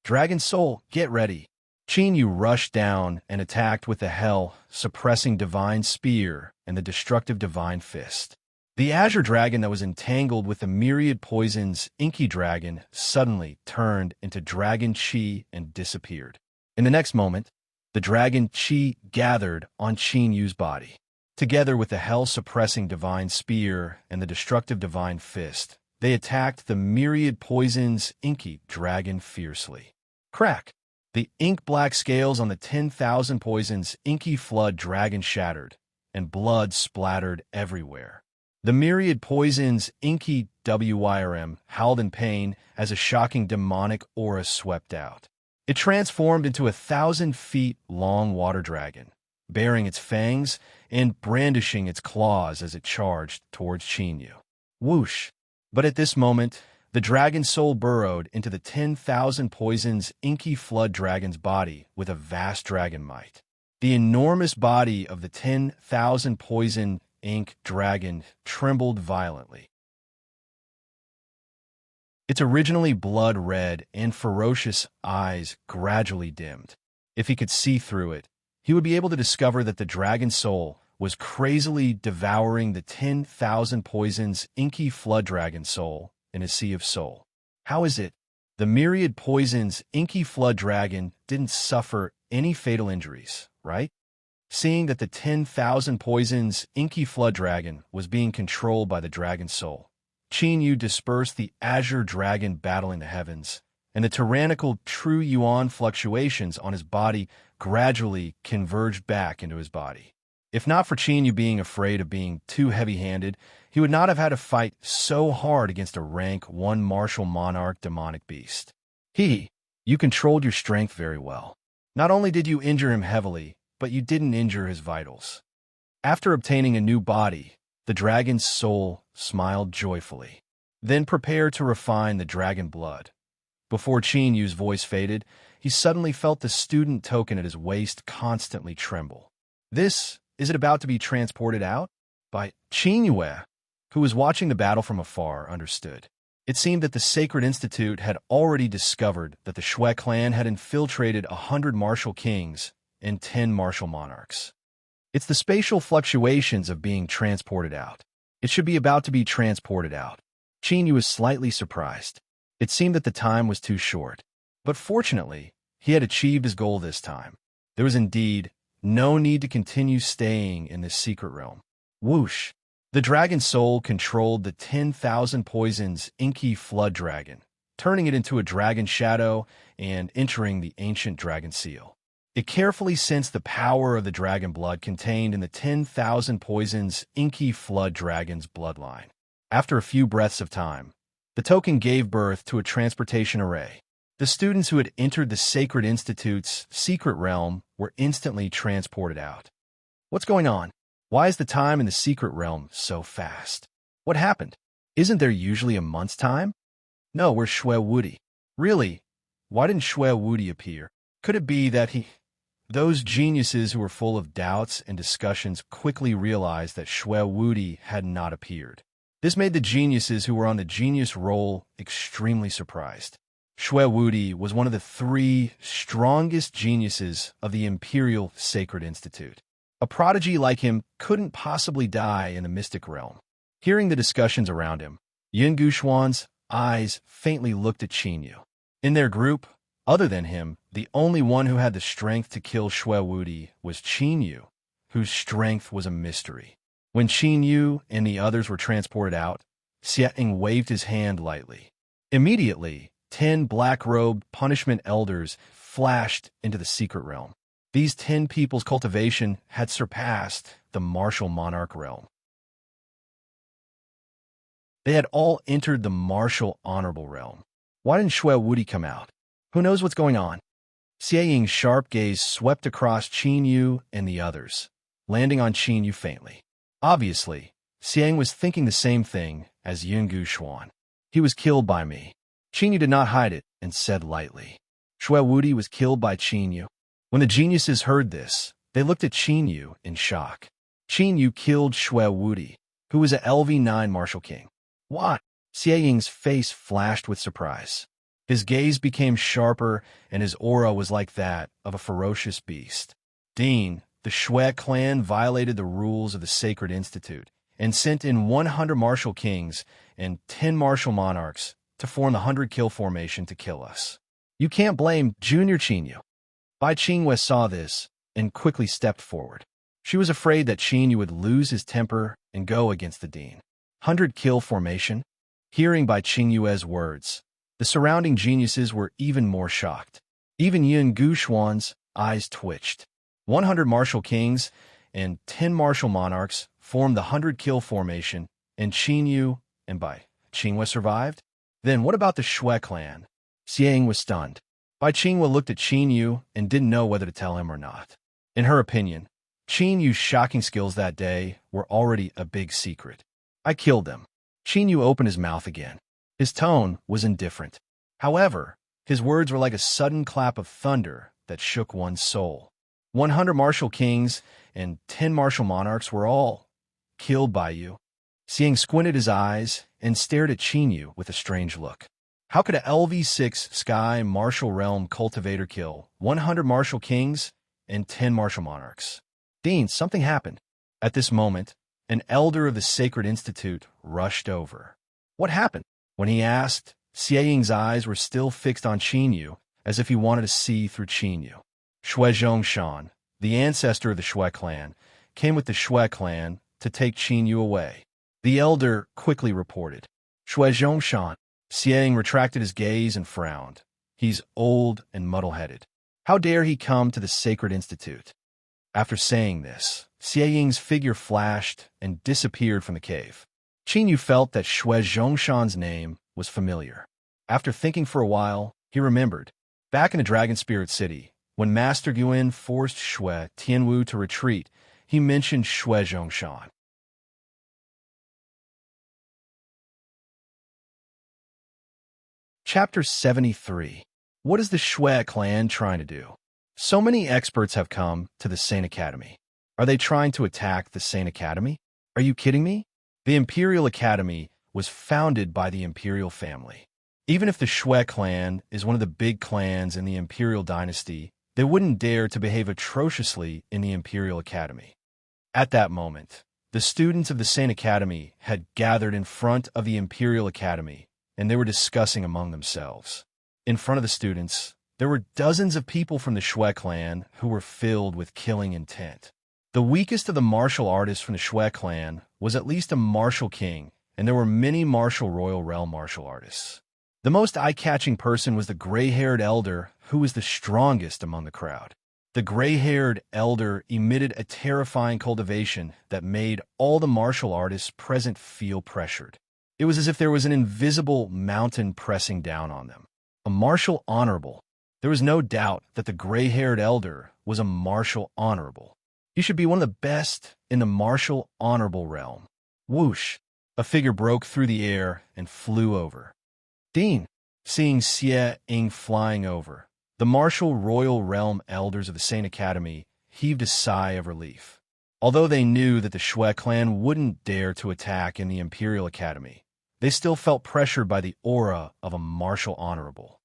Dragon Soul, get ready. Chinyu rushed down and attacked with the Hell, suppressing Divine Spear and the destructive Divine Fist. The Azure Dragon that was entangled with the myriad poison's inky dragon suddenly turned into Dragon Chi and disappeared. In the next moment, the Dragon Chi gathered on Chinyu's body. Together with the Hell-suppressing Divine Spear and the destructive Divine Fist, they attacked the myriad poison's inky dragon fiercely. Crack! The ink-black scales on the 10,000 poison's inky flood dragon shattered, and blood splattered everywhere. The myriad poison's inky WYRM howled in pain as a shocking demonic aura swept out. It transformed into a 1,000 feet long water dragon, baring its fangs and brandishing its claws as it charged towards Chinyu. Whoosh! But at this moment, the dragon soul burrowed into the 10,000 poison's inky flood dragon's body with a vast dragon might. The enormous body of the 10,000 poison ink dragon trembled violently. Its originally blood-red and ferocious eyes gradually dimmed. If he could see through it, he would be able to discover that the dragon soul was crazily devouring the 10,000 poison's inky flood dragon soul in a sea of soul. How is it? The myriad poison's inky flood dragon didn't suffer any fatal injuries, right? Seeing that the 10,000 poison's inky flood dragon was being controlled by the dragon soul, Chinyu dispersed the Azure Dragon battling the heavens, and the tyrannical true yuan fluctuations on his body gradually converged back into his body. If not for Chinyu being afraid of being too heavy-handed, he would not have had to fight so hard against a rank 1 martial monarch demonic beast. You controlled your strength very well. Not only did you injure him heavily, but you didn't injure his vitals. After obtaining a new body, the dragon's soul smiled joyfully, then prepared to refine the dragon blood. Before Chinyu's voice faded, he suddenly felt the student token at his waist constantly tremble. Is it about to be transported out? By Chinyu, who was watching the battle from afar, understood. It seemed that the Sacred Institute had already discovered that the Shui clan had infiltrated 100 martial kings and 10 martial monarchs. It's the spatial fluctuations of being transported out. It should be about to be transported out. Chinyu was slightly surprised. It seemed that the time was too short. But fortunately, he had achieved his goal this time. There was indeed no need to continue staying in this secret realm. Whoosh! The dragon soul controlled the 10,000 poison's inky flood dragon, turning it into a dragon shadow and entering the ancient dragon seal. It carefully sensed the power of the dragon blood contained in the 10,000 poison's inky flood dragon's bloodline. After a few breaths of time, the token gave birth to a transportation array. The students who had entered the Sacred Institute's secret realm were instantly transported out. What's going on? Why is the time in the secret realm so fast? What happened? Isn't there usually a month's time? No, where's Shui Wudi? Really? Why didn't Shui Wudi appear? Could it be that Those geniuses who were full of doubts and discussions quickly realized that Shui Wudi had not appeared. This made the geniuses who were on the genius roll extremely surprised. Shui Wudi was one of the 3 strongest geniuses of the Imperial Sacred Institute. A prodigy like him couldn't possibly die in the mystic realm. Hearing the discussions around him, Yin Guxuan's eyes faintly looked at Chinyu. In their group, other than him, the only one who had the strength to kill Shui Wudi was Chinyu, whose strength was a mystery. When Chinyu and the others were transported out, Xiating waved his hand lightly. Immediately, 10 black-robed punishment elders flashed into the secret realm. These 10 people's cultivation had surpassed the martial monarch realm. They had all entered the martial honorable realm. Why didn't Xue Wudi come out? Who knows what's going on? Xie Ying's sharp gaze swept across Qin Yu and the others, landing on Qin Yu faintly. Obviously, Xiang was thinking the same thing as Yungu Xuan. He was killed by me. Qin Yu did not hide it and said lightly. Xue Wudi was killed by Qin Yu. When the geniuses heard this, they looked at Qin Yu in shock. Qin Yu killed Xue Wudi, who was a LV9 Martial King. What? Xie Ying's face flashed with surprise. His gaze became sharper, and his aura was like that of a ferocious beast. Dean, the Xue clan violated the rules of the Sacred Institute and sent in 100 martial kings and 10 martial monarchs to form the 100-kill formation to kill us. You can't blame Junior Qin Yu. Bai Qingwei saw this and quickly stepped forward. She was afraid that Qin Yu would lose his temper and go against the Dean. 100-kill formation? Hearing Bai Qingyue's words, the surrounding geniuses were even more shocked. Even Yun Guxuan's eyes twitched. 100 martial kings and 10 martial monarchs formed the 100-kill formation, and Qin Yu and Bai Qingwei survived? Then what about the Xue clan? Xiang was stunned. Bai Qingwei looked at Qin Yu and didn't know whether to tell him or not. In her opinion, Qin Yu's shocking skills that day were already a big secret. I killed them. Qin Yu opened his mouth again. His tone was indifferent. However, his words were like a sudden clap of thunder that shook one's soul. 100 martial kings and 10 martial monarchs were all killed by you. Xiang squinted his eyes and stared at Qin Yu with a strange look. How could a LV6 Sky Martial Realm cultivator kill 100 martial kings and 10 martial monarchs? Dean, something happened. At this moment, an elder of the Sacred Institute rushed over. What happened? When he asked, Xie Ying's eyes were still fixed on Qin Yu, as if he wanted to see through Qin Yu. Xue Zhongshan, the ancestor of the Xue clan, came with the Xue clan to take Qin Yu away. The elder quickly reported. Xue Zhongshan. Xie Ying retracted his gaze and frowned. He's old and muddle-headed. How dare he come to the Sacred Institute? After saying this, Xie Ying's figure flashed and disappeared from the cave. Qin Yu felt that Xue Zhongshan's name was familiar. After thinking for a while, he remembered. Back in the Dragon Spirit City, when Master Guan forced Xue Tianwu to retreat, he mentioned Xue Zhongshan. Chapter 73. What is the Xue clan trying to do? So many experts have come to the Saint Academy. Are they trying to attack the Saint Academy? Are you kidding me? The Imperial Academy was founded by the Imperial family. Even if the Xue clan is one of the big clans in the Imperial dynasty, they wouldn't dare to behave atrociously in the Imperial Academy. At that moment, the students of the Saint Academy had gathered in front of the Imperial Academy, and they were discussing among themselves. In front of the students, there were dozens of people from the Xue clan who were filled with killing intent. The weakest of the martial artists from the Xue clan was at least a martial king, and there were many martial royal realm martial artists. The most eye-catching person was the gray-haired elder, who was the strongest among the crowd. The gray-haired elder emitted a terrifying cultivation that made all the martial artists present feel pressured. It was as if there was an invisible mountain pressing down on them. A martial honorable. There was no doubt that the gray-haired elder was a martial honorable. He should be one of the best in the martial honorable realm. Whoosh! A figure broke through the air and flew over. Dean, seeing Xie Ying flying over, the martial royal realm elders of the Saint Academy heaved a sigh of relief. Although they knew that the Xue clan wouldn't dare to attack in the Imperial Academy, they still felt pressured by the aura of a martial honorable.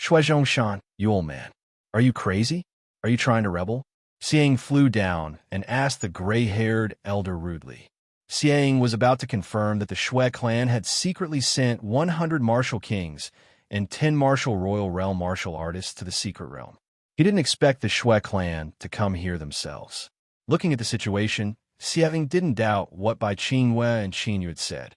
Xue Zhongshan, you old man, are you crazy? Are you trying to rebel? Xiang flew down and asked the gray-haired elder rudely. Xiang was about to confirm that the Xue clan had secretly sent 100 martial kings and 10 martial royal realm martial artists to the secret realm. He didn't expect the Xue clan to come here themselves. Looking at the situation, Xiang didn't doubt what Bai Qingwei and Qin Yu had said.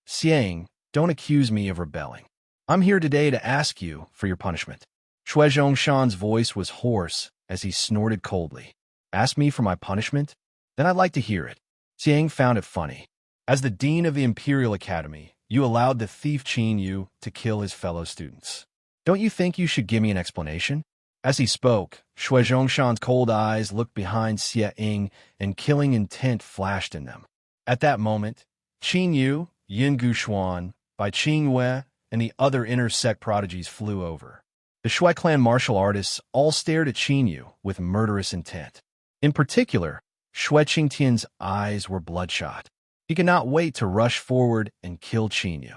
Xiang, don't accuse me of rebelling. I'm here today to ask you for your punishment. Xue Zhongshan's voice was hoarse as he snorted coldly. Ask me for my punishment? Then I'd like to hear it. Xiang found it funny. As the dean of the Imperial Academy, You allowed the thief Qin Yu to kill his fellow students. Don't you think you should give me an explanation? As he spoke, Shui Zhongshan's cold eyes looked behind Xie Ying, and killing intent flashed in them. At that moment, Qin Yu, Yin Guxuan, Bai Qingwei, and the other inner-sect prodigies flew over. The Shui clan martial artists all stared at Qin Yu with murderous intent. In particular, Shui Qingtian's eyes were bloodshot. He could not wait to rush forward and kill Qin Yu.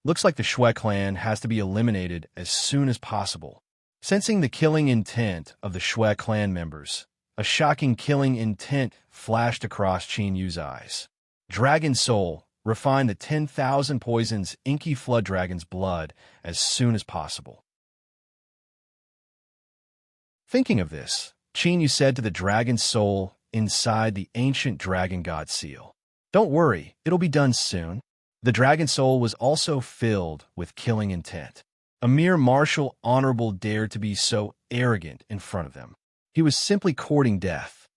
Looks like the Shui clan has to be eliminated as soon as possible. Sensing the killing intent of the Shui clan members, a shocking killing intent flashed across Qin Yu's eyes. Dragon Soul, refine the 10,000 poisons inky flood dragon's blood as soon as possible. Thinking of this, Qin Yu said to the dragon soul inside the ancient dragon god seal, "Don't worry, it'll be done soon." The dragon soul was also filled with killing intent. A mere martial honorable dared to be so arrogant in front of them. He was simply courting death.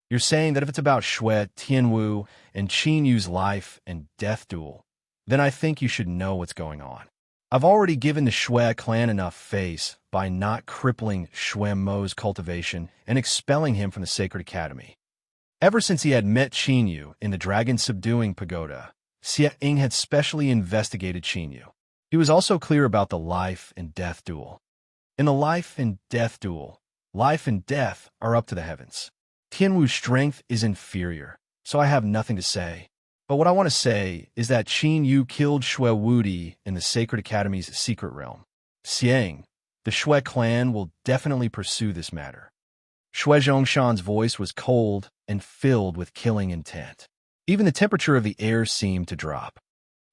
You're saying that if it's about Shui, Tianwu, and Qin Yu's life and death duel, then I think you should know what's going on. I've already given the Shui clan enough face by not crippling Shui Mo's cultivation and expelling him from the Sacred Academy. Ever since he had met Qin Yu in the Dragon Subduing Pagoda, Xie Ying had specially investigated Qin Yu. He was also clear about the life and death duel. In the life and death duel, life and death are up to the heavens. Tianwu's strength is inferior, so I have nothing to say. But what I want to say is that Qin Yu killed Shui Wudi in the Sacred Academy's secret realm. Xiang, the Shui clan will definitely pursue this matter. Shui Zhongshan's voice was cold and filled with killing intent. Even the temperature of the air seemed to drop.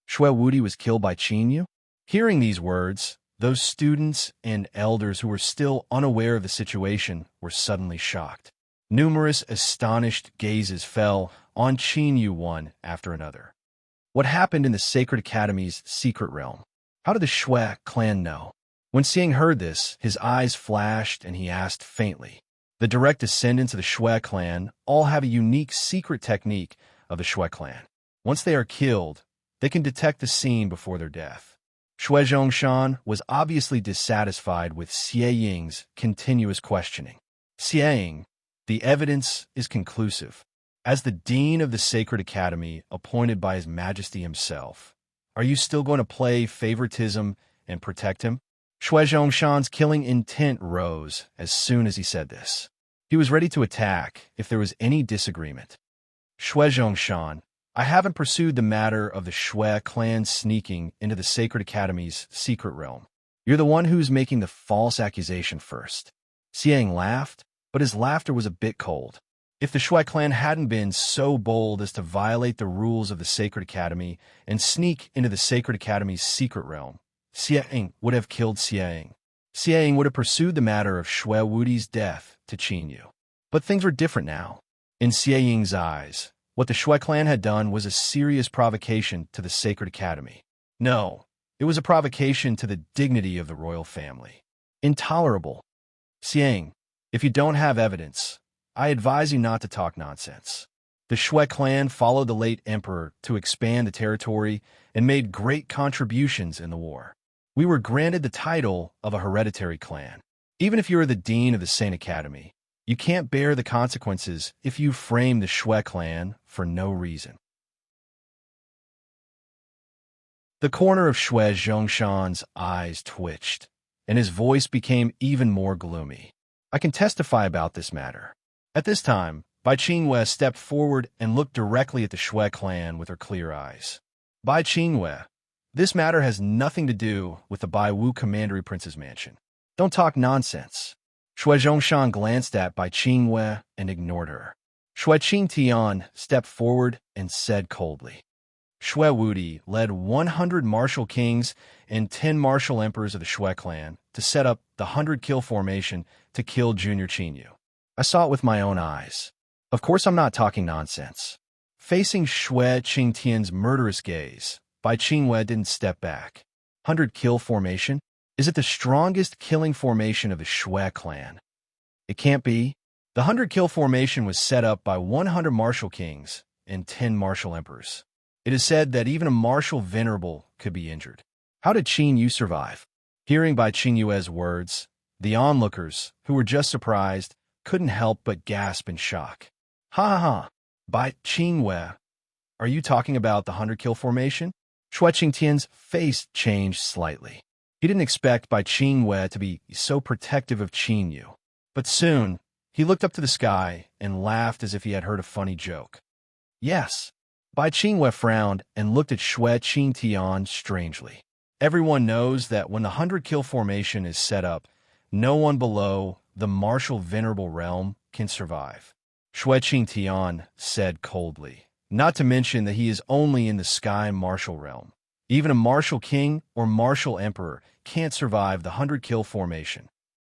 Shui Wudi was killed by Qin Yu? Hearing these words, those students and elders who were still unaware of the situation were suddenly shocked. Numerous astonished gazes fell on Qin Yu one after another. What happened in the Sacred Academy's secret realm? How did the Shui clan know? When Xiang heard this, his eyes flashed and he asked faintly. The direct descendants of the Shui clan all have a unique secret technique of the Shui clan. Once they are killed, they can detect the scene before their death. Shui Zhongshan was obviously dissatisfied with Xie Ying's continuous questioning. Xiang, the evidence is conclusive. As the dean of the Sacred Academy, appointed by His Majesty himself, are you still going to play favoritism and protect him? Shui Zhongshan's killing intent rose as soon as he said this. He was ready to attack if there was any disagreement. Shui Zhongshan, I haven't pursued the matter of the Shui clan sneaking into the Sacred Academy's secret realm. You're the one who's making the false accusation first. Xiang laughed, but his laughter was a bit cold. If the Shui clan hadn't been so bold as to violate the rules of the Sacred Academy and sneak into the Sacred Academy's secret realm, Xiang would have killed Xiang. Xiang would have pursued the matter of Shui Wudi's death to Qin Yu. But things were different now. In Xie Ying's eyes, what the Shui clan had done was a serious provocation to the Sacred Academy. No, it was a provocation to the dignity of the royal family. Intolerable. Xiang, if you don't have evidence, I advise you not to talk nonsense. The Shui clan followed the late emperor to expand the territory and made great contributions in the war. We were granted the title of a hereditary clan. Even if you are the dean of the Saint Academy, you can't bear the consequences if you frame the Shui clan for no reason. The corner of Shui Zhongshan's eyes twitched, and his voice became even more gloomy. I can testify about this matter. At this time, Bai Qingwei stepped forward and looked directly at the Shui clan with her clear eyes. Bai Qingwei, this matter has nothing to do with the Bai Wu Commandery Prince's mansion. Don't talk nonsense. Shui Zhongshan glanced at Bai Qingwei and ignored her. Shui Qingtian stepped forward and said coldly, Shui Wudi led 100 martial kings and 10 martial emperors of the Shui clan to set up the 100-kill formation to kill Junior Qin Yu. I saw it with my own eyes. Of course I'm not talking nonsense. Facing Shui Qingtian's murderous gaze, Bai Qingwei didn't step back. 100-kill formation? Is it the strongest killing formation of the Shui clan? It can't be. The 100-kill formation was set up by 100 martial kings and 10 martial emperors. It is said that even a martial venerable could be injured. How did Qin Yu survive? Hearing by Qin Yue's words, the onlookers, who were just surprised, couldn't help but gasp in shock. Ha ha ha! By Qin Yue, are you talking about the 100-kill formation? Shui Qingtian's face changed slightly. He didn't expect Bai Qingwei to be so protective of Qin Yu. But soon, he looked up to the sky and laughed as if he had heard a funny joke. Yes. Bai Qingwei frowned and looked at Shui Qingtian strangely. Everyone knows that when the 100-kill formation is set up, no one below the martial venerable realm can survive. Shui Qingtian said coldly. Not to mention that he is only in the sky martial realm. Even a martial king or martial emperor can't survive the 100-kill formation.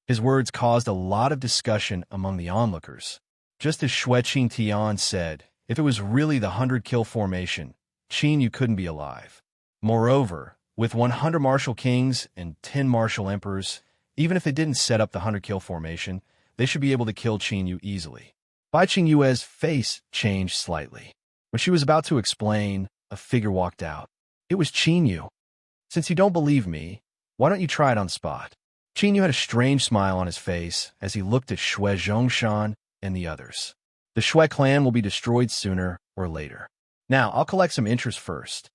His words caused a lot of discussion among the onlookers. Just as Shui Qingtian said, if it was really the 100-kill formation, Qin Yu couldn't be alive. Moreover, with 100 martial kings and 10 martial emperors, even if they didn't set up the 100-kill formation, they should be able to kill Qin Yu easily. Bai Qingyue's face changed slightly. When she was about to explain, a figure walked out. It was Qin Yu. Since you don't believe me, why don't you try it on spot? Qin Yu had a strange smile on his face as he looked at Shui Zhongshan and the others. The Shui clan will be destroyed sooner or later. Now, I'll collect some interest first.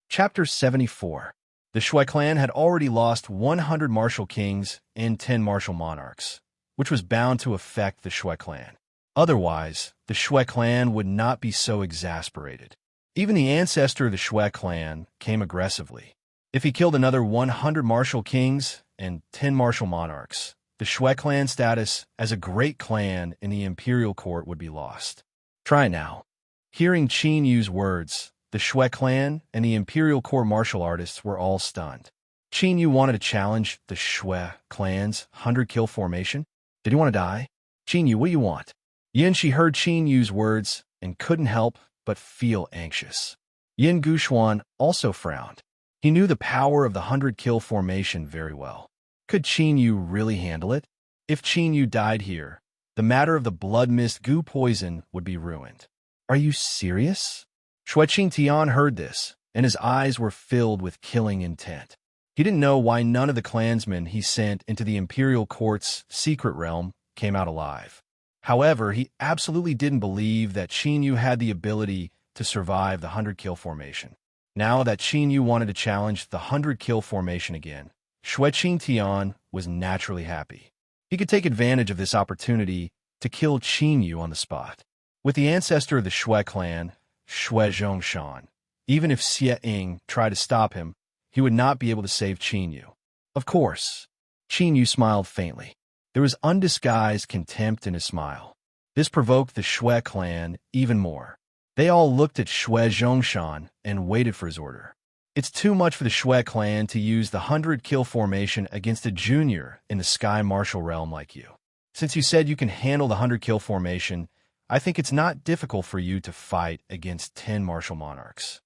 Chapter 74. The Shui clan had already lost 100 martial kings and 10 martial monarchs, which was bound to affect the Shui clan. Otherwise, the Shui clan would not be so exasperated. Even the ancestor of the Shui clan came aggressively. If he killed another 100 martial kings and 10 martial monarchs, the Shui clan status as a great clan in the imperial court would be lost. Try now. Hearing Qin Yu's words, the Shui clan and the imperial court martial artists were all stunned. Qin Yu wanted to challenge the Shui clan's 100-kill formation. Did he want to die? Qin Yu, what do you want? Yin Shi heard Qin Yu's words and couldn't help but feel anxious. Yin Guxuan also frowned. He knew the power of the 100-kill formation very well. Could Qin Yu really handle it? If Qin Yu died here, the matter of the blood mist goo poison would be ruined. Are you serious? Shui Qingtian heard this, and his eyes were filled with killing intent. He didn't know why none of the clansmen he sent into the imperial court's secret realm came out alive. However, he absolutely didn't believe that Qin Yu had the ability to survive the 100-kill formation. Now that Qin Yu wanted to challenge the 100-kill formation again, Shui Qingtian was naturally happy. He could take advantage of this opportunity to kill Qin Yu on the spot. With the ancestor of the Shui clan, Shui Zhongshan, even if Xie Ying tried to stop him, he would not be able to save Qin Yu. Of course. Qin Yu smiled faintly. There was undisguised contempt in his smile. This provoked the Shui clan even more. They all looked at Shui Zhongshan and waited for his order. It's too much for the Shui clan to use the 100-kill formation against a junior in the sky martial realm like you. Since you said you can handle the 100-kill formation, I think it's not difficult for you to fight against 10 martial monarchs.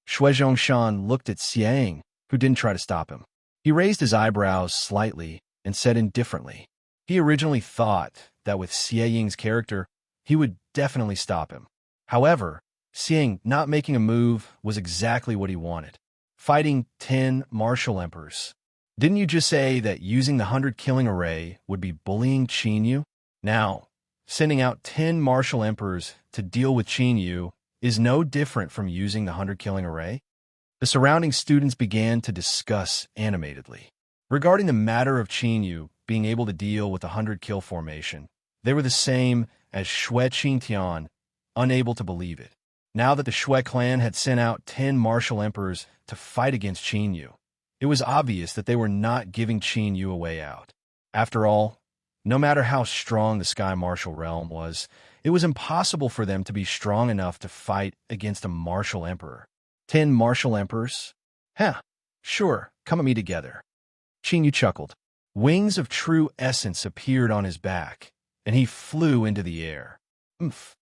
Shui Zhongshan looked at Xie Ying, who didn't try to stop him. He raised his eyebrows slightly and said indifferently. He originally thought that with Xie Ying's character, he would definitely stop him. However, Xie Ying not making a move was exactly what he wanted. Fighting 10 martial emperors. Didn't you just say that using the 100-killing array would be bullying Qin Yu? Now, sending out 10 martial emperors to deal with Qin Yu is no different from using the 100-killing array? The surrounding students began to discuss animatedly. Regarding the matter of Qin Yu being able to deal with the 100-kill formation, they were the same as Shui Qingtian, unable to believe it. Now that the Shui clan had sent out 10 martial emperors to fight against Qin Yu, it was obvious that they were not giving Qin Yu a way out. After all, no matter how strong the Sky Martial Realm was, it was impossible for them to be strong enough to fight against a martial emperor. 10 martial emperors? Heh, sure, come at me together. Qin Yu chuckled. Wings of true essence appeared on his back, and he flew into the air. Oomph.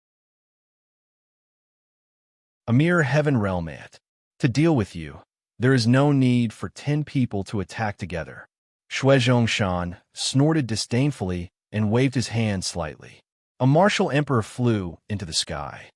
A mere heaven realm ant. To deal with you, there is no need for 10 people to attack together. Shui Zhongshan snorted disdainfully and waved his hand slightly. A martial emperor flew into the sky.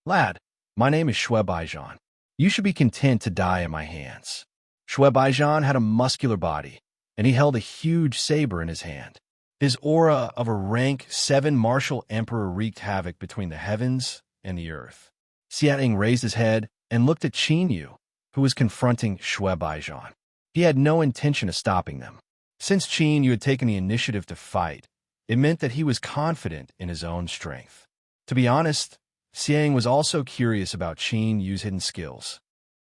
"Lad, my name is Shui Baijian. You should be content to die at my hands." Shui Baijian had a muscular body, and he held a huge saber in his hand. His aura of a rank 7 martial emperor wreaked havoc between the heavens and the earth. Xiating raised his head and looked at Qin Yu, who was confronting Shui Baijian. He had no intention of stopping them. Since Qin Yu had taken the initiative to fight, it meant that he was confident in his own strength. To be honest, Xiang was also curious about Qin Yu's hidden skills.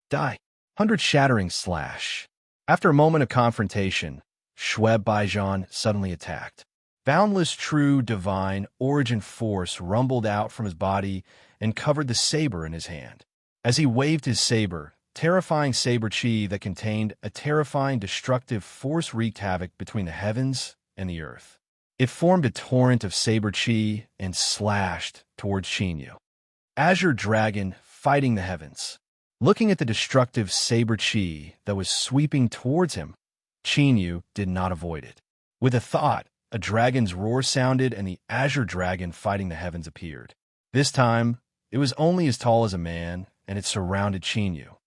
Die. 100 shattering slash. After a moment of confrontation, Shui Baijian suddenly attacked. Boundless true divine origin force rumbled out from his body and covered the saber in his hand. As he waved his saber, terrifying saber chi that contained a terrifying destructive force wreaked havoc between the heavens and the earth. It formed a torrent of saber chi and slashed towards Qin Yu. Azure Dragon fighting the heavens. Looking at the destructive saber chi that was sweeping towards him, Qin Yu did not avoid it. With a thought, a dragon's roar sounded and the Azure Dragon fighting the heavens appeared. This time, it was only as tall as a man, and it surrounded Qin Yu.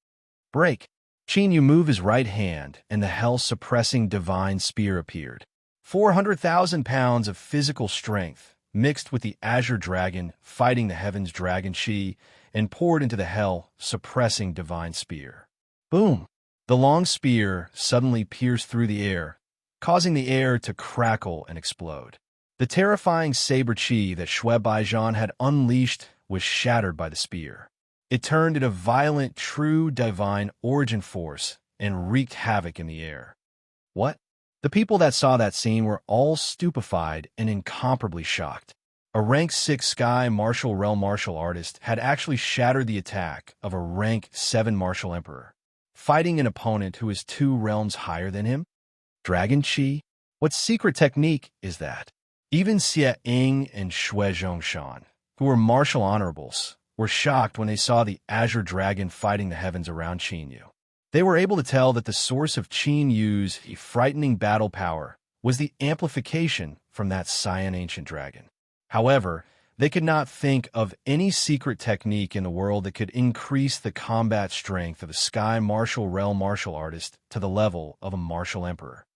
Break! Qin Yu moved his right hand, and the hell-suppressing divine spear appeared. 400,000 pounds of physical strength, mixed with the Azure Dragon fighting the heavens dragon chi, and poured into the hell-suppressing divine spear. Boom! The long spear suddenly pierced through the air, causing the air to crackle and explode. The terrifying saber chi that Shui Baijian had unleashed was shattered by the spear. It turned into violent, true divine origin force and wreaked havoc in the air. What? The people that saw that scene were all stupefied and incomparably shocked. A rank 6 sky martial realm martial artist had actually shattered the attack of a rank 7 martial emperor, fighting an opponent who is 2 realms higher than him? Dragon Chi? What secret technique is that? Even Xie Ying and Shui Zhongshan, who were martial honorables, were shocked when they saw the Azure Dragon fighting the heavens around Qin Yu. They were able to tell that the source of Qin Yu's frightening battle power was the amplification from that Cyan ancient dragon. However, they could not think of any secret technique in the world that could increase the combat strength of a sky martial realm martial artist to the level of a martial emperor.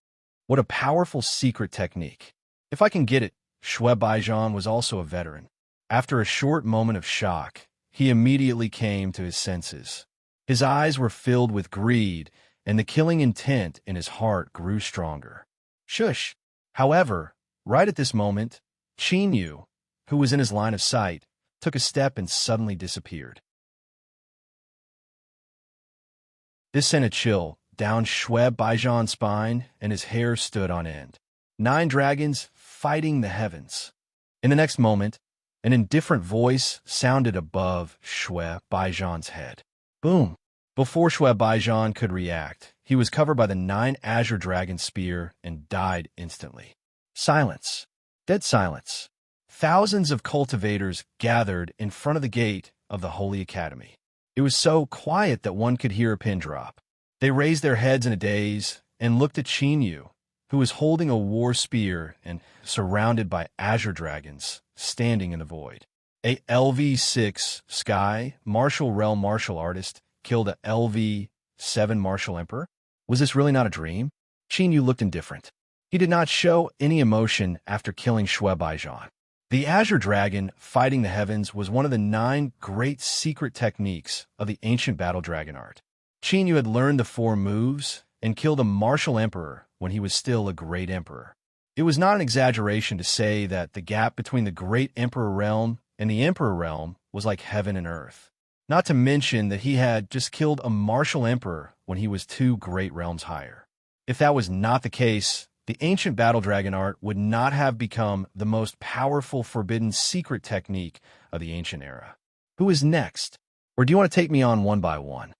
What a powerful secret technique. If I can get it, Shui Baijian was also a veteran. After a short moment of shock, he immediately came to his senses. His eyes were filled with greed, and the killing intent in his heart grew stronger. Shush! However, right at this moment, Qin Yu, who was in his line of sight, took a step and suddenly disappeared. This sent a chill down Shui Baijian's spine, and his hair stood on end. 9 dragons fighting the heavens. In the next moment, an indifferent voice sounded above Shui Baijian's head. Boom! Before Shui Baijian could react, he was covered by the 9 Azure Dragon spear and died instantly. Silence. Dead silence. Thousands of cultivators gathered in front of the gate of the Holy Academy. It was so quiet that one could hear a pin drop. They raised their heads in a daze and looked at Qin Yu, who was holding a war spear and surrounded by Azure Dragons, standing in the void. A LV-6 Sky Martial Realm martial artist killed a LV-7 Martial Emperor? Was this really not a dream? Qin Yu looked indifferent. He did not show any emotion after killing Shui Baijian. The Azure Dragon fighting the heavens was one of the 9 great secret techniques of the ancient battle dragon art. Qin Yu had learned the 4 moves and killed a martial emperor when he was still a great emperor. It was not an exaggeration to say that the gap between the great emperor realm and the emperor realm was like heaven and earth. Not to mention that he had just killed a martial emperor when he was 2 great realms higher. If that was not the case, the ancient battle dragon art would not have become the most powerful forbidden secret technique of the ancient era. Who is next? Or do you want to take me on one by one?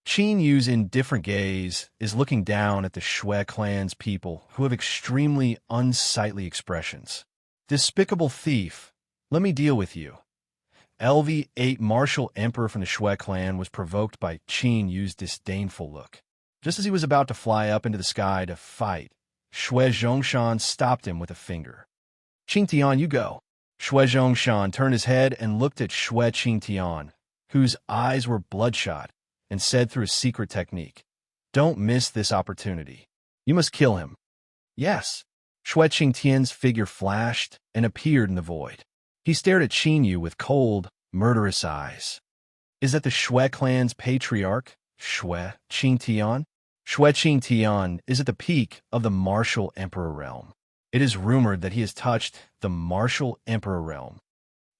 Qin Yu's indifferent gaze is looking down at the Shui clan's people who have extremely unsightly expressions. Despicable thief, let me deal with you. LV-8 martial emperor from the Shui clan was provoked by Qin Yu's disdainful look. Just as he was about to fly up into the sky to fight, Shui Zhongshan stopped him with a finger. Qingtian, you go. Shui Zhongshan turned his head and looked at Shui Qingtian, whose eyes were bloodshot, and said through a secret technique, "Don't miss this opportunity. You must kill him." "Yes." Shui Qingtian's figure flashed and appeared in the void. He stared at Qin Yu with cold, murderous eyes. "Is that the Shui clan's patriarch, Shui Qingtian?" Shui Qingtian is at the peak of the martial emperor realm. It is rumored that he has touched the martial emperor realm.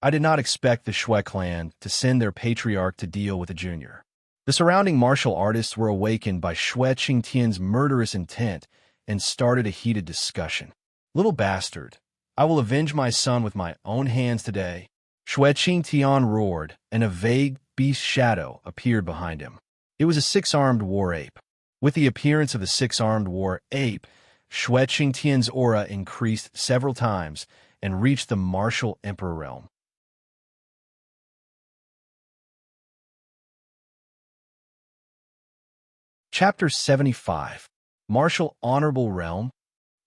I did not expect the Shui clan to send their patriarch to deal with a junior. The surrounding martial artists were awakened by Shui Qingtian's murderous intent and started a heated discussion. "Little bastard, I will avenge my son with my own hands today." Shui Qingtian roared, and a vague beast shadow appeared behind him. It was a six-armed war ape. With the appearance of the six-armed war ape, Shui Qingtian's aura increased several times and reached the martial emperor realm. Chapter 75. Martial Honorable Realm.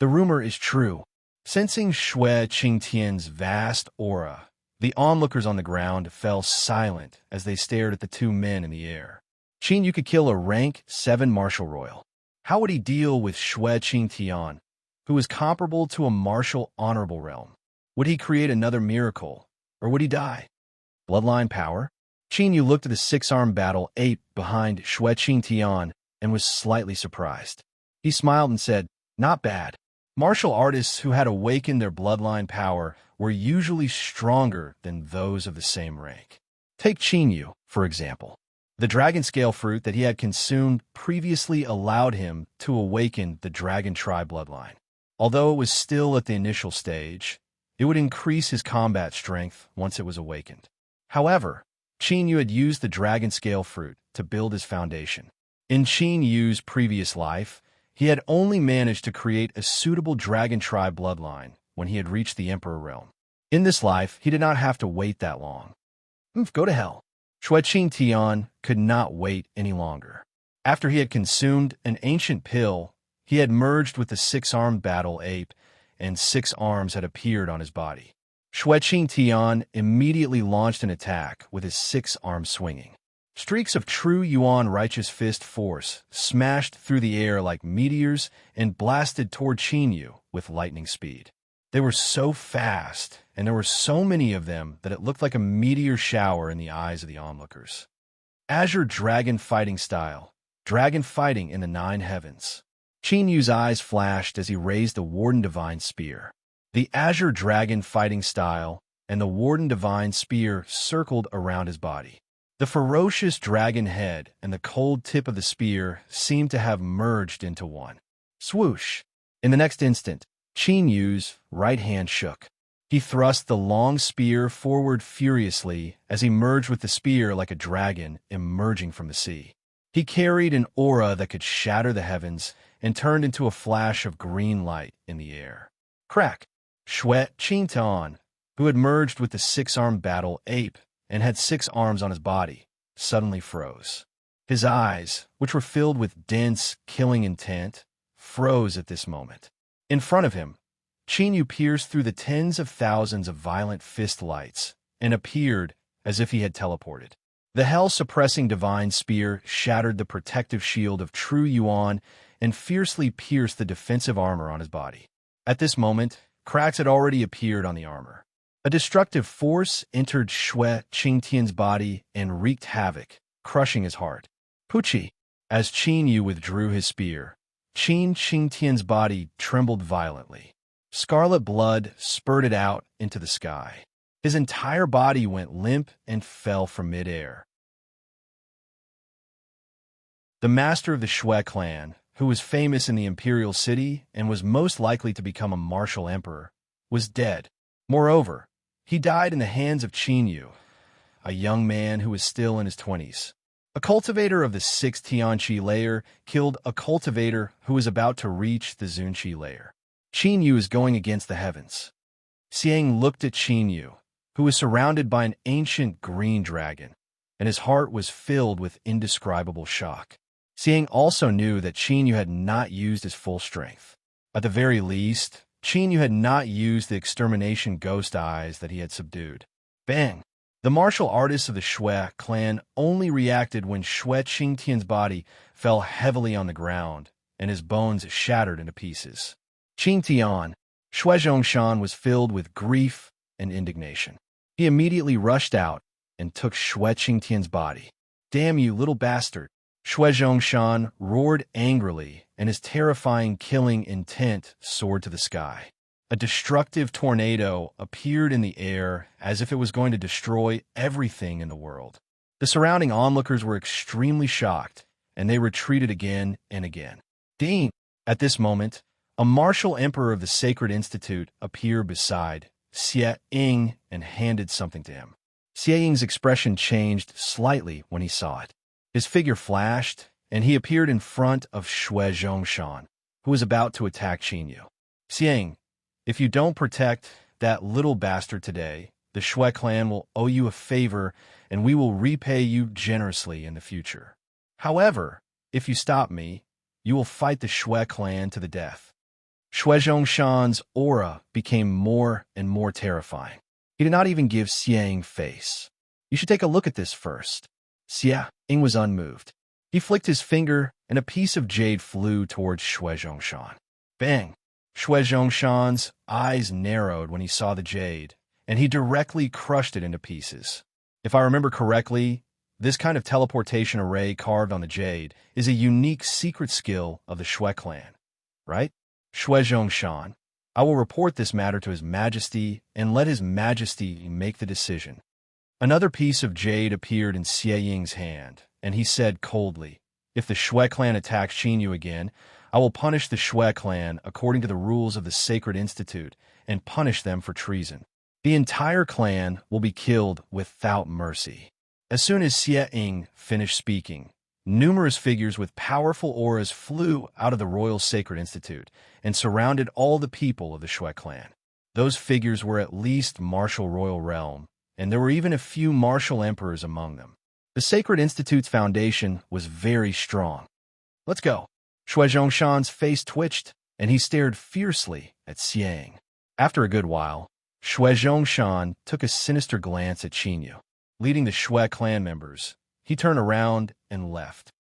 The rumor is true. Sensing Shui Qingtian's vast aura, the onlookers on the ground fell silent as they stared at the two men in the air. Qin Yu could kill a rank 7 martial royal. How would he deal with Shui Qingtian, who is comparable to a martial honorable realm? Would he create another miracle, or would he die? Bloodline power? Qin Yu looked at the six-armed battle ape behind Shui Qingtian and was slightly surprised. He smiled and said, "Not bad." Martial artists who had awakened their bloodline power were usually stronger than those of the same rank. Take Qin Yu, for example. The dragon scale fruit that he had consumed previously allowed him to awaken the dragon tribe bloodline. Although it was still at the initial stage, it would increase his combat strength once it was awakened. However, Qin Yu had used the dragon scale fruit to build his foundation. In Qin Yu's previous life, he had only managed to create a suitable dragon tribe bloodline when he had reached the Emperor realm. In this life, he did not have to wait that long. Go to hell. Shui Qingtian could not wait any longer. After he had consumed an ancient pill, he had merged with the six-armed battle ape, and 6 arms had appeared on his body. Shui Qingtian immediately launched an attack with his 6 arms swinging. Streaks of true Yuan righteous fist force smashed through the air like meteors and blasted toward Qin Yu with lightning speed. They were so fast, and there were so many of them that it looked like a meteor shower in the eyes of the onlookers. Azure Dragon Fighting Style. Dragon fighting in the 9 heavens. Qin Yu's eyes flashed as he raised the Warden Divine Spear. The Azure Dragon Fighting Style and the Warden Divine Spear circled around his body. The ferocious dragon head and the cold tip of the spear seemed to have merged into one. Swoosh! In the next instant, Qin Yu's right hand shook. He thrust the long spear forward furiously as he merged with the spear like a dragon emerging from the sea. He carried an aura that could shatter the heavens and turned into a flash of green light in the air. Crack! Shui Qingtian, who had merged with the 6-armed battle ape and had 6 arms on his body, suddenly froze. His eyes, which were filled with dense, killing intent, froze at this moment. In front of him, Qin Yu pierced through the tens of thousands of violent fist lights and appeared as if he had teleported. The hell-suppressing divine spear shattered the protective shield of true Yuan and fiercely pierced the defensive armor on his body. At this moment, cracks had already appeared on the armor. A destructive force entered Shui Qingtian's body and wreaked havoc, crushing his heart. Pucci! As Qin Yu withdrew his spear, Qin Qingtian's body trembled violently. Scarlet blood spurted out into the sky. His entire body went limp and fell from midair. The master of the Shui clan, who was famous in the imperial city and was most likely to become a martial emperor, was dead. Moreover, he died in the hands of Qin Yu, a young man who was still in his 20s. A cultivator of the 6th Tianqi layer killed a cultivator who was about to reach the Zunqi layer. Qin Yu is going against the heavens. Xiang looked at Qin Yu, who was surrounded by an ancient green dragon, and his heart was filled with indescribable shock. Xiang also knew that Qin Yu had not used his full strength. At the very least, Qin Yu had not used the extermination ghost eyes that he had subdued. Bang! The martial artists of the Shui clan only reacted when Shui Qingtian's body fell heavily on the ground and his bones shattered into pieces. Qingtian, Shui Zhongshan, was filled with grief and indignation. He immediately rushed out and took Shui Qingtian's body. "Damn you, little bastard!" Shui Zhongshan roared angrily, and his terrifying killing intent soared to the sky. A destructive tornado appeared in the air as if it was going to destroy everything in the world. The surrounding onlookers were extremely shocked, and they retreated again and again. Dean! At this moment, a martial emperor of the Sacred Institute appeared beside Xie Ying and handed something to him. Xie Ying's expression changed slightly when he saw it. His figure flashed, and he appeared in front of Shui Zhongshan, who was about to attack Qin Yu. "Xie Ying, if you don't protect that little bastard today, the Shui clan will owe you a favor, and we will repay you generously in the future. However, if you stop me, you will fight the Shui clan to the death." Shui Zhongshan's aura became more and more terrifying. He did not even give Xie Ying face. "You should take a look at this first." Xie Ying was unmoved. He flicked his finger, and a piece of jade flew towards Shui Zhongshan. Bang! Shui Zhongshan's eyes narrowed when he saw the jade, and he directly crushed it into pieces. If I remember correctly, this kind of teleportation array carved on the jade is a unique secret skill of the Shui clan, right? Shui Zhongshan, I will report this matter to His Majesty and let His Majesty make the decision. Another piece of jade appeared in Xie Ying's hand, and he said coldly, "If the Shui clan attacks Qin Yu again, I will punish the Shui clan according to the rules of the Sacred Institute and punish them for treason. The entire clan will be killed without mercy." As soon as Xie Ying finished speaking, numerous figures with powerful auras flew out of the Royal Sacred Institute and surrounded all the people of the Shui clan. Those figures were at least martial royal realm, and there were even a few martial emperors among them. The Sacred Institute's foundation was very strong. "Let's go." Shui Zhongshan's face twitched, and he stared fiercely at Xie Ying. After a good while, Shui Zhongshan took a sinister glance at Qin Yu. Leading the Shui clan members, he turned around and left.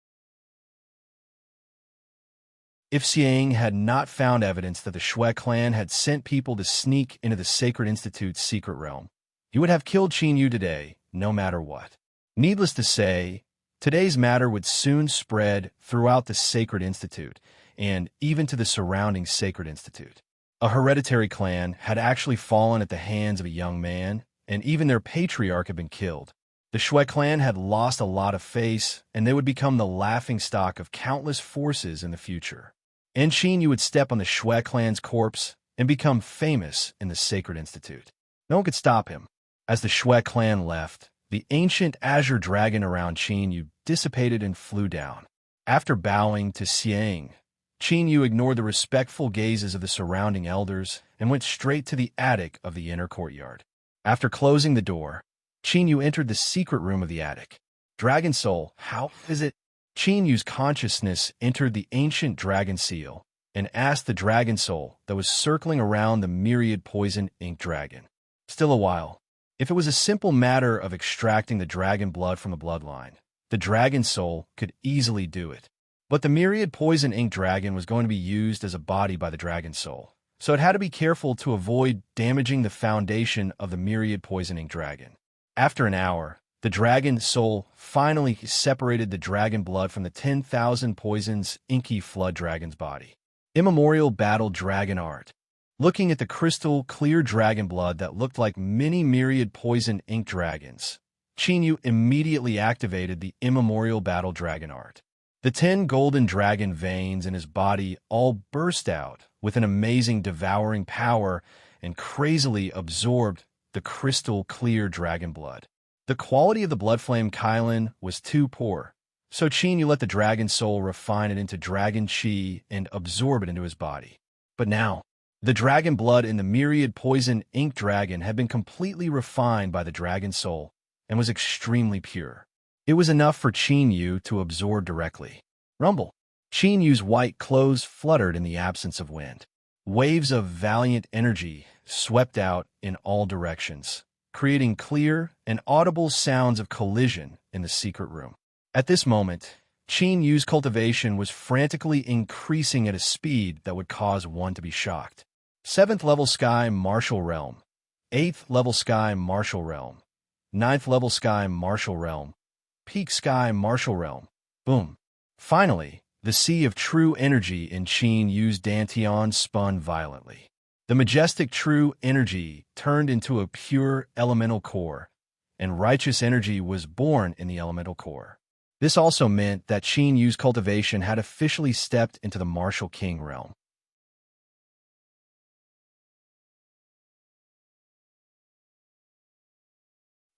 If Xie Ying had not found evidence that the Shui clan had sent people to sneak into the Sacred Institute's secret realm, he would have killed Qin Yu today, no matter what. Needless to say, today's matter would soon spread throughout the Sacred Institute and even to the surrounding Sacred Institute. A hereditary clan had actually fallen at the hands of a young man, and even their patriarch had been killed. The Shui clan had lost a lot of face, and they would become the laughingstock of countless forces in the future. And Qin Yu would step on the Shui clan's corpse and become famous in the Sacred Institute. No one could stop him. As the Shui clan left, the ancient azure dragon around Qin Yu dissipated and flew down. After bowing to Xie Ying, Qin Yu ignored the respectful gazes of the surrounding elders and went straight to the attic of the inner courtyard. After closing the door, Qin Yu entered the secret room of the attic. "Dragon Soul, how is it?" Qin Yu's consciousness entered the ancient dragon seal and asked the dragon soul that was circling around the myriad poison ink dragon. Still a while. If it was a simple matter of extracting the dragon blood from the bloodline, the dragon soul could easily do it. But the myriad poison ink dragon was going to be used as a body by the dragon soul, so it had to be careful to avoid damaging the foundation of the myriad poison ink dragon. After an hour, the dragon soul finally separated the dragon blood from the 10,000 poisons inky flood dragon's body. Immemorial battle dragon art. Looking at the crystal clear dragon blood that looked like many myriad poison ink dragons, Qin Yu immediately activated the immemorial battle dragon art. The 10 golden dragon veins in his body all burst out with an amazing devouring power and crazily absorbed the crystal clear dragon blood. The quality of the blood flame Kylan was too poor, so Qin Yu let the dragon soul refine it into dragon chi and absorb it into his body. But now, the dragon blood in the myriad poison ink dragon had been completely refined by the dragon soul and was extremely pure. It was enough for Qin Yu to absorb directly. Rumble. Qin Yu's white clothes fluttered in the absence of wind. Waves of valiant energy swept out in all directions, creating clear and audible sounds of collision in the secret room. At this moment, Qin Yu's cultivation was frantically increasing at a speed that would cause one to be shocked. 7th level sky martial realm, 8th level sky martial realm, 9th level sky martial realm, peak sky martial realm. Boom. Finally, the sea of true energy in Qin Yu's dantian spun violently. The majestic true energy turned into a pure elemental core, and righteous energy was born in the elemental core. This also meant that Qin Yu's cultivation had officially stepped into the martial king realm.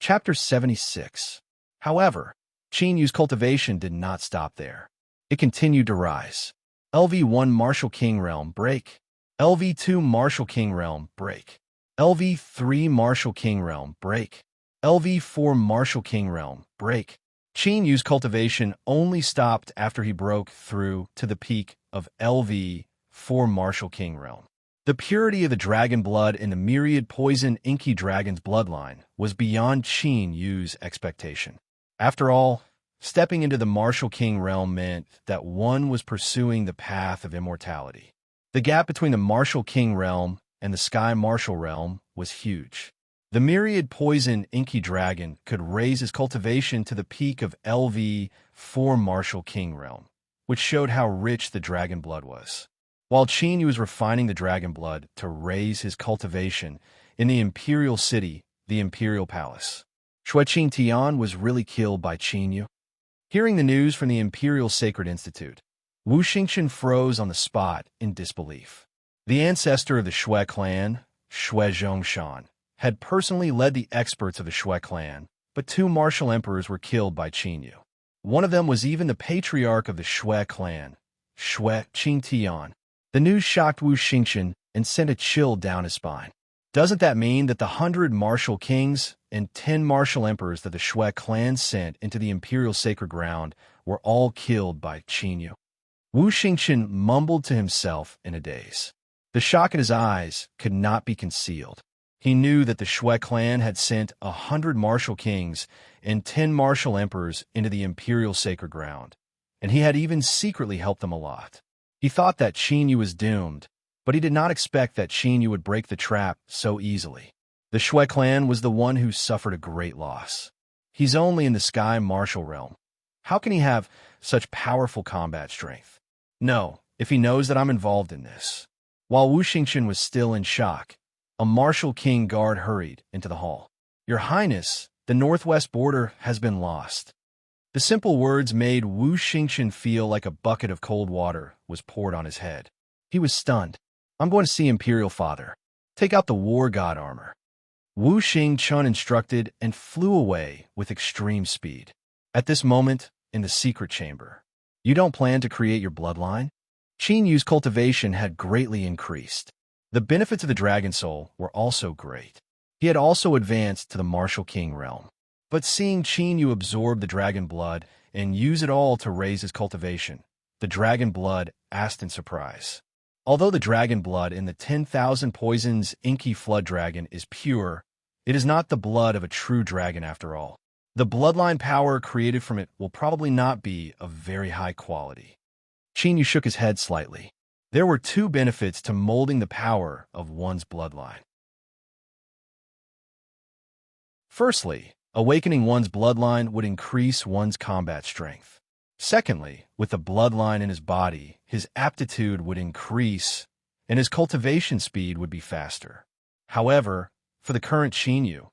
Chapter 76. However, Qin Yu's cultivation did not stop there. It continued to rise. LV1 Martial King Realm break. LV2 Martial King Realm break. LV3 Martial King Realm break. LV4 Martial King Realm break. Qin Yu's cultivation only stopped after he broke through to the peak of LV4 Martial King Realm. The purity of the dragon blood in the myriad poison inky dragon's bloodline was beyond Qin Yu's expectation. After all, stepping into the martial king realm meant that one was pursuing the path of immortality. The gap between the martial king realm and the sky martial realm was huge. The myriad poison inky dragon could raise his cultivation to the peak of LV4 martial king realm, which showed how rich the dragon blood was. While Qin Yu was refining the dragon blood to raise his cultivation in the imperial city, the imperial palace, Shueqing Tian was really killed by Qin Yu. Hearing the news from the Imperial Sacred Institute, Wu Xingchen froze on the spot in disbelief. The ancestor of the Shui clan, Shui Zhongshan, had personally led the experts of the Shui clan, but 2 martial emperors were killed by Qin Yu. One of them was even the patriarch of the Shui clan, Shui Qingtian. The news shocked Wu Xingchen and sent a chill down his spine. Doesn't that mean that the 100 martial kings and 10 martial emperors that the Shui clan sent into the imperial sacred ground were all killed by Qin Yu? Wu Xingchen mumbled to himself in a daze. The shock in his eyes could not be concealed. He knew that the Shui clan had sent 100 martial kings and 10 martial emperors into the imperial sacred ground, and he had even secretly helped them a lot. He thought that Qin Yu was doomed, but he did not expect that Qin Yu would break the trap so easily. The Shui clan was the one who suffered a great loss. He's only in the sky martial realm. How can he have such powerful combat strength? No, if he knows that I'm involved in this. While Wu Xingchen was still in shock, a martial king guard hurried into the hall. Your Highness, the northwest border has been lost. The simple words made Wu Xingchen feel like a bucket of cold water was poured on his head. He was stunned. I'm going to see Imperial Father. Take out the war god armor. Wu Xingchen instructed and flew away with extreme speed. At this moment, in the secret chamber, you don't plan to create your bloodline? Qin Yu's cultivation had greatly increased. The benefits of the dragon soul were also great. He had also advanced to the martial king realm. But seeing Qin Yu absorb the dragon blood and use it all to raise his cultivation, the dragon blood asked in surprise. Although the dragon blood in the 10,000 poisons inky flood dragon is pure, it is not the blood of a true dragon after all. The bloodline power created from it will probably not be of very high quality. Qin Yu shook his head slightly. There were 2 benefits to molding the power of one's bloodline. Firstly, awakening one's bloodline would increase one's combat strength. Secondly, with the bloodline in his body, his aptitude would increase, and his cultivation speed would be faster. However, for the current Qin Yu,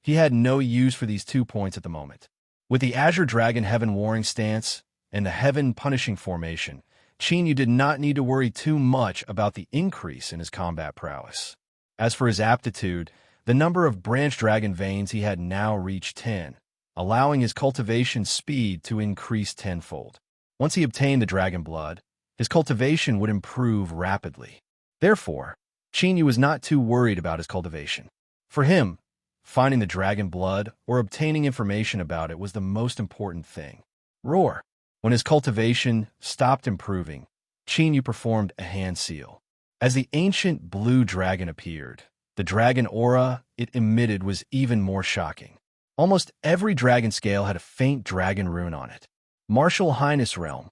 he had no use for these 2 points at the moment. With the Azure Dragon Heaven Warring stance and the Heaven Punishing formation, Qin Yu did not need to worry too much about the increase in his combat prowess. As for his aptitude, the number of branch dragon veins he had now reached 10, allowing his cultivation speed to increase tenfold. Once he obtained the dragon blood, his cultivation would improve rapidly. Therefore, Qin Yu was not too worried about his cultivation. For him, finding the dragon blood or obtaining information about it was the most important thing. Roar! When his cultivation stopped improving, Qin Yu performed a hand seal. As the ancient blue dragon appeared, the dragon aura it emitted was even more shocking. Almost every dragon scale had a faint dragon rune on it. Martial Highness Realm.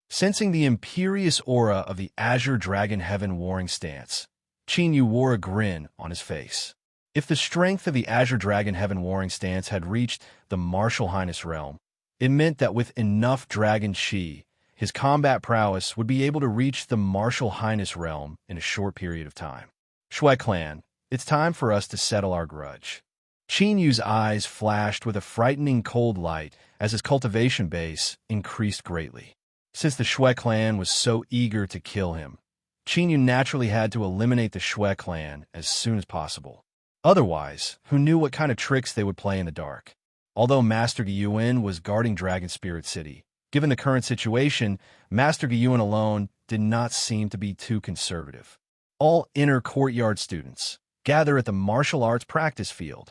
Sensing the imperious aura of the azure dragon heaven warring stance, Qin Yu wore a grin on his face. If the strength of the azure dragon heaven warring stance had reached the Martial Highness Realm, it meant that with enough dragon chi, his combat prowess would be able to reach the Martial Highness Realm in a short period of time. Shui clan, it's time for us to settle our grudge. Qin Yu's eyes flashed with a frightening cold light as his cultivation base increased greatly. Since the Shui clan was so eager to kill him, Qin Yu naturally had to eliminate the Shui clan as soon as possible. Otherwise, who knew what kind of tricks they would play in the dark? Although Master Gyuan was guarding Dragon Spirit City, given the current situation, Master Gyuan alone did not seem to be too conservative. All inner courtyard students gather at the martial arts practice field.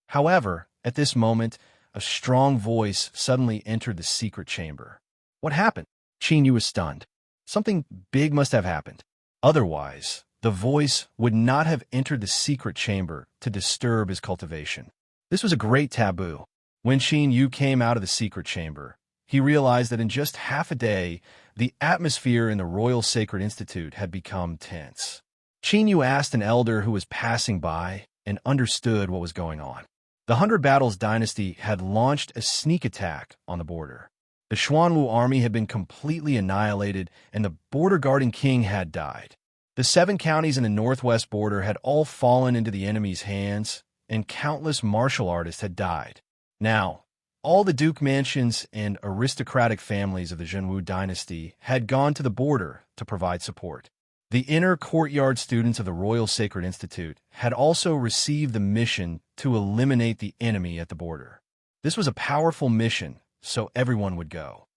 However, at this moment, a strong voice suddenly entered the secret chamber. What happened? Qin Yu was stunned. Something big must have happened. Otherwise, the voice would not have entered the secret chamber to disturb his cultivation. This was a great taboo. When Qin Yu came out of the secret chamber, he realized that in just half a day, the atmosphere in the Royal Sacred Institute had become tense. Qin Yu asked an elder who was passing by and understood what was going on. The Hundred Battles dynasty had launched a sneak attack on the border. The Xuanwu army had been completely annihilated, and the border-guarding king had died. The 7 counties in the northwest border had all fallen into the enemy's hands, and countless martial artists had died. Now, all the duke mansions and aristocratic families of the Zhenwu dynasty had gone to the border to provide support. The inner courtyard students of the Royal Sacred Institute had also received the mission to eliminate the enemy at the border. This was a powerful mission, so everyone would go.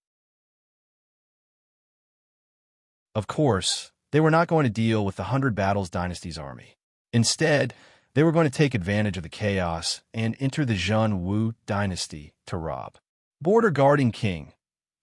Of course, they were not going to deal with the Hundred Battles dynasty's army. Instead, they were going to take advantage of the chaos and enter the Zhenwu dynasty to rob. Border Guarding King.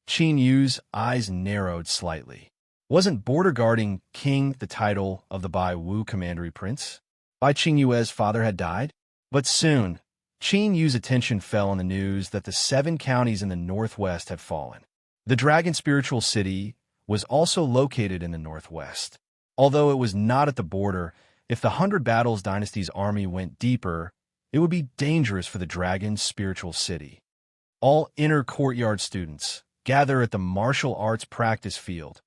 Qin Yu's eyes narrowed slightly. Wasn't Border Guarding King the title of the Bai Wu commandery prince? Bai Qingyue's father had died? But soon, Qin Yu's attention fell on the news that the 7 counties in the northwest had fallen. The Dragon Spiritual City was also located in the northwest. Although it was not at the border, if the Hundred Battles dynasty's army went deeper, it would be dangerous for the Dragon Spiritual City. All inner courtyard students gather at the martial arts practice field.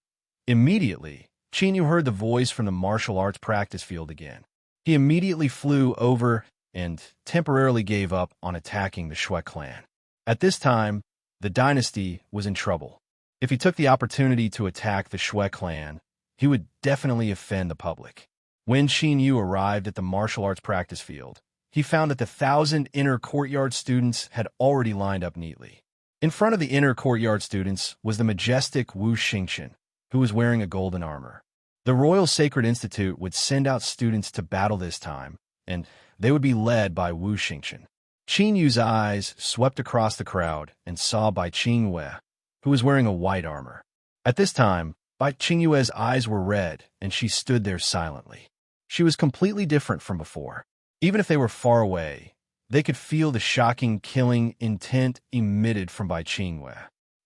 Immediately, Qin Yu heard the voice from the martial arts practice field again. He immediately flew over and temporarily gave up on attacking the Shui clan. At this time, the dynasty was in trouble. If he took the opportunity to attack the Shui clan, he would definitely offend the public. When Qin Yu arrived at the martial arts practice field, he found that the 1,000 inner courtyard students had already lined up neatly. In front of the inner courtyard students was the majestic Wu Xingqian, who was wearing a golden armor. The Royal Sacred Institute would send out students to battle this time, and they would be led by Wu Xingqian. Qin Yu's eyes swept across the crowd and saw Bai Qingyue, who was wearing a white armor. At this time, Bai Qingyue's eyes were red, and she stood there silently. She was completely different from before. Even if they were far away, they could feel the shocking, killing intent emitted from Bai Qingyue.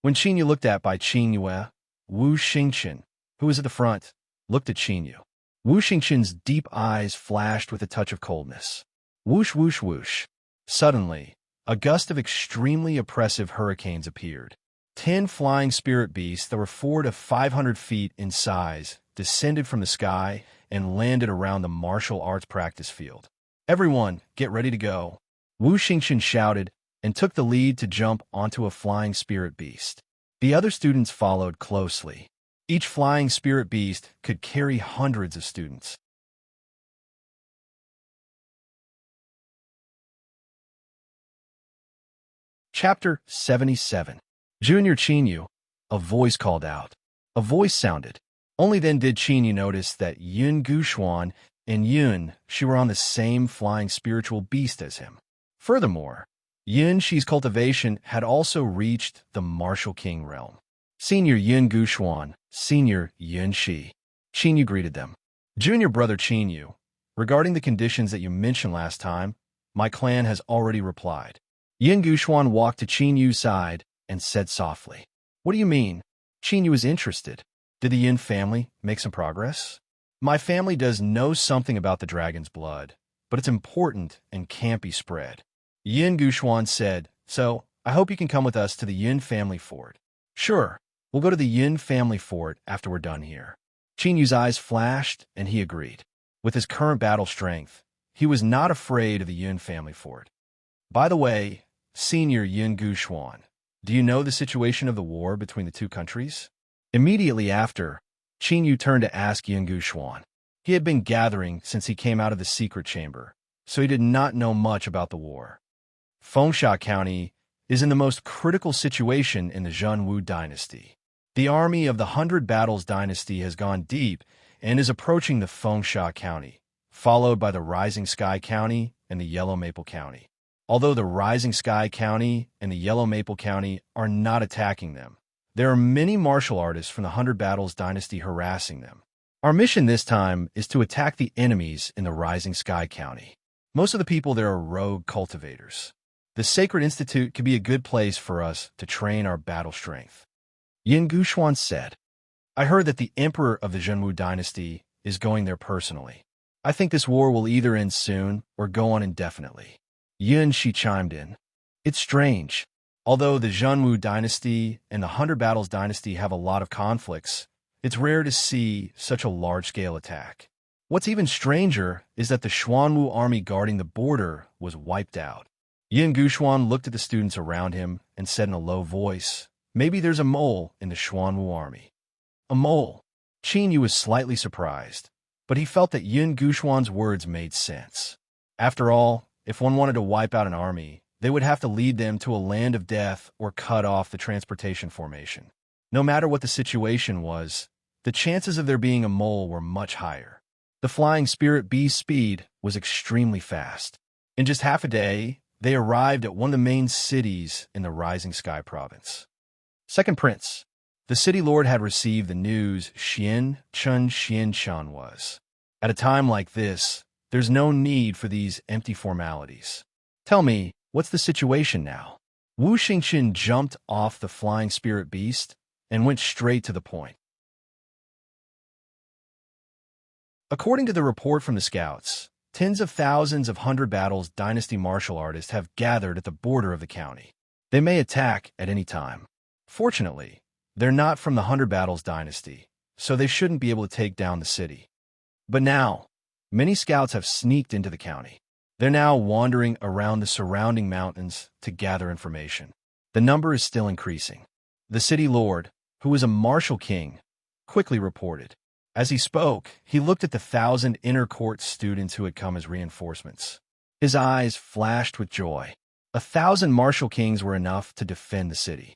When Qin Yu looked at Bai Qingyue, Wu Xingqian, who was at the front, looked at Qin Yu. Wu Xingqian's deep eyes flashed with a touch of coldness. Whoosh, whoosh, whoosh. Suddenly, a gust of extremely oppressive hurricanes appeared. 10 flying spirit beasts that were 400 to 500 feet in size descended from the sky and landed around the martial arts practice field. Everyone, get ready to go. Wu Xingqian shouted and took the lead to jump onto a flying spirit beast. The other students followed closely. Each flying spirit beast could carry hundreds of students. Chapter 77. Junior Qin Yu. A voice called out. A voice sounded. Only then did Qin Yu notice that Yun Guxuan and Yun Shi were on the same flying spiritual beast as him. Furthermore, Yun Shi's cultivation had also reached the Martial King realm. Senior Yun Guxuan, Senior Yun Shi. Qin Yu greeted them. Junior brother Qin Yu, regarding the conditions that you mentioned last time, my clan has already replied. Yin Guxuan walked to Qin Yu's side and said softly, "What do you mean?" Qin Yu was interested. Did the Yin family make some progress? My family does know something about the dragon's blood, but it's important and can't be spread. Yin Guxuan said, "So, I hope you can come with us to the Yin family fort." "Sure, we'll go to the Yin family fort after we're done here." Qin Yu's eyes flashed, and he agreed. With his current battle strength, he was not afraid of the Yin family fort. By the way, Senior Yin Guxuan, do you know the situation of the war between the two countries? Immediately after, Qin Yu turned to ask Yin Guxuan. He had been gathering since he came out of the secret chamber, so he did not know much about the war. Fengsha County is in the most critical situation in the Zhenwu dynasty. The army of the 100 Battles dynasty has gone deep and is approaching the Fengsha County, followed by the Rising Sky County and the Yellow Maple County. Although the Rising Sky County and the Yellow Maple County are not attacking them, there are many martial artists from the 100 Battles dynasty harassing them. Our mission this time is to attack the enemies in the Rising Sky County. Most of the people there are rogue cultivators. The Sacred Institute could be a good place for us to train our battle strength. Yin Guxuan said, "I heard that the Emperor of the Zhenwu dynasty is going there personally. I think this war will either end soon or go on indefinitely." Yin Shi chimed in. "It's strange. Although the Zhenwu dynasty and the 100 Battles dynasty have a lot of conflicts, it's rare to see such a large-scale attack. What's even stranger is that the Xuanwu army guarding the border was wiped out." Yin Guxuan looked at the students around him and said in a low voice, "Maybe there's a mole in the Xuanwu army." A mole? Qin Yu was slightly surprised, but he felt that Yin Guxuan's words made sense. After all, if one wanted to wipe out an army, they would have to lead them to a land of death or cut off the transportation formation. No matter what the situation was, the chances of there being a mole were much higher. The flying spirit bee's speed was extremely fast. In just half a day, they arrived at one of the main cities in the Rising Sky province. Second Prince. The city lord had received the news Xian Chun Xian Chan was. At a time like this, there's no need for these empty formalities. "Tell me, what's the situation now?" Wu Xingqian jumped off the flying spirit beast and went straight to the point. According to the report from the scouts, tens of thousands of 100 Battles dynasty martial artists have gathered at the border of the county. They may attack at any time. Fortunately, they're not from the 100 Battles dynasty, so they shouldn't be able to take down the city. But now, many scouts have sneaked into the county. They're now wandering around the surrounding mountains to gather information. The number is still increasing. The city lord, who is a martial king, quickly reported. As he spoke, he looked at the 1,000 inner court students who had come as reinforcements. His eyes flashed with joy. 1,000 martial kings were enough to defend the city.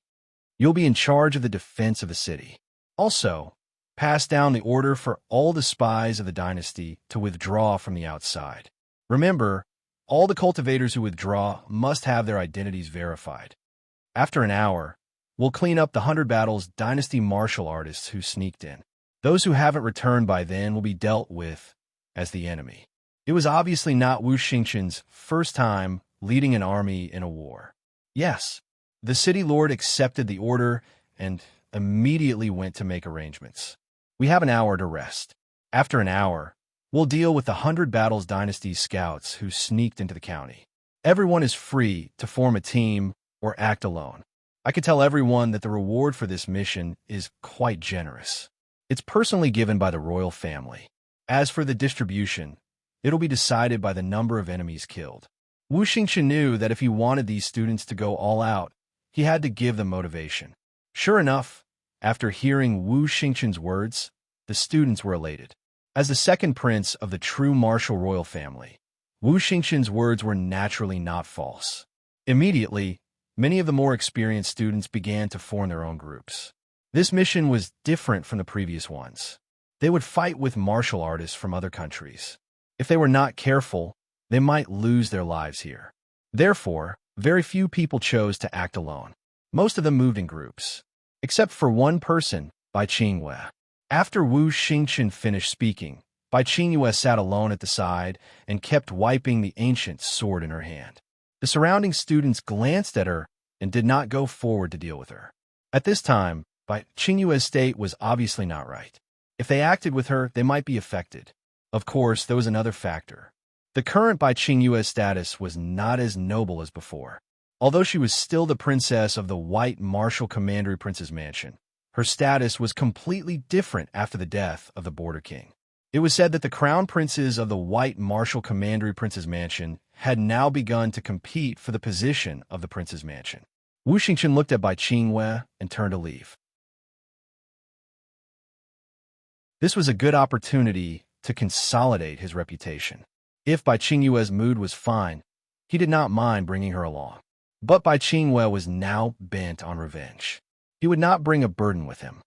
You'll be in charge of the defense of the city. Also, pass down the order for all the spies of the dynasty to withdraw from the outside. Remember, all the cultivators who withdraw must have their identities verified. After an hour, we'll clean up the 100 Battles dynasty martial artists who sneaked in. Those who haven't returned by then will be dealt with as the enemy. It was obviously not Wu Xingqian's first time leading an army in a war. Yes, the city lord accepted the order and immediately went to make arrangements. We have an hour to rest. After an hour, we'll deal with the 100 Battles dynasty scouts who sneaked into the county. Everyone is free to form a team or act alone. I could tell everyone that the reward for this mission is quite generous. It's personally given by the royal family. As for the distribution, it'll be decided by the number of enemies killed. Wu Xingqian knew that if he wanted these students to go all out, he had to give them motivation. Sure enough, after hearing Wu Xingqian's words, the students were elated. As the second prince of the true martial royal family, Wu Xingqian's words were naturally not false. Immediately, many of the more experienced students began to form their own groups. This mission was different from the previous ones. They would fight with martial artists from other countries. If they were not careful, they might lose their lives here. Therefore, very few people chose to act alone. Most of them moved in groups, except for one person, by Qingwei. After Wu Xingqian finished speaking, Bai Qingyue sat alone at the side and kept wiping the ancient sword in her hand. The surrounding students glanced at her and did not go forward to deal with her. At this time, Bai Qingyue's state was obviously not right. If they acted with her, they might be affected. Of course, there was another factor. The current Bai Qingyue's status was not as noble as before. Although she was still the princess of the White Martial Commandery Prince's mansion, her status was completely different after the death of the Border King. It was said that the crown princes of the White Martial Commandery Prince's mansion had now begun to compete for the position of the prince's mansion. Wu Xingchen looked at Bai Qingyue and turned to leave. This was a good opportunity to consolidate his reputation. If Bai Qingyue's mood was fine, he did not mind bringing her along. But Bai Qingyue was now bent on revenge. He would not bring a burden with him.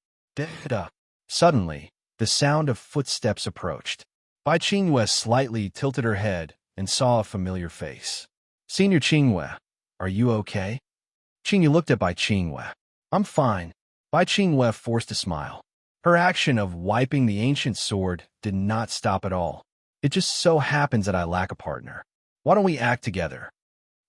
Suddenly, the sound of footsteps approached. Bai Qingyue slightly tilted her head and saw a familiar face. "Senior Qingyue, are you okay?" Qingyue looked at Bai Qingyue. "I'm fine." Bai Qingyue forced a smile. Her action of wiping the ancient sword did not stop at all. "It just so happens that I lack a partner. Why don't we act together?"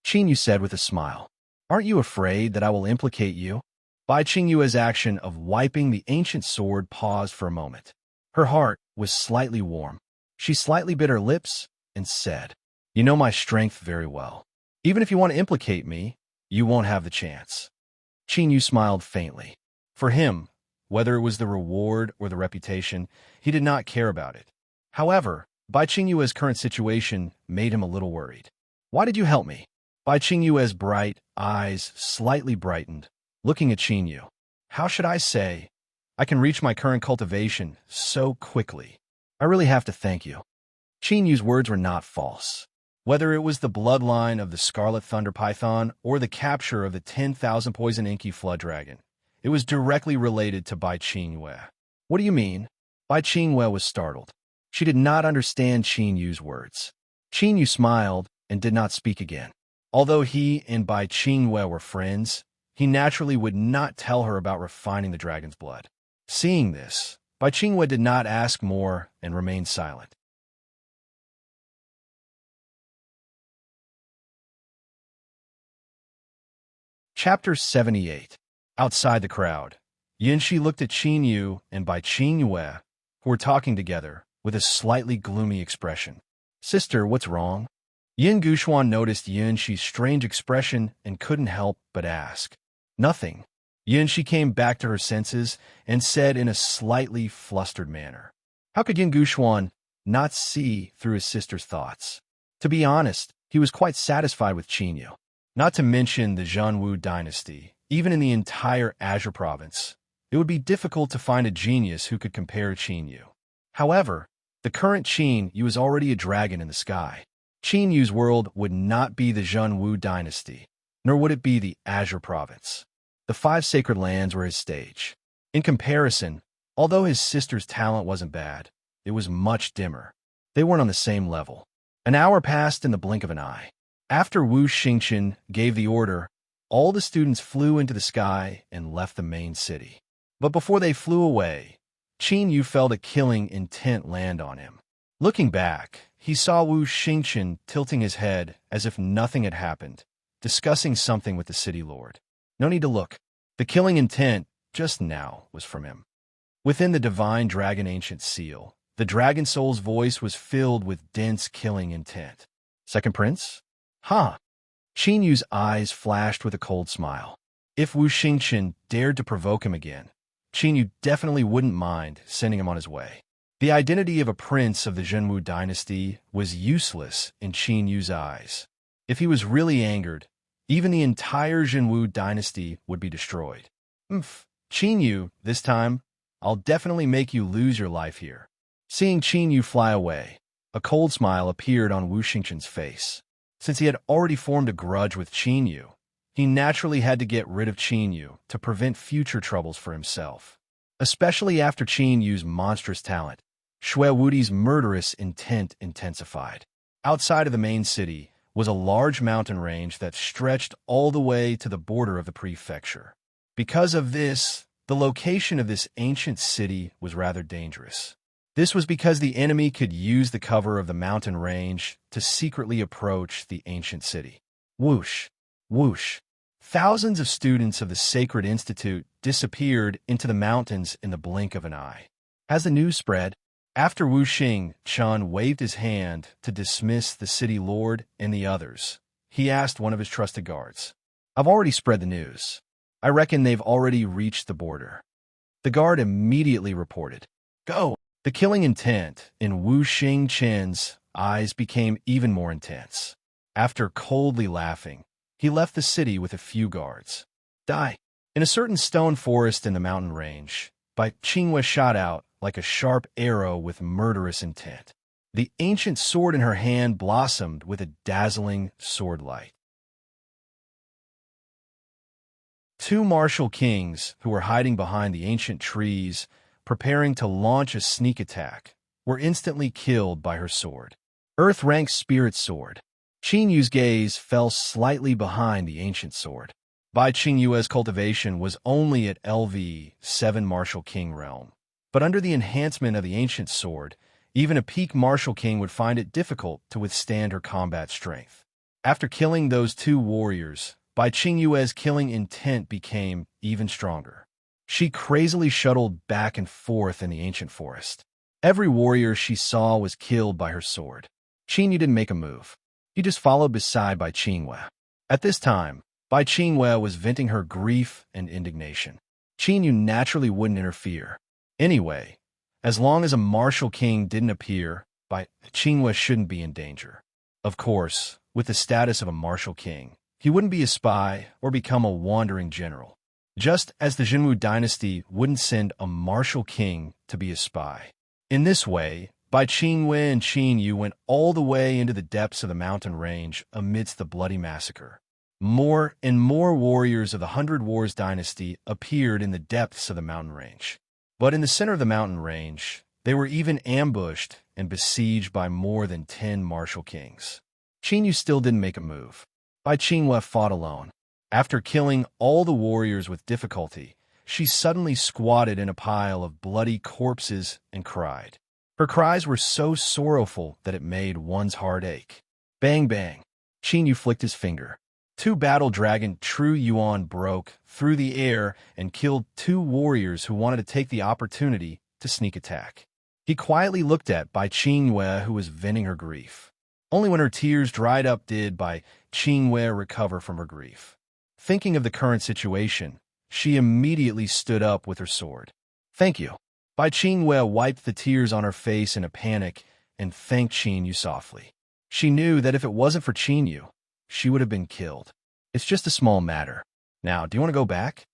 Qingyue said with a smile. "Aren't you afraid that I will implicate you?" Bai Qingyue's action of wiping the ancient sword paused for a moment. Her heart was slightly warm. She slightly bit her lips and said, "You know my strength very well. Even if you want to implicate me, you won't have the chance." Qingyue smiled faintly. For him, whether it was the reward or the reputation, he did not care about it. However, Bai Qingyue's current situation made him a little worried. "Why did you help me?" Bai Qingyue's bright eyes slightly brightened, looking at Qingyue. "How should I say? I can reach my current cultivation so quickly. I really have to thank you." Qingyue's words were not false. Whether it was the bloodline of the Scarlet Thunder Python or the capture of the 10,000 Poison Inky Flood Dragon, it was directly related to Bai Qingyue. "What do you mean?" Bai Qingyue was startled. She did not understand Qingyue's words. Qingyue smiled and did not speak again. Although he and Bai Qingyue were friends, he naturally would not tell her about refining the dragon's blood. Seeing this, Bai Qingyue did not ask more and remained silent. Chapter 78. Outside the crowd, Yanxi looked at Qingyue and Bai Qingyue, who were talking together, with a slightly gloomy expression. "Sister, what's wrong?" Yin Guxuan noticed Yanxi's strange expression and couldn't help but ask. "Nothing." Yanxi came back to her senses and said in a slightly flustered manner. How could Yin Guxuan not see through his sister's thoughts? To be honest, he was quite satisfied with Qingyue. Not to mention the Zhenwu dynasty, even in the entire Azure province, it would be difficult to find a genius who could compare Qingyue. However, the current Qingyue was already a dragon in the sky. Qingyue's world would not be the Zhenwu dynasty, nor would it be the Azure province. The 5 sacred lands were his stage. In comparison, although his sister's talent wasn't bad, it was much dimmer. They weren't on the same level. An hour passed in the blink of an eye. After Wu Xingchen gave the order, all the students flew into the sky and left the main city. But before they flew away, Qingyue felt a killing intent land on him. Looking back, he saw Wu Xingchen tilting his head as if nothing had happened, discussing something with the city lord. No need to look. The killing intent, just now, was from him. Within the divine dragon ancient seal, the dragon soul's voice was filled with dense killing intent. "Second prince?" "Huh." Qingyue's eyes flashed with a cold smile. If Wu Xingchen dared to provoke him again, Qingyue definitely wouldn't mind sending him on his way. The identity of a prince of the Zhenwu dynasty was useless in Qingyue's eyes. If he was really angered, even the entire Zhenwu dynasty would be destroyed. Qingyue, this time, I'll definitely make you lose your life here." Seeing Qingyue fly away, a cold smile appeared on Wu Xingchen's face. Since he had already formed a grudge with Qingyue, he naturally had to get rid of Qingyue to prevent future troubles for himself. Especially after Qingyue's monstrous talent, Shui Wudi's murderous intent intensified. Outside of the main city was a large mountain range that stretched all the way to the border of the prefecture. Because of this, the location of this ancient city was rather dangerous. This was because the enemy could use the cover of the mountain range to secretly approach the ancient city. Whoosh, whoosh. Thousands of students of the Sacred Institute disappeared into the mountains in the blink of an eye. As the news spread, after Wuxing, Chun waved his hand to dismiss the city lord and the others. He asked one of his trusted guards, "I've already spread the news. I reckon they've already reached the border." The guard immediately reported, "Go." The killing intent in Wu Xingqian's eyes became even more intense. After coldly laughing, he left the city with a few guards. Die. In a certain stone forest in the mountain range, Bai Qingwei shot out like a sharp arrow with murderous intent. The ancient sword in her hand blossomed with a dazzling sword light. Two martial kings, who were hiding behind the ancient trees, preparing to launch a sneak attack, were instantly killed by her sword. Earth-rank spirit sword. Qin Yu's gaze fell slightly behind the ancient sword. Bai Qingyue's cultivation was only at LV7 Martial King realm. But under the enhancement of the ancient sword, even a peak Martial King would find it difficult to withstand her combat strength. After killing those two warriors, Bai Qingyue's killing intent became even stronger. She crazily shuttled back and forth in the ancient forest. Every warrior she saw was killed by her sword. Qin Yu didn't make a move. He just followed beside Bai Qingyue. At this time, Bai Qingyue was venting her grief and indignation. Qin Yu naturally wouldn't interfere. Anyway, as long as a martial king didn't appear, Bai Qingyue shouldn't be in danger. Of course, with the status of a martial king, he wouldn't be a spy or become a wandering general. Just as the Jinwu dynasty wouldn't send a martial king to be a spy. In this way, Bai Qingyue and Qin Yu went all the way into the depths of the mountain range amidst the bloody massacre. More and more warriors of the Hundred Wars dynasty appeared in the depths of the mountain range. But in the center of the mountain range, they were even ambushed and besieged by more than 10 martial kings. Qin Yu still didn't make a move. Bai Qingyue fought alone. After killing all the warriors with difficulty, she suddenly squatted in a pile of bloody corpses and cried. Her cries were so sorrowful that it made one's heart ache. Bang bang. Qin Yu flicked his finger. Two battle dragon True Yuan broke through the air and killed two warriors who wanted to take the opportunity to sneak attack. He quietly looked at Bai Qingyue, who was venting her grief. Only when her tears dried up did Bai Qingyue recover from her grief. Thinking of the current situation, she immediately stood up with her sword. "Thank you." Bai Qingyue wiped the tears on her face in a panic and thanked Qin Yu softly. She knew that if it wasn't for Qin Yu, she would have been killed. "It's just a small matter. Now, do you want to go back?"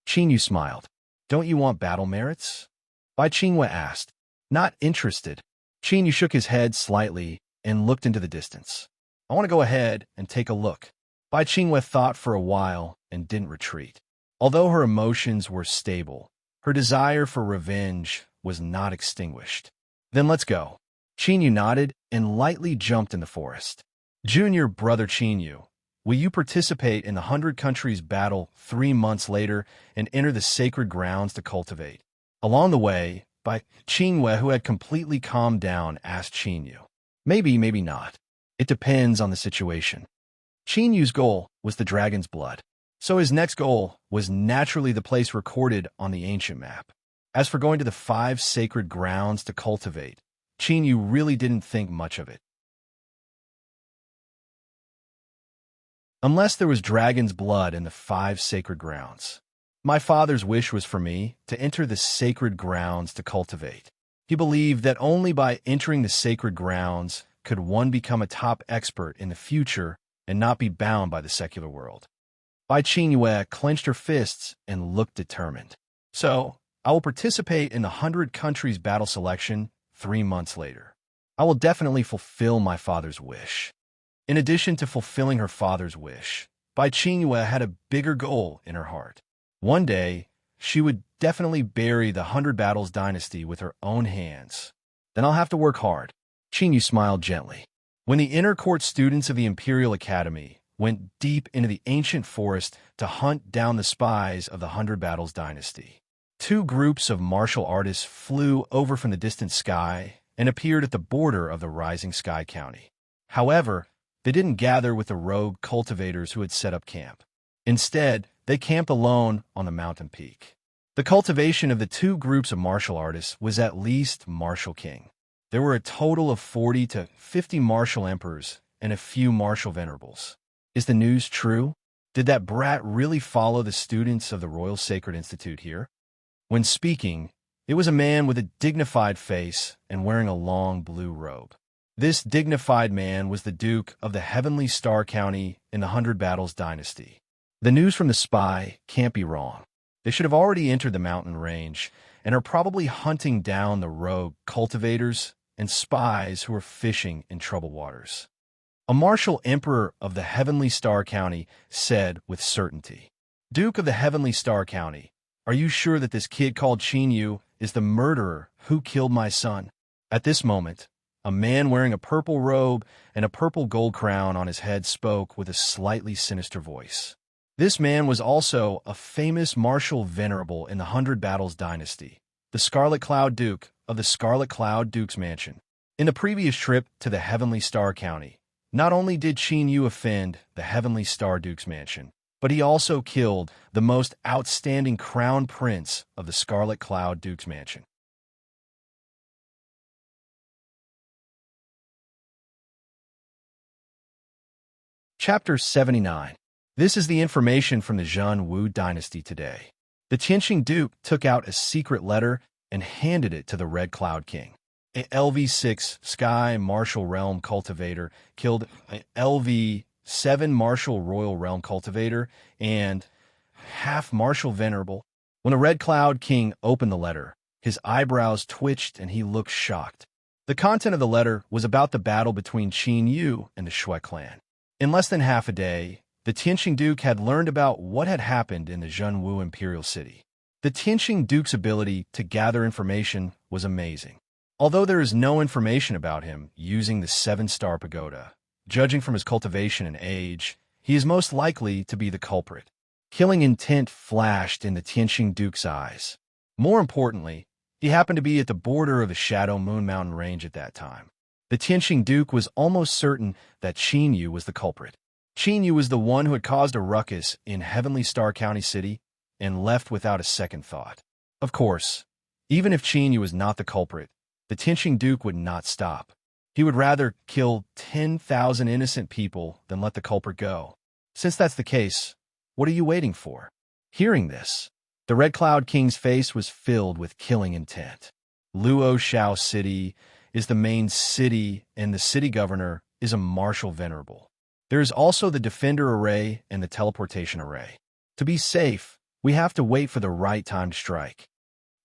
Qin Yu smiled. "Don't you want battle merits?" Bai Qingyue asked. "Not interested." Qin Yu shook his head slightly and looked into the distance. "I want to go ahead and take a look." Bai Qingyue thought for a while and didn't retreat. Although her emotions were stable, her desire for revenge was not extinguished. "Then let's go." Qin Yu nodded and lightly jumped in the forest. "Junior brother Qin Yu, will you participate in the 100 Countries battle 3 months later and enter the sacred grounds to cultivate?" Along the way, Bai Qingyue, who had completely calmed down, asked Qin Yu. "Maybe, maybe not. It depends on the situation." Qin Yu's goal was the dragon's blood, so his next goal was naturally the place recorded on the ancient map. As for going to the 5 sacred grounds to cultivate, Qin Yu really didn't think much of it. Unless there was dragon's blood in the 5 sacred grounds. My father's wish was for me to enter the sacred grounds to cultivate. He believed that only by entering the sacred grounds could one become a top expert in the future and not be bound by the secular world. Bai Qingyue clenched her fists and looked determined. "So, I will participate in the 100 Countries battle selection 3 months later. I will definitely fulfill my father's wish." In addition to fulfilling her father's wish, Bai Qingyue had a bigger goal in her heart. One day, she would definitely bury the 100 Battles dynasty with her own hands. "Then I'll have to work hard." Qin Yu smiled gently. When the inner court students of the Imperial Academy went deep into the ancient forest to hunt down the spies of the 100 Battles dynasty, two groups of martial artists flew over from the distant sky and appeared at the border of the rising sky county. However, they didn't gather with the rogue cultivators who had set up camp. Instead, they camped alone on the mountain peak. The cultivation of the two groups of martial artists was at least martial king. There were a total of 40 to 50 martial emperors and a few martial venerables. Is the news true? Did that brat really follow the students of the Royal Sacred Institute here? When speaking, it was a man with a dignified face and wearing a long blue robe. This dignified man was the Duke of the Heavenly Star County in the Hundred Battles dynasty. The news from the spy can't be wrong. They should have already entered the mountain range and are probably hunting down the rogue cultivators and spies who are fishing in troubled waters. A martial emperor of the Heavenly Star County said with certainty, "Duke of the Heavenly Star County, are you sure that this kid called Qin Yu is the murderer who killed my son?" At this moment, a man wearing a purple robe and a purple gold crown on his head spoke with a slightly sinister voice. This man was also a famous martial venerable in the Hundred Battles dynasty, the Scarlet Cloud Duke of the Scarlet Cloud Duke's Mansion. In the previous trip to the Heavenly Star County, not only did Qin Yu offend the Heavenly Star Duke's Mansion, but he also killed the most outstanding crown prince of the Scarlet Cloud Duke's Mansion. Chapter 79. This is the information from the Zhen Wu dynasty today. The Tianqing Duke took out a secret letter and handed it to the Red Cloud King. A LV6 Sky Martial Realm Cultivator killed a LV7 Martial Royal Realm Cultivator and half Martial Venerable. When the Red Cloud King opened the letter, his eyebrows twitched and he looked shocked. The content of the letter was about the battle between Qin Yu and the Shui clan. In less than half a day, the Tianqing Duke had learned about what had happened in the Zhenwu Imperial City. The Tianqing Duke's ability to gather information was amazing. Although there is no information about him using the 7-star pagoda, judging from his cultivation and age, he is most likely to be the culprit. Killing intent flashed in the Tianqing Duke's eyes. More importantly, he happened to be at the border of the Shadow Moon Mountain Range at that time. The Tianqing Duke was almost certain that Qin Yu was the culprit. Qin Yu was the one who had caused a ruckus in Heavenly Star County City and left without a second thought. Of course, even if Qin Yu was not the culprit, the Tianqing Duke would not stop. He would rather kill 10,000 innocent people than let the culprit go. Since that's the case, what are you waiting for? Hearing this, the Red Cloud King's face was filled with killing intent. Luo Shao City is the main city, and the city governor is a martial venerable. There is also the Defender Array and the Teleportation Array. To be safe, we have to wait for the right time to strike.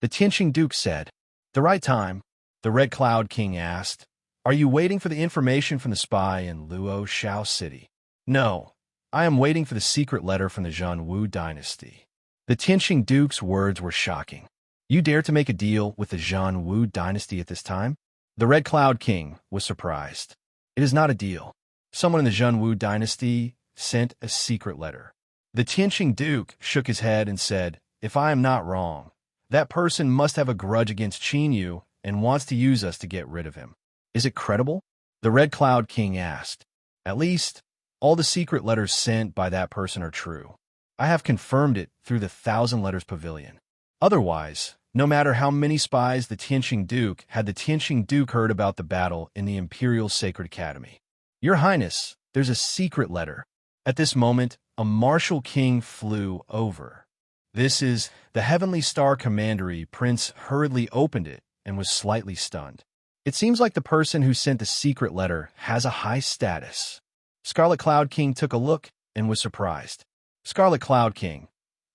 The Tianqing Duke said. The right time? The Red Cloud King asked. Are you waiting for the information from the spy in Luo Shao City? No, I am waiting for the secret letter from the Zhen Wu dynasty. The Tianqing Duke's words were shocking. You dare to make a deal with the Zhen Wu dynasty at this time? The Red Cloud King was surprised. It is not a deal. Someone in the Zhen Wu dynasty sent a secret letter. The Tianqing Duke shook his head and said, if I am not wrong, that person must have a grudge against Qin Yu and wants to use us to get rid of him. Is it credible? The Red Cloud King asked. At least, all the secret letters sent by that person are true. I have confirmed it through the 1,000 Letters Pavilion. Otherwise, no matter how many spies the Tianqing Duke had, the Tianqing Duke heard about the battle in the Imperial Sacred Academy. Your Highness, there's a secret letter. At this moment, a martial king flew over. This is the Heavenly Star Commandery. Prince hurriedly opened it and was slightly stunned. It seems like the person who sent the secret letter has a high status. Scarlet Cloud King took a look and was surprised. Scarlet Cloud King,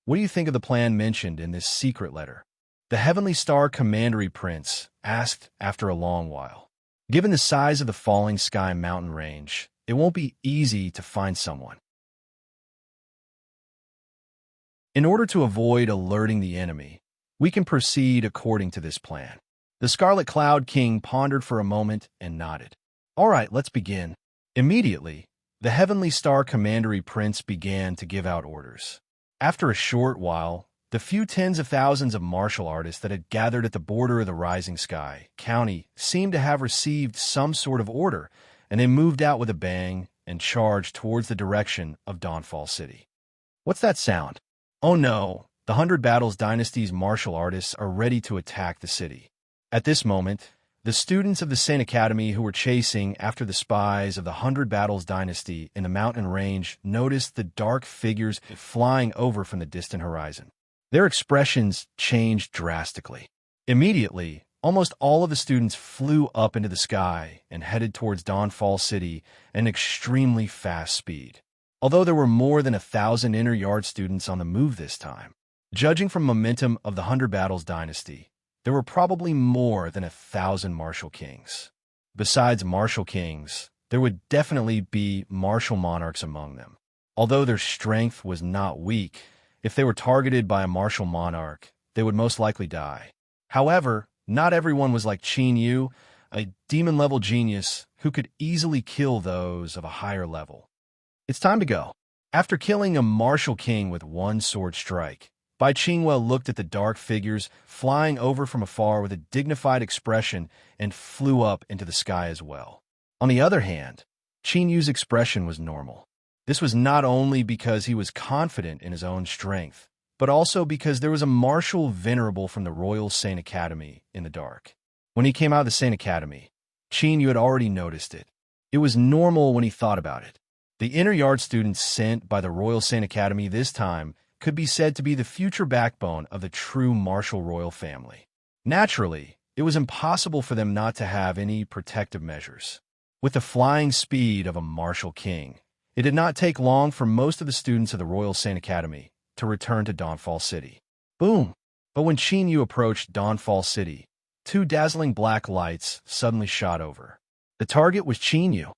what do you think of the plan mentioned in this secret letter? The Heavenly Star Commandery Prince asked after a long while. Given the size of the Falling Sky mountain range, it won't be easy to find someone. In order to avoid alerting the enemy, we can proceed according to this plan. The Scarlet Cloud King pondered for a moment and nodded. All right, let's begin. Immediately, the Heavenly Star Commandery Prince began to give out orders. After a short while, The few tens of thousands of martial artists that had gathered at the border of the Rising Sky County seemed to have received some sort of order, and they moved out with a bang and charged towards the direction of Dawnfall City. What's that sound? Oh no, the Hundred Battles Dynasty's martial artists are ready to attack the city. At this moment, the students of the Saint Academy who were chasing after the spies of the Hundred Battles Dynasty in the mountain range noticed the dark figures flying over from the distant horizon. Their expressions changed drastically. Immediately, almost all of the students flew up into the sky and headed towards Dawnfall City at an extremely fast speed. Although there were more than 1,000 inner yard students on the move this time, judging from momentum of the Hundred Battles Dynasty, there were probably more than 1,000 martial kings. Besides martial kings, there would definitely be martial monarchs among them. Although their strength was not weak, if they were targeted by a martial monarch, they would most likely die. However, not everyone was like Qin Yu, a demon-level genius who could easily kill those of a higher level. It's time to go. After killing a martial king with one sword strike, Bai Qingwei looked at the dark figures flying over from afar with a dignified expression and flew up into the sky as well. On the other hand, Qin Yu's expression was normal. This was not only because he was confident in his own strength, but also because there was a martial venerable from the Royal Saint Academy in the dark. When he came out of the Saint Academy, Qin Yu had already noticed it. It was normal when he thought about it. The inner yard students sent by the Royal Saint Academy this time could be said to be the future backbone of the true martial royal family. Naturally, it was impossible for them not to have any protective measures. With the flying speed of a martial king, it did not take long for most of the students of the Royal Saint Academy to return to Dawnfall City. Boom! But when Qin Yu approached Dawnfall City, two dazzling black lights suddenly shot over. The target was Qin Yu.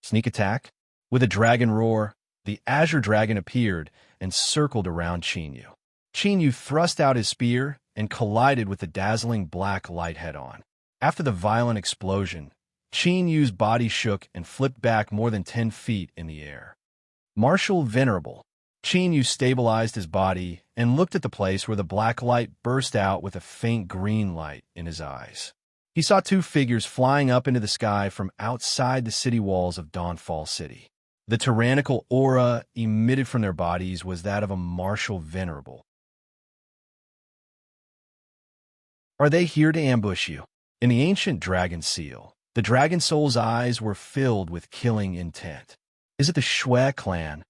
Sneak attack? With a dragon roar, the Azure Dragon appeared and circled around Qin Yu. Qin Yu thrust out his spear and collided with the dazzling black light head-on. After the violent explosion, Qin Yu's body shook and flipped back more than 10 feet in the air. Martial Venerable. Qin Yu stabilized his body and looked at the place where the black light burst out with a faint green light in his eyes. He saw two figures flying up into the sky from outside the city walls of Dawnfall City. The tyrannical aura emitted from their bodies was that of a martial venerable. Are they here to ambush you? In the ancient dragon seal, the dragon soul's eyes were filled with killing intent. Is it the Shui clan?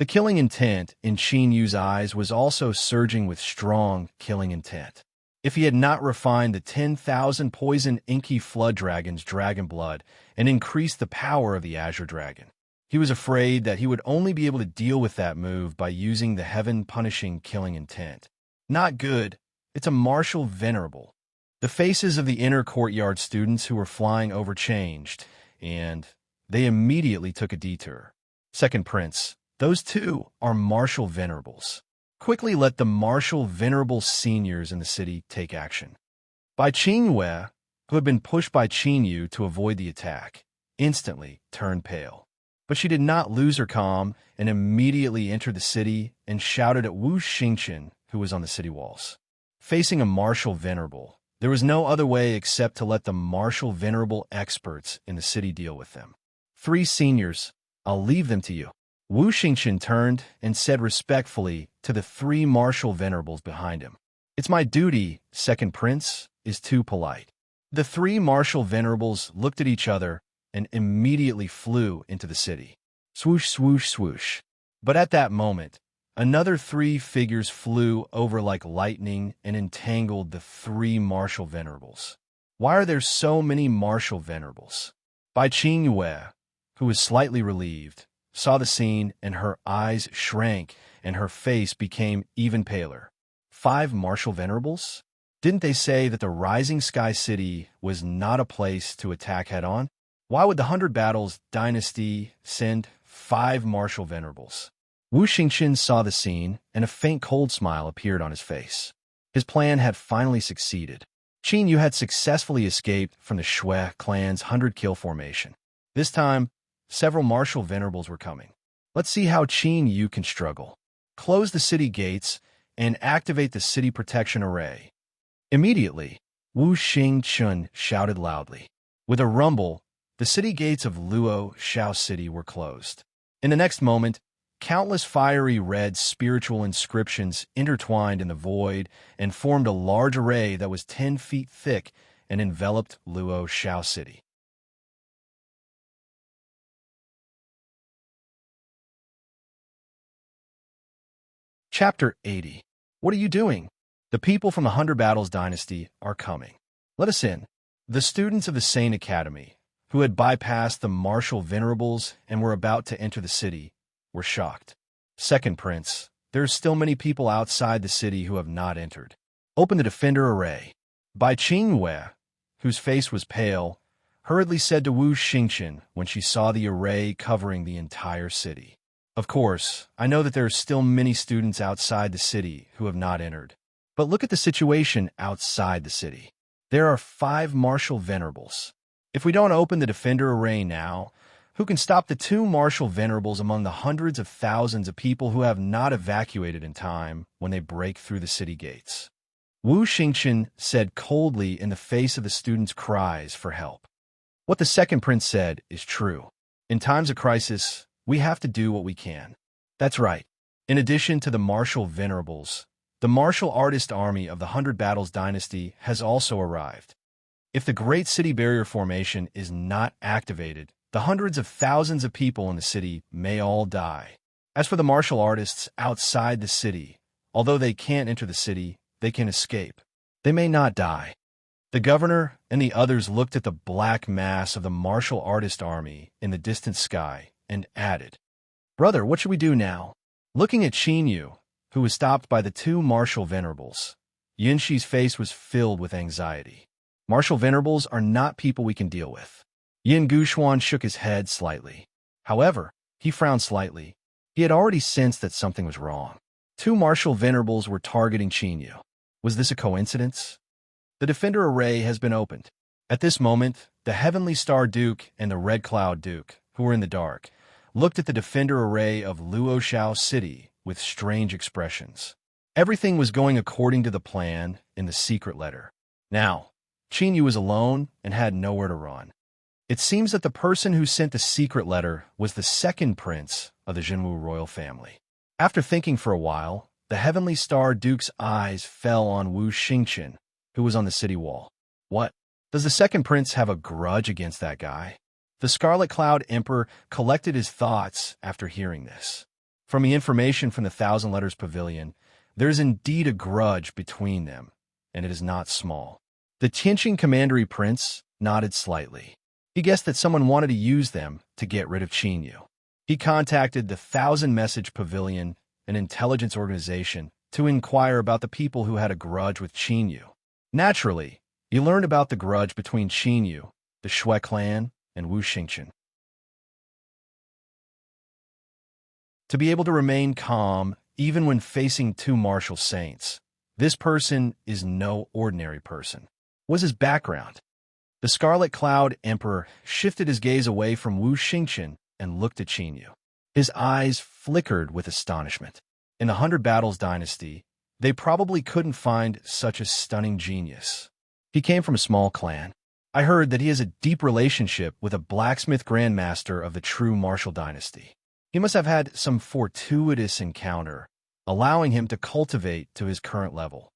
The killing intent in Qin Yu's eyes was also surging with strong killing intent. If he had not refined the 10,000 poison inky flood dragon's dragon blood and increased the power of the Azure Dragon, he was afraid that he would only be able to deal with that move by using the heaven-punishing killing intent. Not good. It's a martial venerable. The faces of the inner courtyard students who were flying over changed, and they immediately took a detour. Second Prince, those two are martial venerables. Quickly let the martial venerable seniors in the city take action. Bai Qingwei, who had been pushed by Qin Yu to avoid the attack, instantly turned pale. But she did not lose her calm and immediately entered the city and shouted at Wu Xingqian, who was on the city walls. Facing a martial venerable, there was no other way except to let the martial venerable experts in the city deal with them. Three seniors, I'll leave them to you. Wu Xingqian turned and said respectfully to the three martial venerables behind him. It's my duty, Second Prince, is too polite. The three martial venerables looked at each other and immediately flew into the city. Swoosh, swoosh, swoosh. But at that moment, another three figures flew over like lightning and entangled the three martial venerables. Why are there so many martial venerables? Bai Qingwei, who was slightly relieved, saw the scene and her eyes shrank and her face became even paler. 5 martial venerables? Didn't they say that the Rising Sky City was not a place to attack head-on? Why would the Hundred Battles Dynasty send 5 martial venerables? Wu Xingqian saw the scene, and a faint cold smile appeared on his face. His plan had finally succeeded. Qin Yu had successfully escaped from the Shui clan's 100-kill formation. This time, several martial venerables were coming. Let's see how Qin Yu can struggle. Close the city gates and activate the city protection array. Immediately, Wu Xingchun shouted loudly. With a rumble, the city gates of Luo Shao City were closed. In the next moment, countless fiery red spiritual inscriptions intertwined in the void and formed a large array that was 10 feet thick and enveloped Luo Shao City. Chapter 80. What are you doing? The people from the Hundred Battles dynasty are coming. Let us in. The students of the Sane Academy, who had bypassed the martial venerables and were about to enter the city, were shocked. Second Prince, there are still many people outside the city who have not entered. Open the defender array. Bai Qingwei, whose face was pale, hurriedly said to Wu Xingchen when she saw the array covering the entire city. Of course, I know that there are still many students outside the city who have not entered. But look at the situation outside the city. There are 5 martial venerables. If we don't open the defender array now, who can stop the 2 martial venerables among the hundreds of thousands of people who have not evacuated in time when they break through the city gates? Wu Xingchen said coldly in the face of the students' cries for help. What the second prince said is true. In times of crisis, we have to do what we can. That's right. In addition to the martial venerables, the martial artist army of the Hundred Battles dynasty has also arrived. If the Great City Barrier Formation is not activated, the hundreds of thousands of people in the city may all die. As for the martial artists outside the city, although they can't enter the city, they can escape. They may not die. The governor and the others looked at the black mass of the martial artist army in the distant sky and added, "Brother, what should we do now?" Looking at Qin Yu, who was stopped by the 2 martial venerables, Yin Shi's face was filled with anxiety. Martial venerables are not people we can deal with. Yin Guxuan shook his head slightly. However, he frowned slightly. He had already sensed that something was wrong. 2 martial venerables were targeting Qin Yu. Was this a coincidence? The defender array has been opened. At this moment, the Heavenly Star Duke and the Red Cloud Duke, who were in the dark, looked at the defender array of Luo Shao City with strange expressions. Everything was going according to the plan in the secret letter. Now, Qin Yu was alone and had nowhere to run. It seems that the person who sent the secret letter was the second prince of the Jinwu royal family. After thinking for a while, the Heavenly Star Duke's eyes fell on Wu Xingchen, who was on the city wall. What? Does the second prince have a grudge against that guy? The Scarlet Cloud Emperor collected his thoughts after hearing this. From the information from the Thousand Letters Pavilion, there is indeed a grudge between them, and it is not small. The Tianqing Commandery Prince nodded slightly. He guessed that someone wanted to use them to get rid of Qin Yu. He contacted the Thousand Message Pavilion, an intelligence organization, to inquire about the people who had a grudge with Qin Yu. Naturally, he learned about the grudge between Qin Yu, the Shui clan, and Wu Xingchen. To be able to remain calm even when facing 2 martial saints, this person is no ordinary person. What was his background? The Scarlet Cloud Emperor shifted his gaze away from Wu Xingchen and looked at Qin Yu. His eyes flickered with astonishment. In the Hundred Battles dynasty, they probably couldn't find such a stunning genius. He came from a small clan. I heard that he has a deep relationship with a blacksmith grandmaster of the true martial dynasty. He must have had some fortuitous encounter, allowing him to cultivate to his current level.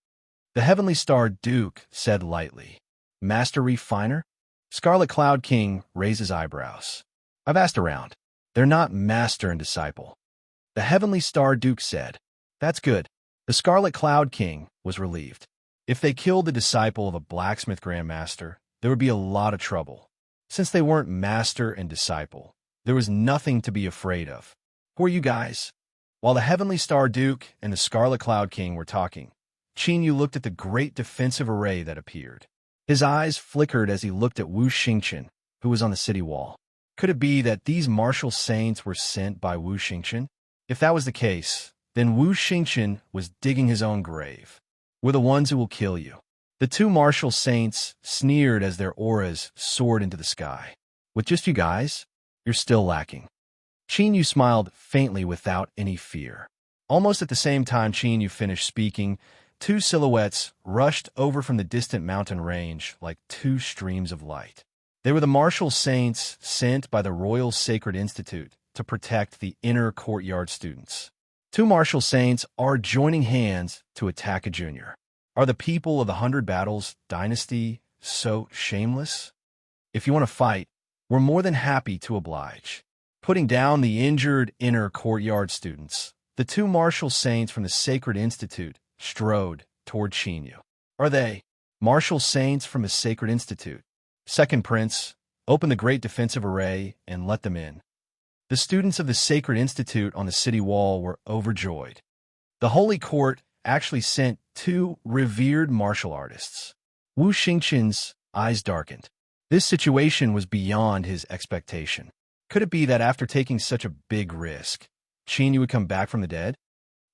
The Heavenly Star Duke said lightly, "Master Refiner?" Scarlet Cloud King raised his eyebrows. "I've asked around. They're not master and disciple." The Heavenly Star Duke said, "That's good." The Scarlet Cloud King was relieved. If they killed the disciple of a blacksmith grandmaster, there would be a lot of trouble. Since they weren't master and disciple, there was nothing to be afraid of. "Who are you guys?" While the Heavenly Star Duke and the Scarlet Cloud King were talking, Qin Yu looked at the great defensive array that appeared. His eyes flickered as he looked at Wu Xingchen, who was on the city wall. Could it be that these martial saints were sent by Wu Xingchen? If that was the case, then Wu Xingchen was digging his own grave. We're the ones who will kill you. The 2 martial saints sneered as their auras soared into the sky. With just you guys, you're still lacking. Qin Yu smiled faintly without any fear. Almost at the same time Qin finished speaking, two silhouettes rushed over from the distant mountain range like two streams of light. They were the martial saints sent by the Royal Sacred Institute to protect the inner courtyard students. Two martial saints are joining hands to attack a junior. Are the people of the 100 Battles dynasty so shameless? If you want to fight, we're more than happy to oblige. Putting down the injured inner courtyard students, the two martial saints from the Sacred Institute strode toward Qinyu. Are they martial saints from a Sacred Institute? Second Prince, open the great defensive array and let them in. The students of the Sacred Institute on the city wall were overjoyed. The Holy Court actually sent two revered martial artists. Wu Xingqian's eyes darkened. This situation was beyond his expectation. Could it be that after taking such a big risk, Qinyu would come back from the dead?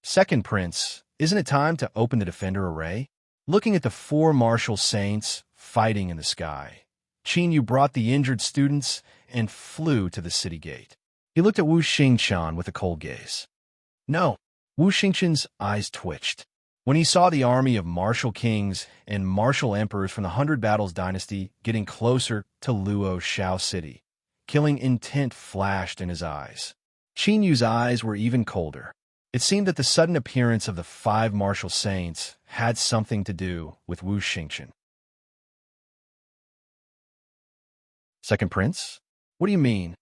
Second Prince, isn't it time to open the defender array? Looking at the four martial saints fighting in the sky, Qinyu brought the injured students and flew to the city gate. He looked at Wu Xingqian with a cold gaze. No, Wu Xingqian's eyes twitched. When he saw the army of martial kings and martial emperors from the 100 Battles dynasty getting closer to Luo Shao City, killing intent flashed in his eyes. Qinyu's eyes were even colder. It seemed that the sudden appearance of the five martial saints had something to do with Wu Xingqian. Second Prince? What do you mean?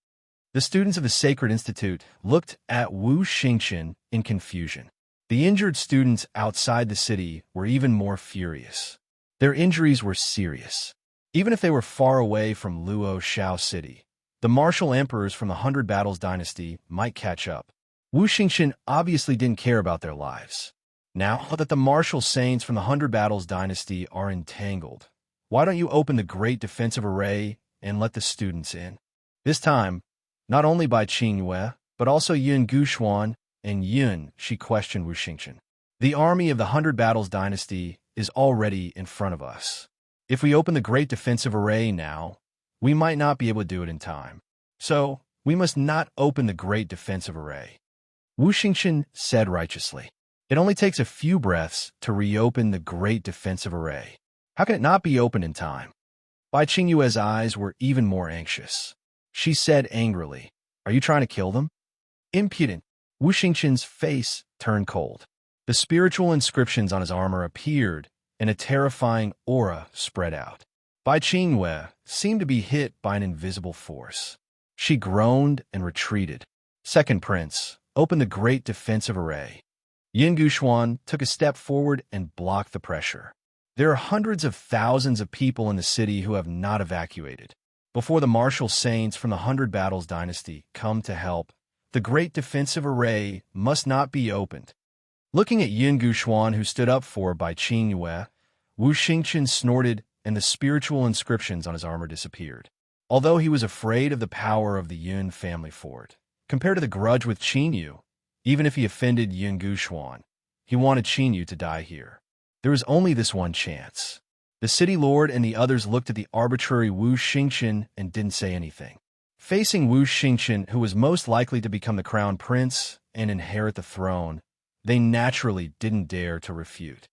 The students of the Sacred Institute looked at Wu Xingqian in confusion. The injured students outside the city were even more furious. Their injuries were serious. Even if they were far away from Luo Shao City, the martial emperors from the 100 Battles dynasty might catch up. Wu Xingqian obviously didn't care about their lives. Now that the martial saints from the 100 Battles dynasty are entangled, why don't you open the great defensive array and let the students in? This time, not only by Qin Yue, but also Yun Guxuan and Yun, she questioned Wu Xingqian. The army of the 100 Battles dynasty is already in front of us. If we open the great defensive array now, we might not be able to do it in time. So, we must not open the great defensive array. Wu Xingqian said righteously. It only takes a few breaths to reopen the great defensive array. How can it not be opened in time? Bai Qingyue's eyes were even more anxious. She said angrily, "Are you trying to kill them?" Impudent. Wu Xingqian's face turned cold. The spiritual inscriptions on his armor appeared, and a terrifying aura spread out. Bai Qingyue seemed to be hit by an invisible force. She groaned and retreated. Second Prince, open the great defensive array. Yin Guxuan took a step forward and blocked the pressure. There are hundreds of thousands of people in the city who have not evacuated. Before the martial saints from the 100 Battles dynasty come to help, the great defensive array must not be opened. Looking at Yin Guxuan, who stood up for Bai Qingyue, Wu Xingqian snorted and the spiritual inscriptions on his armor disappeared. Although he was afraid of the power of the Yun family fort, compared to the grudge with Qinyu, even if he offended Yin Guxuan, he wanted Qinyu to die here. There was only this one chance. The city lord and the others looked at the arbitrary Wu Xingqian and didn't say anything. Facing Wu Xingqian, who was most likely to become the crown prince and inherit the throne, they naturally didn't dare to refute.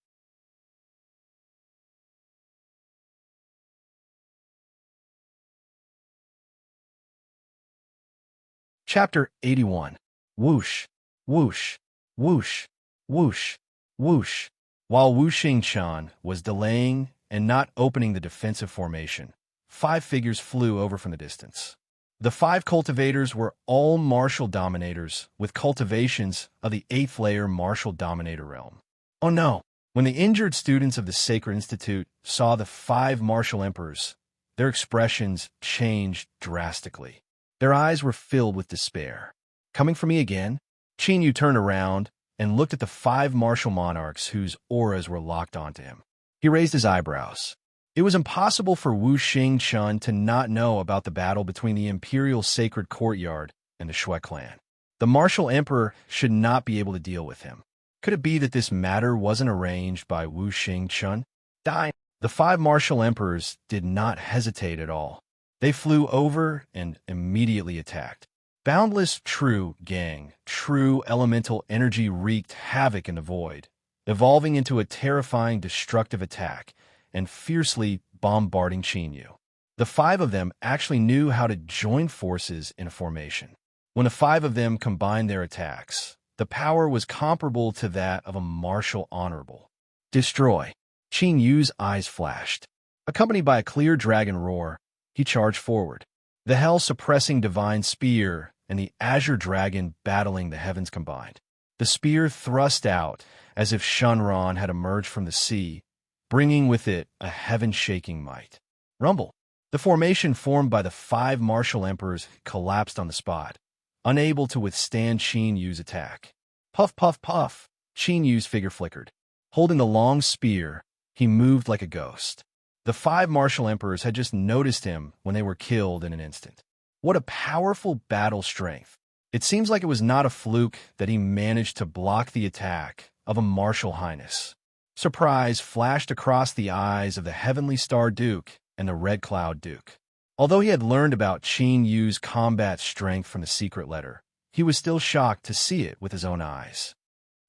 Chapter 81. Whoosh, whoosh, whoosh, whoosh, whoosh. While Wu Xingqian was delaying and not opening the defensive formation, 5 figures flew over from the distance. The 5 cultivators were all martial dominators with cultivations of the 8th layer martial dominator realm. Oh no! When the injured students of the Sacred Institute saw the 5 martial emperors, their expressions changed drastically. Their eyes were filled with despair. Coming for me again? Qinyu turned around and looked at the 5 martial monarchs whose auras were locked onto him. He raised his eyebrows. It was impossible for Wu Xingqian to not know about the battle between the Imperial Sacred Courtyard and the Shui clan. The martial emperor should not be able to deal with him. Could it be that this matter wasn't arranged by Wu Xingqian? The 5 martial emperors did not hesitate at all. They flew over and immediately attacked. Boundless true gang, true elemental energy wreaked havoc in the void, evolving into a terrifying destructive attack and fiercely bombarding Chinyu. The five of them actually knew how to join forces in a formation. When the five of them combined their attacks, the power was comparable to that of a martial honorable. Destroy. Qin Yu's eyes flashed. Accompanied by a clear dragon roar, he charged forward. The hell-suppressing divine spear and the azure dragon battling the heavens combined. The spear thrust out as if Shunran had emerged from the sea, bringing with it a heaven-shaking might. Rumble. The formation formed by the five martial emperors collapsed on the spot, unable to withstand Qin Yu's attack. Puff, puff, puff. Qin Yu's figure flickered. Holding the long spear, he moved like a ghost. The five martial emperors had just noticed him when they were killed in an instant. What a powerful battle strength. It seems like it was not a fluke that he managed to block the attack of a martial highness. Surprise flashed across the eyes of the Heavenly Star Duke and the Red Cloud Duke. Although he had learned about Qin Yu's combat strength from the secret letter, he was still shocked to see it with his own eyes.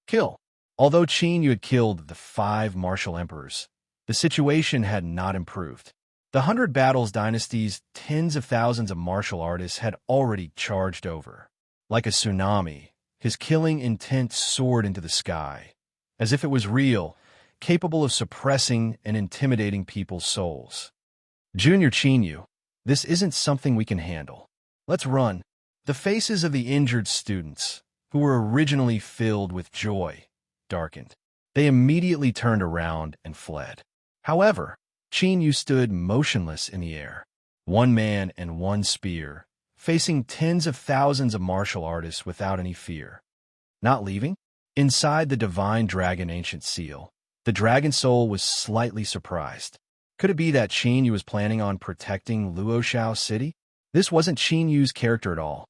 Kill. Although Qin Yu had killed the five martial emperors, the situation had not improved. The 100 Battles Dynasty's tens of thousands of martial artists had already charged over. Like a tsunami, his killing intent soared into the sky, as if it was real, capable of suppressing and intimidating people's souls. Junior Qin Yu, this isn't something we can handle. Let's run. The faces of the injured students, who were originally filled with joy, darkened. They immediately turned around and fled. However, Qin Yu stood motionless in the air, one man and one spear, facing tens of thousands of martial artists without any fear. Not leaving? Inside the divine dragon ancient seal, the dragon soul was slightly surprised. Could it be that Qin Yu was planning on protecting Luoshao City? This wasn't Qin Yu's character at all.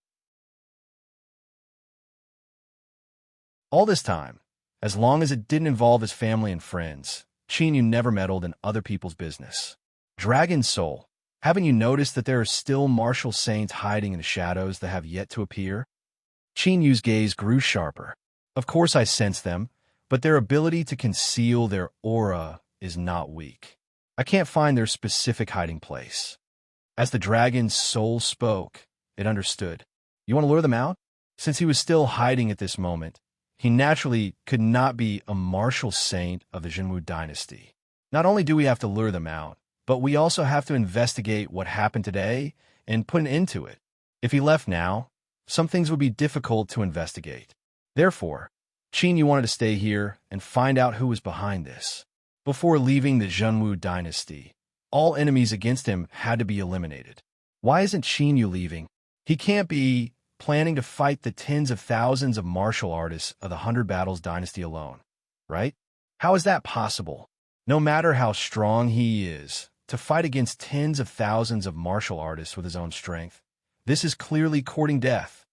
All this time, as long as it didn't involve his family and friends, Qin Yu never meddled in other people's business. Dragon Soul, haven't you noticed that there are still martial saints hiding in the shadows that have yet to appear? Qin Yu's gaze grew sharper. Of course I sense them, but their ability to conceal their aura is not weak. I can't find their specific hiding place. As the dragon's soul spoke, it understood. You want to lure them out? Since he was still hiding at this moment, he naturally could not be a martial saint of the Jinwu dynasty. Not only do we have to lure them out, but we also have to investigate what happened today and put an end to it. If he left now, some things would be difficult to investigate. Therefore, Qin Yu wanted to stay here and find out who was behind this. Before leaving the Jinwu dynasty, all enemies against him had to be eliminated. Why isn't Qin Yu leaving? He can't be planning to fight the tens of thousands of martial artists of the 100 Battles Dynasty alone, right? How is that possible? No matter how strong he is, to fight against tens of thousands of martial artists with his own strength, this is clearly courting death.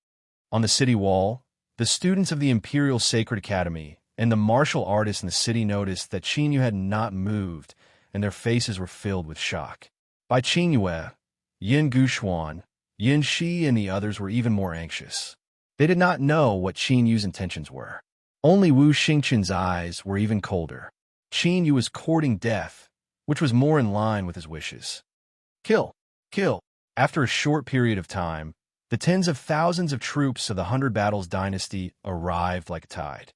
On the city wall, the students of the Imperial Sacred Academy and the martial artists in the city noticed that Qin Yu had not moved, and their faces were filled with shock. By Qin Yue, Yin Guxuan, Yin Shi and the others were even more anxious. They did not know what Qin Yu's intentions were. Only Wu Xingqin's eyes were even colder. Qin Yu was courting death, which was more in line with his wishes. Kill! Kill! After a short period of time, the tens of thousands of troops of the 100 Battles Dynasty arrived like a tide.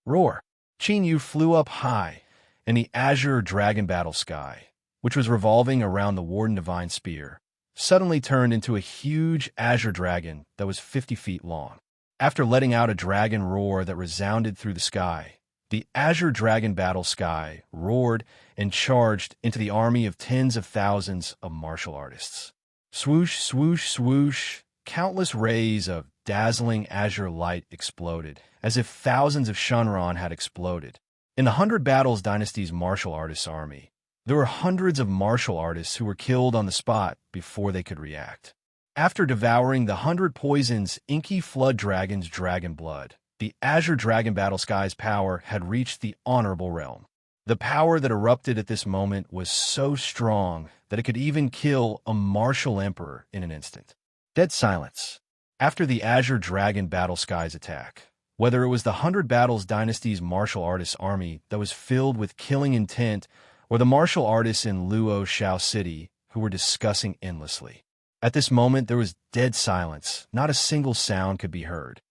Roar! Qin Yu flew up high in the azure dragon battle sky, which was revolving around the Warden Divine Spear, suddenly turned into a huge azure dragon that was 50 feet long. After letting out a dragon roar that resounded through the sky, the azure dragon battle sky roared and charged into the army of tens of thousands of martial artists. Swoosh, swoosh, swoosh, countless rays of dazzling azure light exploded, as if thousands of Shunran had exploded. In the 100 Battles Dynasty's martial artists' army, there were hundreds of martial artists who were killed on the spot before they could react. After devouring the 100 Poison's inky flood dragon's dragon blood, the azure dragon battle sky's power had reached the honorable realm. The power that erupted at this moment was so strong that it could even kill a martial emperor in an instant. Dead silence. After the Azure Dragon Battle Skies attack, whether it was the Hundred Battles Dynasty's martial artists' army that was filled with killing intent, or the martial artists in Luo Shao City who were discussing endlessly. At this moment, there was dead silence. Not a single sound could be heard.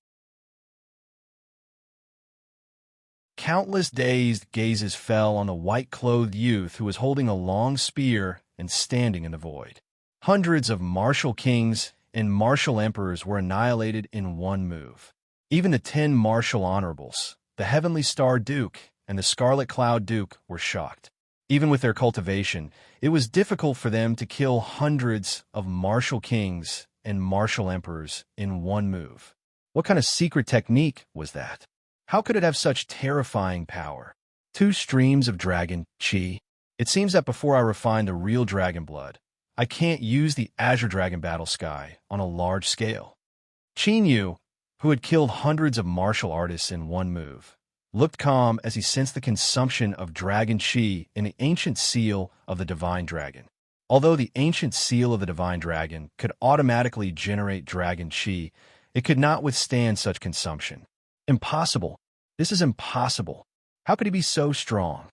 Countless dazed gazes fell on the white-clothed youth who was holding a long spear and standing in the void. Hundreds of martial kings and martial emperors were annihilated in one move. Even the 10 martial honorables, the Heavenly Star Duke and the Scarlet Cloud Duke, were shocked. Even with their cultivation, it was difficult for them to kill hundreds of martial kings and martial emperors in one move. What kind of secret technique was that? How could it have such terrifying power? 2 streams of dragon chi. It seems that before I refine the real dragon blood, I can't use the Azure Dragon Battle Sky on a large scale. Qin Yu, who had killed hundreds of martial artists in one move, looked calm as he sensed the consumption of dragon chi in the ancient seal of the divine dragon. Although the ancient seal of the divine dragon could automatically generate dragon chi, it could not withstand such consumption. Impossible. This is impossible. How could he be so strong?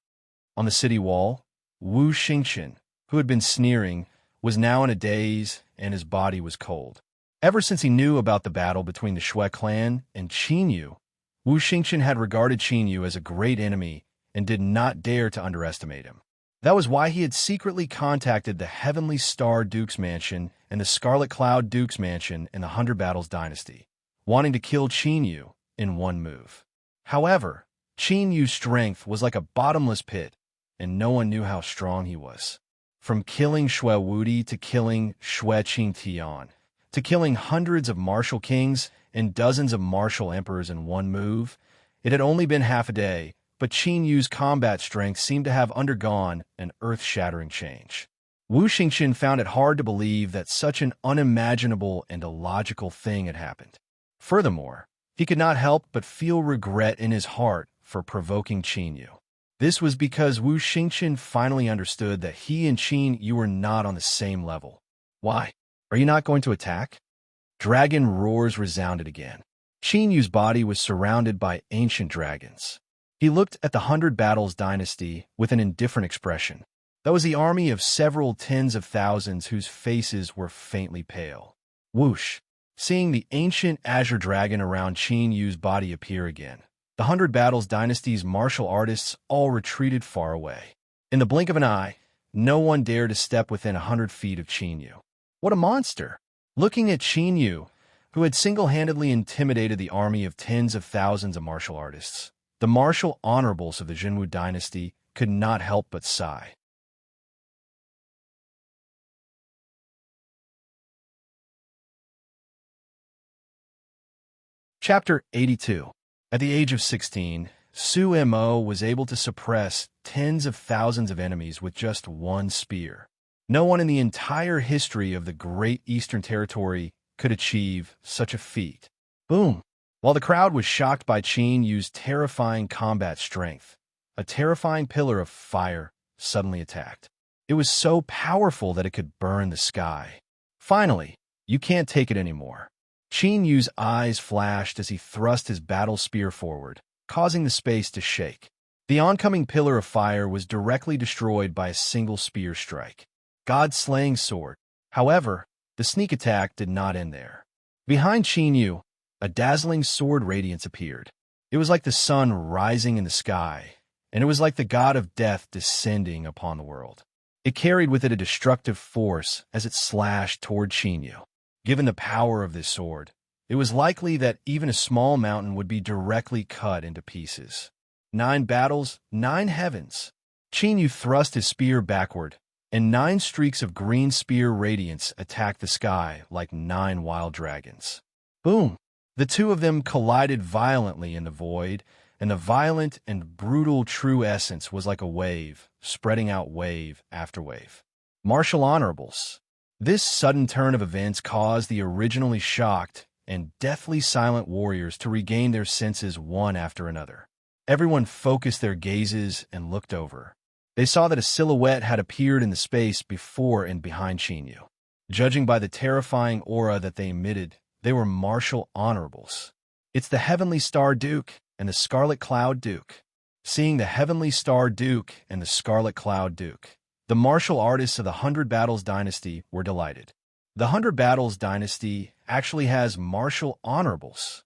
On the city wall, Wu Xingqian, who had been sneering, was now in a daze and his body was cold. Ever since he knew about the battle between the Shui clan and Qin Yu, Wu Xingqian had regarded Qin Yu as a great enemy and did not dare to underestimate him. That was why he had secretly contacted the Heavenly Star Duke's Mansion and the Scarlet Cloud Duke's Mansion in the Hundred Battles Dynasty, wanting to kill Qin Yu in one move. However, Qin Yu's strength was like a bottomless pit, and no one knew how strong he was. From killing Shui Wudi to killing Shui Qingtian, to killing hundreds of martial kings and dozens of martial emperors in one move, it had only been half a day, but Qin Yu's combat strength seemed to have undergone an earth-shattering change. Wu Xingqian found it hard to believe that such an unimaginable and illogical thing had happened. Furthermore, he could not help but feel regret in his heart for provoking Qin Yu. This was because Wu Xingqian finally understood that he and Qin Yu were not on the same level. Why? Are you not going to attack? Dragon roars resounded again. Qin Yu's body was surrounded by ancient dragons. He looked at the Hundred Battles Dynasty with an indifferent expression. That was the army of several tens of thousands whose faces were faintly pale. Whoosh! Seeing the ancient Azure Dragon around Qin Yu's body appear again, the Hundred Battles Dynasty's martial artists all retreated far away. In the blink of an eye, no one dared to step within 100 feet of Qin Yu. What a monster! Looking at Qin Yu, who had single-handedly intimidated the army of tens of thousands of martial artists, the martial honorables of the Jinwu dynasty could not help but sigh. Chapter 82. At the age of 16, Su Mo was able to suppress tens of thousands of enemies with just one spear. No one in the entire history of the Great Eastern Territory could achieve such a feat. Boom! While the crowd was shocked by Qin Yu's terrifying combat strength, a terrifying pillar of fire suddenly attacked. It was so powerful that it could burn the sky. Finally, you can't take it anymore. Qin Yu's eyes flashed as he thrust his battle spear forward, causing the space to shake. The oncoming pillar of fire was directly destroyed by a single spear strike. God-slaying sword. However, the sneak attack did not end there. Behind Qin Yu, a dazzling sword radiance appeared. It was like the sun rising in the sky, and it was like the god of death descending upon the world. It carried with it a destructive force as it slashed toward Qin Yu. Given the power of this sword, it was likely that even a small mountain would be directly cut into pieces. 9 battles, 9 heavens. Qin Yu thrust his spear backward, and 9 streaks of green spear radiance attacked the sky like 9 wild dragons. Boom! The two of them collided violently in the void, and the violent and brutal true essence was like a wave, spreading out wave after wave. Martial honorables. This sudden turn of events caused the originally shocked and deathly silent warriors to regain their senses one after another. Everyone focused their gazes and looked over. They saw that a silhouette had appeared in the space before and behind Qin Yu. Judging by the terrifying aura that they emitted, they were martial honorables. It's the Heavenly Star Duke and the Scarlet Cloud Duke. Seeing the Heavenly Star Duke and the Scarlet Cloud Duke, the martial artists of the Hundred Battles dynasty were delighted. The Hundred Battles dynasty actually has martial honorables.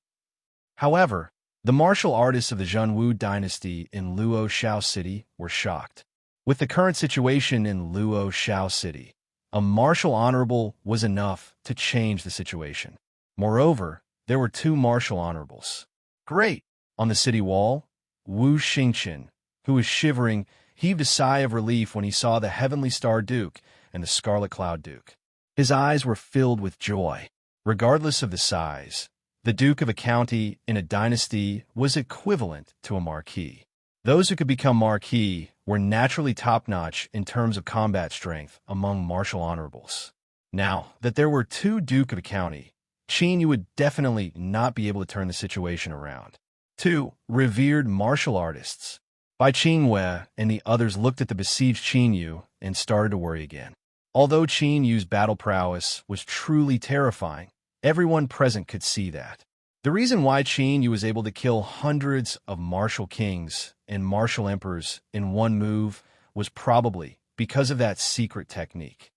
However, the martial artists of the Zhenwu dynasty in Luo Shao City were shocked. With the current situation in Luo Shao City, a martial honorable was enough to change the situation. Moreover, there were two martial honorables. Great! On the city wall, Wu Xingqian, who was shivering, heaved a sigh of relief when he saw the Heavenly Star Duke and the Scarlet Cloud Duke. His eyes were filled with joy. Regardless of the size, the Duke of a county in a dynasty was equivalent to a marquis. Those who could become marquis were naturally top-notch in terms of combat strength among martial honorables. Now that there were two Duke of a county, Qin Yu would definitely not be able to turn the situation around. Two revered martial artists. Bai Qingwei and the others looked at the besieged Qin Yu and started to worry again. Although Qin Yu's battle prowess was truly terrifying, everyone present could see that. The reason why Qin Yu was able to kill hundreds of martial kings and martial emperors in one move was probably because of that secret technique.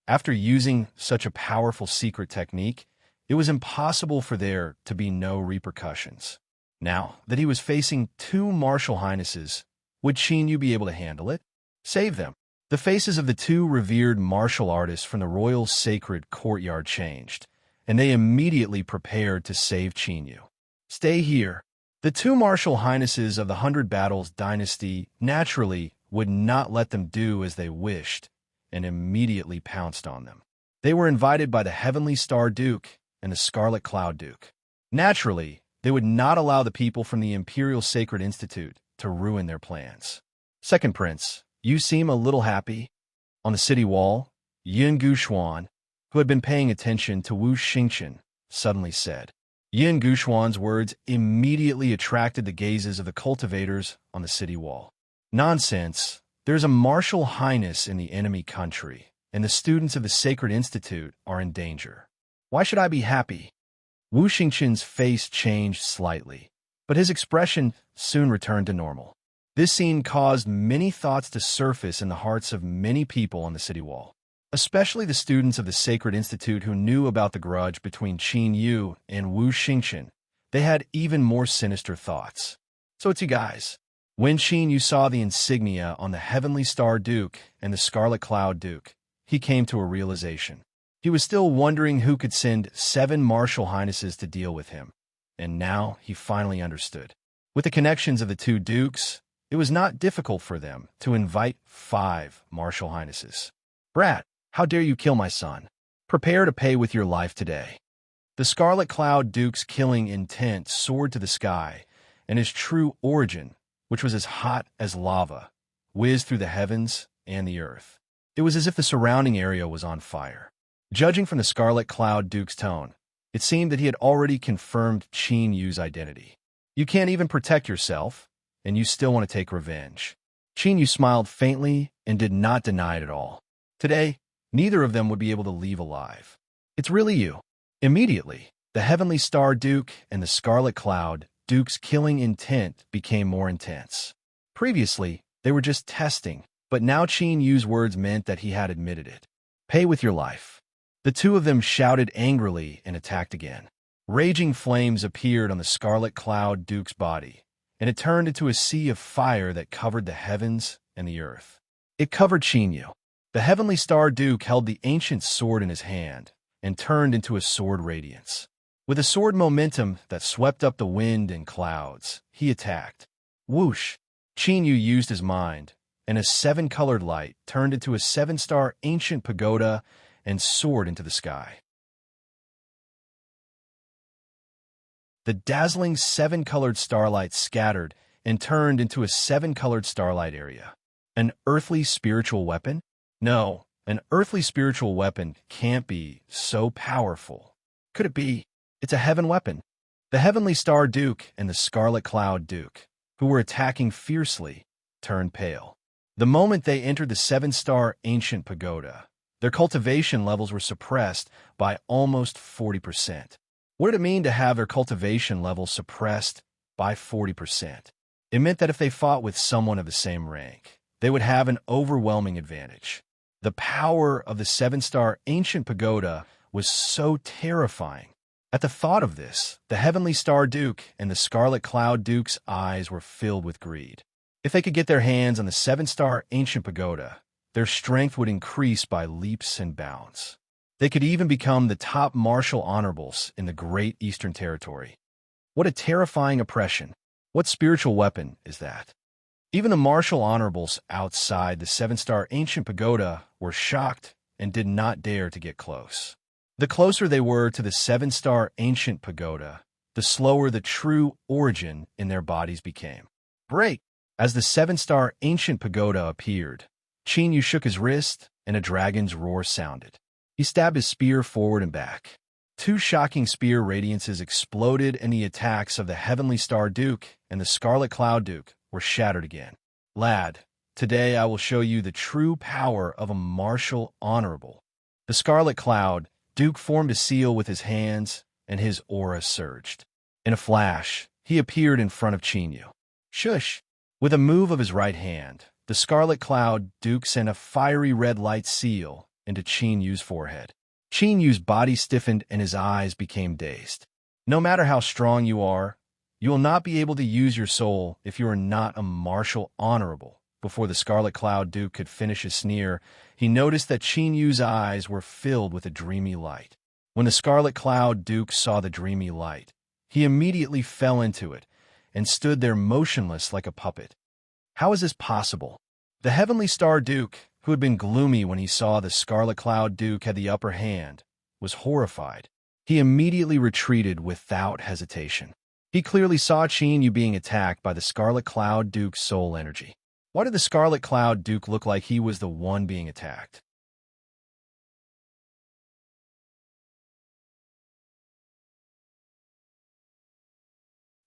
After using such a powerful secret technique, it was impossible for there to be no repercussions. Now that he was facing two martial highnesses, would Qin Yu be able to handle it? Save them. The faces of the two revered martial artists from the royal sacred courtyard changed, and they immediately prepared to save Qin Yu. Stay here. The two martial highnesses of the Hundred Battles dynasty naturally would not let them do as they wished, and immediately pounced on them. They were invited by the Heavenly Star Duke and the Scarlet Cloud Duke. Naturally, they would not allow the people from the Imperial Sacred Institute to ruin their plans. Second Prince, you seem a little happy. On the city wall, Yin Guxuan, who had been paying attention to Wu Xingqian, suddenly said. Yin Guxuan's words immediately attracted the gazes of the cultivators on the city wall. Nonsense! There's a martial highness in the enemy country, and the students of the Sacred Institute are in danger. Why should I be happy? Wu Xingqian's face changed slightly, but his expression soon returned to normal. This scene caused many thoughts to surface in the hearts of many people on the city wall, especially the students of the Sacred Institute who knew about the grudge between Qin Yu and Wu Xingqian. They had even more sinister thoughts. So it's you guys. When Qin Yu saw the insignia on the Heavenly Star Duke and the Scarlet Cloud Duke, he came to a realization. He was still wondering who could send 7 martial highnesses to deal with him, and now he finally understood. With the connections of the two dukes, it was not difficult for them to invite 5 martial highnesses. Brat, how dare you kill my son? Prepare to pay with your life today. The Scarlet Cloud Duke's killing intent soared to the sky, and his true origin, which was as hot as lava, whizzed through the heavens and the earth. It was as if the surrounding area was on fire. Judging from the Scarlet Cloud Duke's tone, it seemed that he had already confirmed Qin Yu's identity. You can't even protect yourself, and you still want to take revenge. Qin Yu smiled faintly and did not deny it at all. Today, neither of them would be able to leave alive. It's really you. Immediately, the Heavenly Star Duke and the Scarlet Cloud Duke's killing intent became more intense. Previously, they were just testing, but now Qin Yu's words meant that he had admitted it. Pay with your life. The two of them shouted angrily and attacked again. Raging flames appeared on the Scarlet Cloud Duke's body, and it turned into a sea of fire that covered the heavens and the earth. It covered Qin Yu. The Heavenly Star Duke held the ancient sword in his hand and turned into a sword radiance. With a sword momentum that swept up the wind and clouds, he attacked. Whoosh! Qin Yu used his mind, and a 7-colored light turned into a 7-star ancient pagoda and soared into the sky. The dazzling 7-colored starlight scattered and turned into a 7-colored starlight area. An earthly spiritual weapon? No, an earthly spiritual weapon can't be so powerful. Could it be? It's a heaven weapon. The Heavenly Star Duke and the Scarlet Cloud Duke, who were attacking fiercely, turned pale. The moment they entered the 7-star ancient pagoda, Their cultivation levels were suppressed by almost 40%. What did it mean to have their cultivation levels suppressed by 40%? It meant that if they fought with someone of the same rank, they would have an overwhelming advantage. The power of the 7-star ancient pagoda was so terrifying. At the thought of this, the Heavenly Star Duke and the Scarlet Cloud Duke's eyes were filled with greed. If they could get their hands on the 7-star ancient pagoda, their strength would increase by leaps and bounds. They could even become the top martial honorables in the Great Eastern Territory. What a terrifying oppression. What spiritual weapon is that? Even the martial honorables outside the 7-star ancient pagoda were shocked and did not dare to get close. The closer they were to the 7-star ancient pagoda, the slower the true origin in their bodies became. Break! As the 7-star ancient pagoda appeared, Qin Yu shook his wrist and a dragon's roar sounded. He stabbed his spear forward and back. Two shocking spear radiances exploded, and the attacks of the Heavenly Star Duke and the Scarlet Cloud Duke were shattered again. Lad, today I will show you the true power of a martial honorable. The Scarlet Cloud Duke formed a seal with his hands, and his aura surged. In a flash, he appeared in front of Qin Yu. Shush! With a move of his right hand, the Scarlet Cloud Duke sent a fiery red light seal into Qin Yu's forehead. Qin Yu's body stiffened and his eyes became dazed. No matter how strong you are, you will not be able to use your soul if you are not a martial honorable. Before the Scarlet Cloud Duke could finish his sneer, he noticed that Qin Yu's eyes were filled with a dreamy light. When the Scarlet Cloud Duke saw the dreamy light, he immediately fell into it and stood there motionless like a puppet. How is this possible? The Heavenly Star Duke, who had been gloomy when he saw the Scarlet Cloud Duke had the upper hand, was horrified. He immediately retreated without hesitation. He clearly saw Qin Yu being attacked by the Scarlet Cloud Duke's soul energy. Why did the Scarlet Cloud Duke look like he was the one being attacked?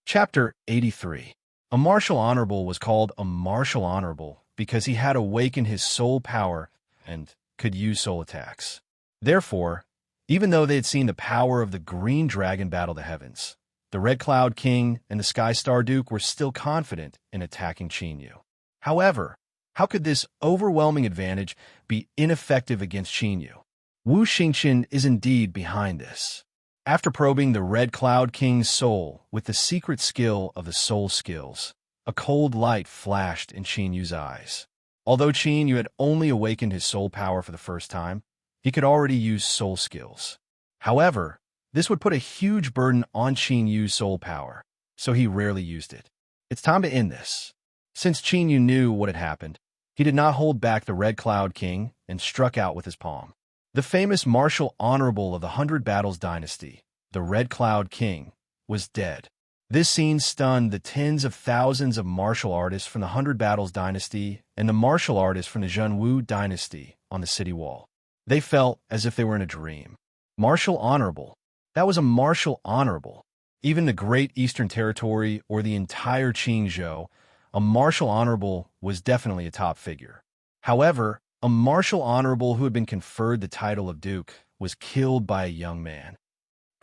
Chapter 83. A martial honorable was called a martial honorable because he had awakened his soul power and could use soul attacks. Therefore, even though they had seen the power of the green dragon battle the heavens, the Red Cloud King and the Sky Star Duke were still confident in attacking Qin Yu. However, how could this overwhelming advantage be ineffective against Qin Yu? Wu Xingqian is indeed behind this. After probing the Red Cloud King's soul with the secret skill of the soul skills, a cold light flashed in Qin Yu's eyes. Although Qin Yu had only awakened his soul power for the first time, he could already use soul skills. However, this would put a huge burden on Qin Yu's soul power, so he rarely used it. It's time to end this. Since Qin Yu knew what had happened, he did not hold back the Red Cloud King and struck out with his palm. The famous martial honorable of the 100 Battles dynasty, the Red Cloud King, was dead. This scene stunned the tens of thousands of martial artists from the 100 Battles dynasty and the martial artists from the Zhenwu dynasty on the city wall. They felt as if they were in a dream. Martial honorable. That was a martial honorable. Even the Great Eastern Territory or the entire Qingzhou, a martial honorable was definitely a top figure. However, a martial honorable who had been conferred the title of Duke was killed by a young man.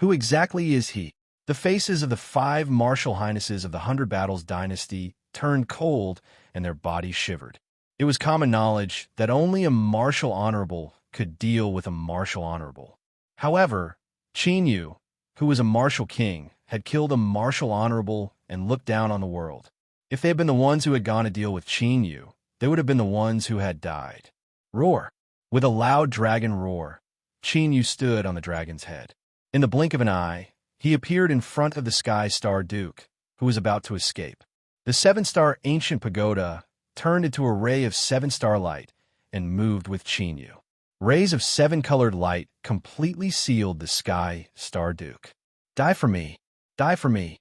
Who exactly is he? The faces of the 5 martial highnesses of the 100 Battles dynasty turned cold and their bodies shivered. It was common knowledge that only a martial honorable could deal with a martial honorable. However, Qin Yu, who was a martial king, had killed a martial honorable and looked down on the world. If they had been the ones who had gone to deal with Qin Yu, they would have been the ones who had died. Roar! With a loud dragon roar, Qin Yu stood on the dragon's head. In the blink of an eye, he appeared in front of the Sky Star Duke, who was about to escape. The 7-star ancient pagoda turned into a ray of 7-star light and moved with Qin Yu. Rays of 7-colored light completely sealed the Sky Star Duke. Die for me! Die for me!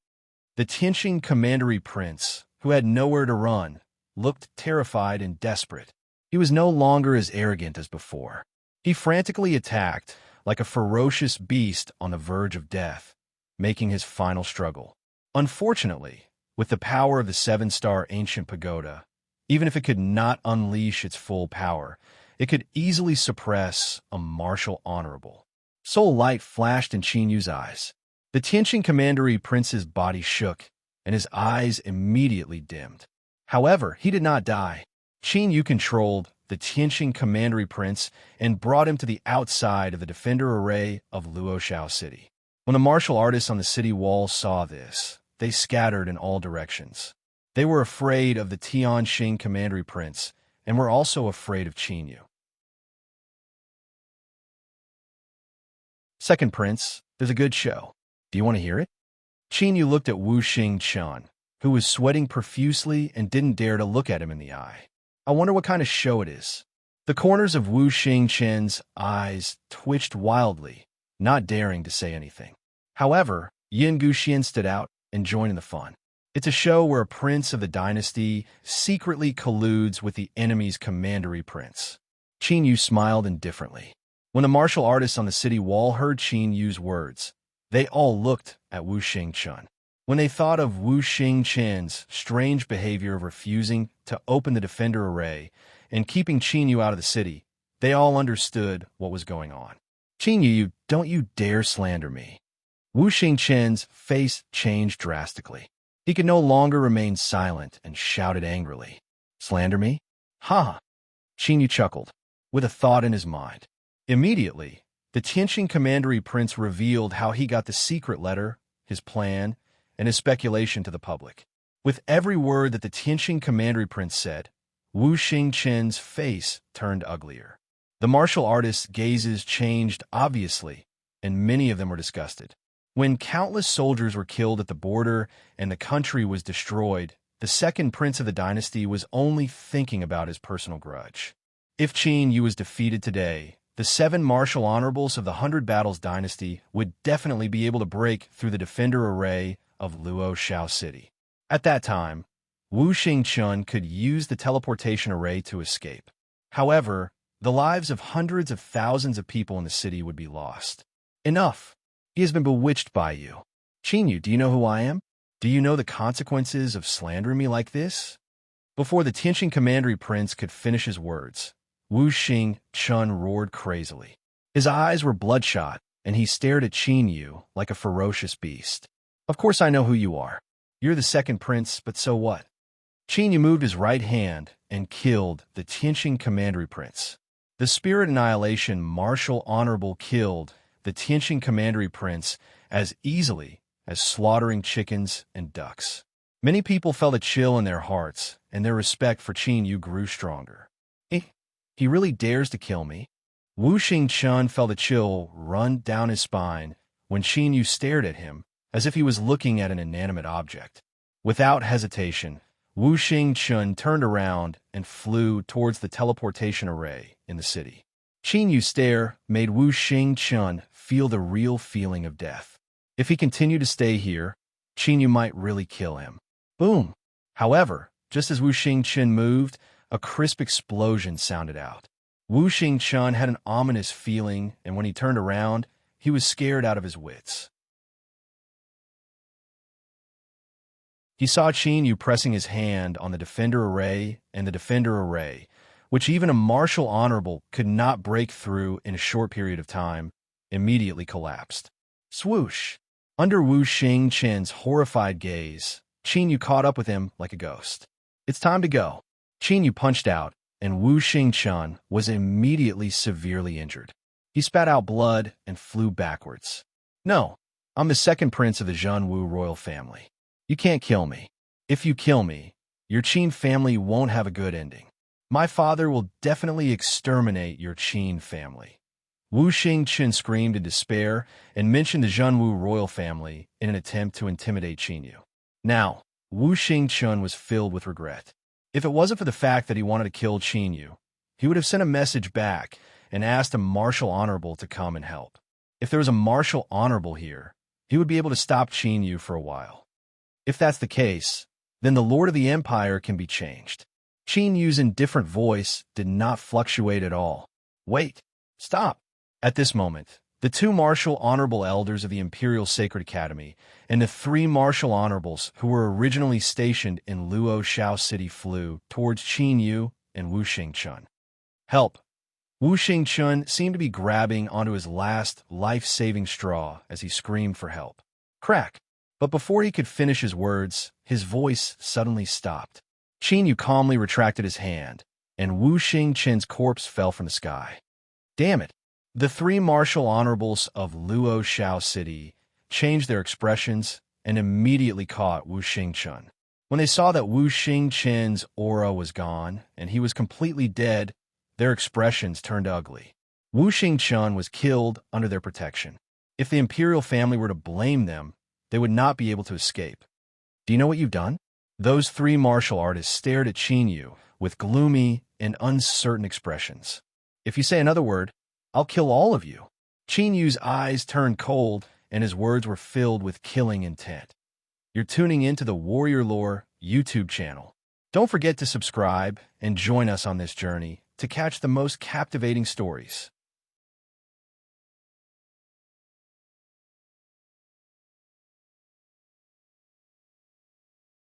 The Tianqing Commandery Prince, who had nowhere to run, looked terrified and desperate. He was no longer as arrogant as before. He frantically attacked, like a ferocious beast on the verge of death, making his final struggle. Unfortunately, with the power of the 7-star ancient pagoda, even if it could not unleash its full power, it could easily suppress a martial honorable. Soul light flashed in Qin Yu's eyes. The Tianqing Commandery Prince's body shook, and his eyes immediately dimmed. However, he did not die. Qin Yu controlled the Tianqing Commandery Prince and brought him to the outside of the defender array of Luoshao City. When the martial artists on the city wall saw this, they scattered in all directions. They were afraid of the Tianqing Commandery Prince and were also afraid of Qin Yu. Second Prince, there's a good show. Do you want to hear it? Qin Yu looked at Wu Xingchen, who was sweating profusely and didn't dare to look at him in the eye. I wonder what kind of show it is. The corners of Wu Xingchen's eyes twitched wildly, not daring to say anything. However, Yin Guxian stood out and joined in the fun. It's a show where a prince of the dynasty secretly colludes with the enemy's commandery prince. Qin Yu smiled indifferently. When the martial artists on the city wall heard Qin Yu's words, they all looked at Wu Xingchen. When they thought of Wu Xingchen's strange behavior of refusing to open the defender array and keeping Qin Yu out of the city, they all understood what was going on. Qin Yu, don't you dare slander me. Wu Xingchen's face changed drastically. He could no longer remain silent and shouted angrily. Slander me? Ha! Qin Yu chuckled, with a thought in his mind. Immediately, the Tianqing Commandery Prince revealed how he got the secret letter, his plan, and his speculation to the public. With every word that the Tianqing Commandery Prince said, Wu Xingchen's face turned uglier. The martial artists' gazes changed obviously, and many of them were disgusted. When countless soldiers were killed at the border and the country was destroyed, the second prince of the dynasty was only thinking about his personal grudge. If Qin Yu was defeated today, the 7 martial honorables of the 100 Battles dynasty would definitely be able to break through the defender array of Luoshao City. At that time, Wu Xingchen could use the teleportation array to escape. However, the lives of hundreds of thousands of people in the city would be lost. Enough! He has been bewitched by you. Qin Yu, do you know who I am? Do you know the consequences of slandering me like this? Before the Tianqing Commandery Prince could finish his words, Wu Xingchen roared crazily. His eyes were bloodshot, and he stared at Qin Yu like a ferocious beast. Of course I know who you are. You're the second prince, but so what? Qin Yu moved his right hand and killed the Tianqing Commandery Prince. The Spirit Annihilation Martial Honorable killed the Tianqing Commandery Prince as easily as slaughtering chickens and ducks. Many people felt a chill in their hearts, and their respect for Qin Yu grew stronger. He really dares to kill me? Wu Xingchen felt a chill run down his spine when Qin Yu stared at him as if he was looking at an inanimate object. Without hesitation, Wu Xingchen turned around and flew towards the teleportation array in the city. Qin Yu's stare made Wu Xingchen feel the real feeling of death. If he continued to stay here, Qin Yu might really kill him. Boom! However, just as Wu Xingchen moved, a crisp explosion sounded out. Wu Xingchen had an ominous feeling, and when he turned around, he was scared out of his wits. He saw Qin Yu pressing his hand on the defender array and the defender array, which even a martial honorable could not break through in a short period of time, immediately collapsed. Swoosh! Under Wu Xingchen's horrified gaze, Qin Yu caught up with him like a ghost. It's time to go. Qin Yu punched out, and Wu Xingchen was immediately severely injured. He spat out blood and flew backwards. No, I'm the second prince of the Zhenwu royal family. You can't kill me. If you kill me, your Qin family won't have a good ending. My father will definitely exterminate your Qin family. Wu Xingchen screamed in despair and mentioned the Zhenwu royal family in an attempt to intimidate Qin Yu. Now, Wu Xingchen was filled with regret. If it wasn't for the fact that he wanted to kill Qin Yu, he would have sent a message back and asked a martial honorable to come and help. If there was a martial honorable here, he would be able to stop Qin Yu for a while. If that's the case, then the Lord of the Empire can be changed. Qin Yu's indifferent voice did not fluctuate at all. Wait, stop. At this moment, the 2 martial honorable elders of the Imperial Sacred Academy and the 3 martial honorables who were originally stationed in Luoshao City flew towards Qin Yu and Wu Xingchen. Help! Wu Xingchun seemed to be grabbing onto his last life-saving straw as he screamed for help. Crack! But before he could finish his words, his voice suddenly stopped. Qin Yu calmly retracted his hand, and Wu Xingchun's corpse fell from the sky. Damn it! The three martial honorables of Luo Shao City changed their expressions and immediately caught Wu Xingchun. When they saw that Wu Xingchun's aura was gone and he was completely dead, their expressions turned ugly. Wu Xingchun was killed under their protection. If the imperial family were to blame them, they would not be able to escape. Do you know what you've done? Those three martial artists stared at Qin Yu with gloomy and uncertain expressions. If you say another word, I'll kill all of you. Qin Yu's eyes turned cold, and his words were filled with killing intent. You're tuning into the Warrior Lore YouTube channel. Don't forget to subscribe and join us on this journey to catch the most captivating stories.